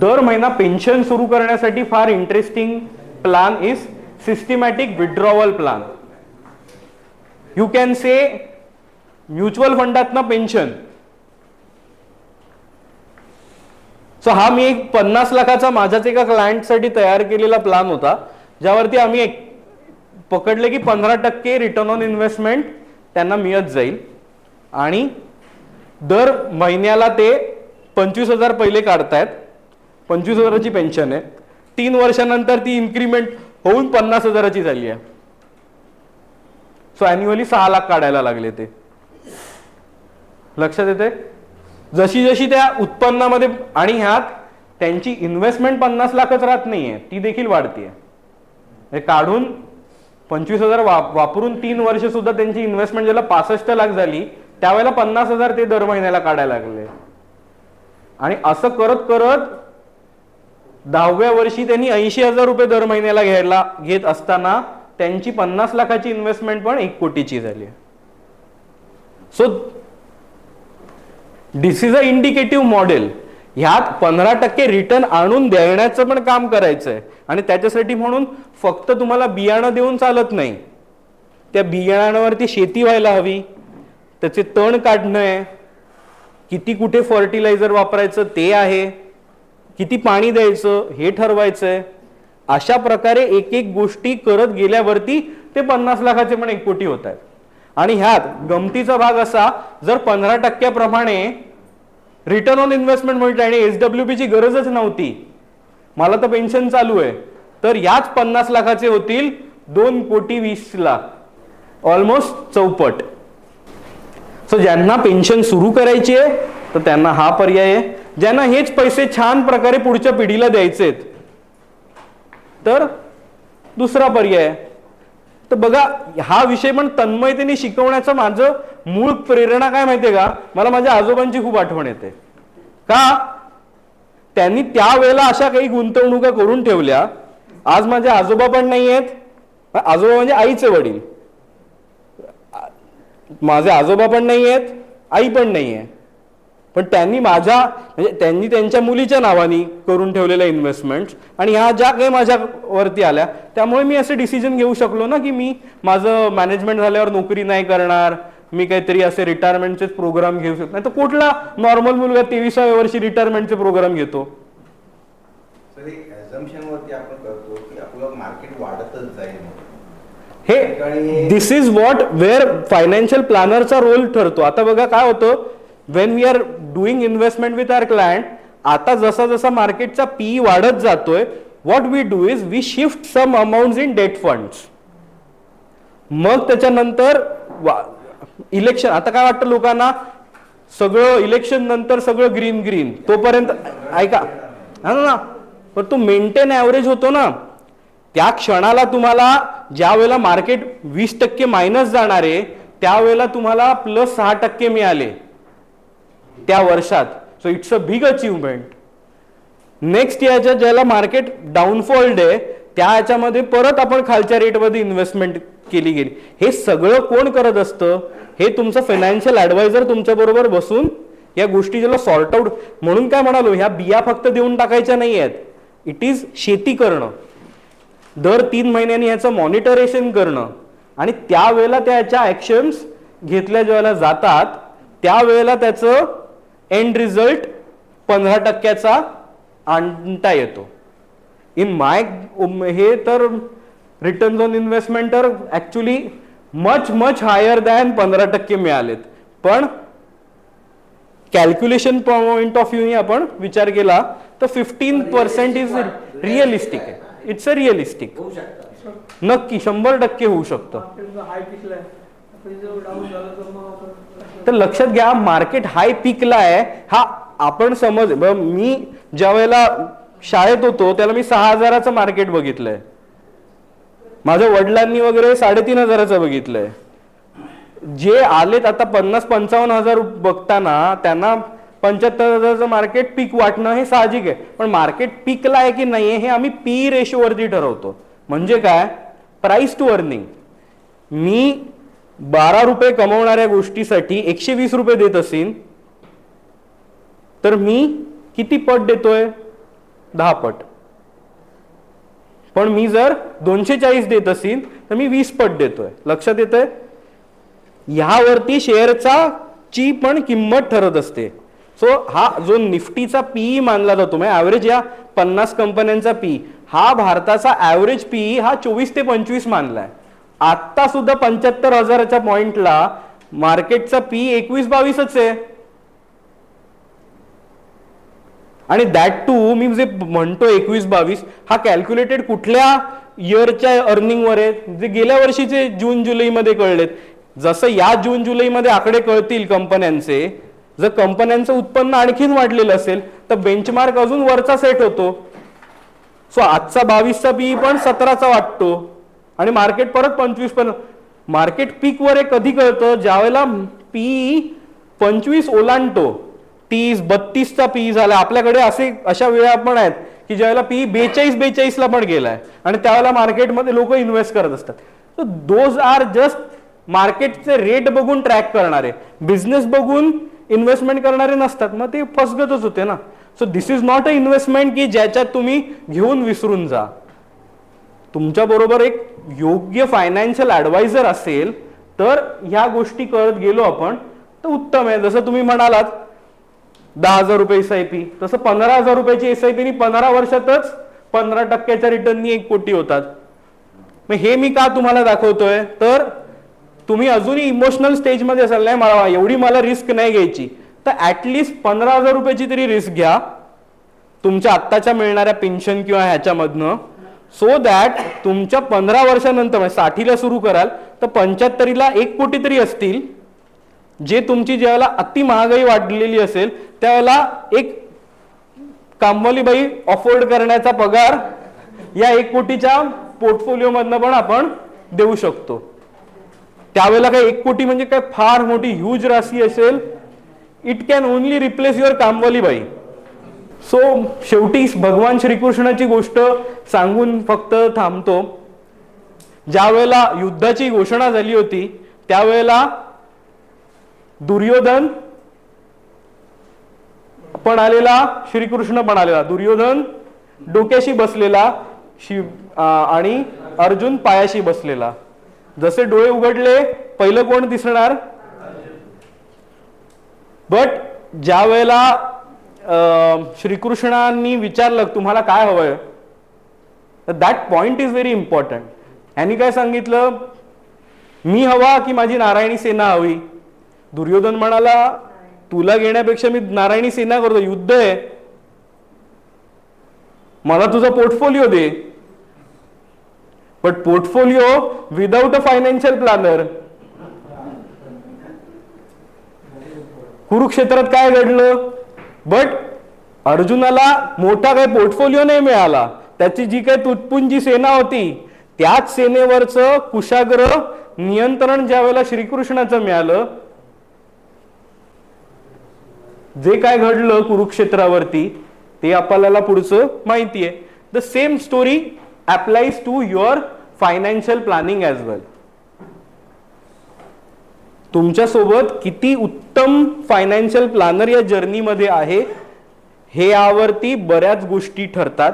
दर महिना पेन्शन सुरू करण्यासाठी फार interesting plan is systematic withdrawal plan. You can say mutual फंडातनं पेन्शन. सो हा मी एक 50 लाखाचा माझ्याच एका क्लायंटसाठी तयार केलेला प्लान होता, ज्यावरती आम्ही पकडले की 15% रिटर्न ऑन इन्व्हेस्टमेंट त्यांना मिळत जाईल, आणि दर महिन्याला ते 25,000 पहिले काढतायत, 25,000ची पेन्शन आहे. 3 वर्षानंतर ती इन्क्रीमेंट होऊन 50,000ची झाली आहे. सो अॅन्युअली 6 लाख काढायला लागले ते. लक्षात येते जशी जशी त्या उत्पन्नामध्ये, आणि ह्यात त्यांची इन्व्हेस्टमेंट 50 लाखच राहत नाहीये, ती देखील वाढतीये. काढून 25,000 वापरून 3 वर्ष सुद्धा त्यांची इन्व्हेस्टमेंट ज्याला 65 लाख झाली, त्यावेळेला 50,000 ते दर महिन्याला काढायला लागले. आणि असं करत करत 10व्या वर्षी त्यांनी 80,000 रुपये दर महिन्याला घेत असताना त्यांची 50 लाखाची इन्व्हेस्टमेंट पण 1 कोटीची झाली. So this is a indicative model. ह्यात 15% रिटर्न आणून देण्याचं पण काम करायचंय, आणि त्याच्यासाठी म्हणून फक्त तुम्हाला बियाणं देऊन चालत नाही. त्या बियाणावरती शेती व्हायला हवी, त्याचे तण काढणं आहे, किती कुठे फर्टिलायझर वापरायचं ते आहे, किती पाणी द्यायचं हे ठरवायचंय. अशा प्रकारे एक एक गोष्टी करत गेल्यावरती ते 50 लाखाचे पण 1 कोटी होत आहेत. आणि ह्यात गमतीचा भाग असा, जर 15% प्रमाणे रिटर्न ऑन इन्व्हेस्टमेंट म्हटलं आणि SWP ची गरजच नव्हती, मला तर पेन्शन चालू आहे, तर याच 50 लाखाचे होतील 2,20 लाख, ऑलमोस्ट चौपट. सो ज्यांना पेन्शन सुरू करायची आहे तर त्यांना हा पर्याय आहे. ज्यांना हेच पैसे छान प्रकारे पुढच्या पिढीला द्यायचेत तर दुसरा पर्याय आहे. तर बघा, हा विषय पण तन्मयतेने शिकवण्याचं माझं मूळ प्रेरणा काय माहितीये का, मला माझ्या आजोबांची खूप आठवण येते. का त्यांनी त्यावेळेला अशा काही गुंतवणुका करून ठेवल्या. आज माझे आजोबा पण नाही आहेत, आजोबा म्हणजे आईचे वडील, माझे आजोबा पण नाही आहेत, आई पण नाही आहे, पण त्यांनी म्हणजे त्यांनी त्यांच्या मुलीच्या नावाने करून ठेवलेल्या इन्व्हेस्टमेंट्स, आणि ह्या ज्या काही माझ्यावरती आल्या त्यामुळे मी असे डिसिजन घेऊ शकलो ना की मी माझं मॅनेजमेंट झाल्यावर नोकरी नाही करणार, मी काहीतरी असे रिटायरमेंटचेच प्रोग्राम घेऊ शकतो. नाही तर कुठला नॉर्मल मुलगा 23व्या वर्षी रिटायरमेंटचे प्रोग्राम घेतो. आपण करतो की आपलं मार्केट वाढतच जाईल. हे this is what where financial प्लॅनरचा रोल ठरतो. आता बघा काय होतं, when we are doing investment with our client, आता जसा जसा मार्केटचा PE वाढत जातोय, what we do is we shift some amount in debt funds. मग त्याच्यानंतर इलेक्शन, आता काय वाटतं लोकांना, सगळं इलेक्शन नंतर सगळं ग्रीन ग्रीन, तोपर्यंत ऐका ना, पण तो मेंटेन ऍव्हरेज होतो ना, त्या क्षणाला तुम्हाला ज्या वेळेला मार्केट 20% मायनस जाणार आहे त्यावेळेला तुम्हाला +6% मिळाले त्या वर्षात. So it's a big achievement. Next इयरच्या ज्याला मार्केट डाऊनफॉल्ड आहे त्या ह्याच्यामध्ये परत आपण खालच्या रेटमध्ये इन्व्हेस्टमेंट केली गेली. हे सगळं कोण करत असतं, हे तुमचं फायनान्शियल ऍडवायझर तुमच्या बरोबर बसून या गोष्टी ज्याला सॉर्ट आउट. म्हणून काय म्हणालो, ह्या बिया फक्त देऊन टाकायच्या नाही आहेत, इट इज शेती करणं, दर 3 महिन्यांनी ह्याचं मॉनिटरेशन करणं, आणि त्यावेळेला त्याच्या ऍक्शन्स घेतल्या ज्यावेळेला जातात त्यावेळेला त्याचं एंड रिझल्ट 15%चा आणता येतो. इन माय हे तर रिटर्न ऑन इन्व्हेस्टमेंट तर ऍक्च्युली मच हायर दॅन 15% मिळालेत, पण कॅल्क्युलेशन पॉइंट ऑफ व्ह्यूने आपण विचार केला तर 15% इज रिअलिस्टिक आहे. It's a realistic. नक्की 100% होऊ शकतं. हाय पिकलाय डाऊन झालं तर मग तर लक्षात घ्या, मार्केट हाय पिकला आहे हा आपण समज. मी ज्या वेळेला शाळेत होतो त्याला मी 6,000चं मार्केट बघितलंय. माझ्या वडिलांनी वगैरे 3,500चं बघितलंय. जे आलेत आता 50-55,000 बघताना त्यांना 75,000चं मार्केट पीक वाटणं हे साहजिक आहे. पण मार्केट पीकला आहे की नाही हे आम्ही पी रेशो वरती ठरवतो. म्हणजे काय, प्राइस टू अर्निंग. मी 12 रुपये कमवणाऱ्या गोष्टीसाठी 120 रुपये देत असेल तर मी किती पट देतोय, 10 पट. पण मी जर 240 देत असेल तर मी 20 पट देतोय. लक्षात येतंय. ह्यावरती शेअरचा ची पण किंमत ठरत असते. सो हा जो निफ्टीचा पीई मानला जातो, म्हणजे ऍव्हरेज या 50 कंपन्यांचा पी, हा भारताचा ऍव्हरेज पीई हा 24 ते 25 मानलाय. आता सुद्धा 75,000च्या पॉइंटला मार्केटचा पी 21-22च आहे. आणि दॅट टू मी जे म्हणतो 21-22 हा कॅल्क्युलेटेड कुठल्या इयरच्या अर्निंगवर आहे, जे गेल्या वर्षीचे जून-जुलैमध्ये कळलेत. जसं या जून-जुलैमध्ये आकडे कळतील कंपन्यांचे, जर कंपन्यांचं उत्पन्न आणखीन वाढलेलं असेल तर बेंचमार्क अजून वरचा सेट होतो. सो आजचा 22चा पी पण 17चा वाटतो आणि मार्केट परत 25 पण. मार्केट पीक वर कधी कळतं, ज्यावेळेला पी 25 ओलांडतो. 30-32चा पी झाला. आपल्याकडे अशा वेळा पण आहेत की ज्यावेळेला पी 42-42ला पण गेलाय आणि त्यावेळेला मार्केटमध्ये लोक इन्व्हेस्ट करत असतात. सो दोज आर जस्ट मार्केटचे रेट बघून ट्रॅक करणारे, बिझनेस बघून इन्व्हेस्टमेंट करणारे नसतात. मग ते फसगतच होते ना. So this is not a investment की ज्याच्यात तुम्ही घेऊन विसरून जा. तुमच्या बरोबर एक योग्य फायनान्शियल ऍडवायझर असेल तर ह्या गोष्टी करत गेलो आपण तर उत्तम आहे. जसं तुम्ही म्हणालात 10,000 रुपये SIP, तसं 15,000 रुपयाची SIP 15 वर्षातच 15% रिटर्ननी 1 कोटी होतात. मग हे मी का तुम्हाला दाखवतोय, तर तुम्ही अजूनही इमोशनल स्टेजमध्ये असाल, नाही मला एवढी मला रिस्क नाही घ्यायची, तर ऍटलिस्ट 15,000 रुपयाची तरी रिस्क घ्या तुमच्या आत्ताच्या मिळणाऱ्या पेन्शन किंवा ह्याच्यामधनं. सो दॅट तुमच्या 15 वर्षानंतर 60ला सुरू कराल तर 75ला 1 कोटी तरी असतील, जे तुमची ज्यावेळेला अति महागाई वाढलेली असेल त्यावेळेला एक कामवाली बाई अफोर्ड करण्याचा पगार या 1 कोटीच्या पोर्टफोलिओ मधनं पण आपण देऊ शकतो. त्यावेळेला काय 1 कोटी म्हणजे काय फार मोठी ह्यूज राशी असेल. It can only replace your कामवाली बाई. सो शेवटी भगवान श्रीकृष्णाची गोष्ट सांगून फक्त थांबतो. ज्या वेळेला युद्धाची घोषणा झाली होती त्यावेळेला दुर्योधन पण आलेला, श्रीकृष्ण पण आलेला. दुर्योधन डोक्याशी बसलेला आणि अर्जुन पायाशी बसलेला. जसे डोळे उघडले पहिलं कोण दिसणार, बट ज्या वेळेला श्रीकृष्णांनी विचारलं तुम्हाला काय हवंय, that point is very important. ह्यांनी काय सांगितलं, मी हवा की माझी नारायणी सेना हवी. दुर्योधन म्हणाला तुला घेण्यापेक्षा मी नारायणी सेना करतो, युद्ध आहे, मला तुझा पोर्टफोलिओ दे. But portfolio without a financial planner. कुरुक्षेत्रात काय घडलं, बट अर्जुनाला मोठा काही पोर्टफोलिओ नाही मिळाला. त्याची जी काही तुटपुंजी सेना होती त्याच सेनेवरचं कुशाग्र नियंत्रण ज्या वेळेला श्रीकृष्णाचं मिळालं. जे काय घडलं कुरुक्षेत्रावरती ते आपल्याला पुढचं माहिती आहे. The same story applies to your financial planning as well. तुमच्या सोबत किती उत्तम फायनान्शियल प्लॅनर या जर्नी मध्ये आहे हे यावरती बऱ्याच गोष्टी ठरतात.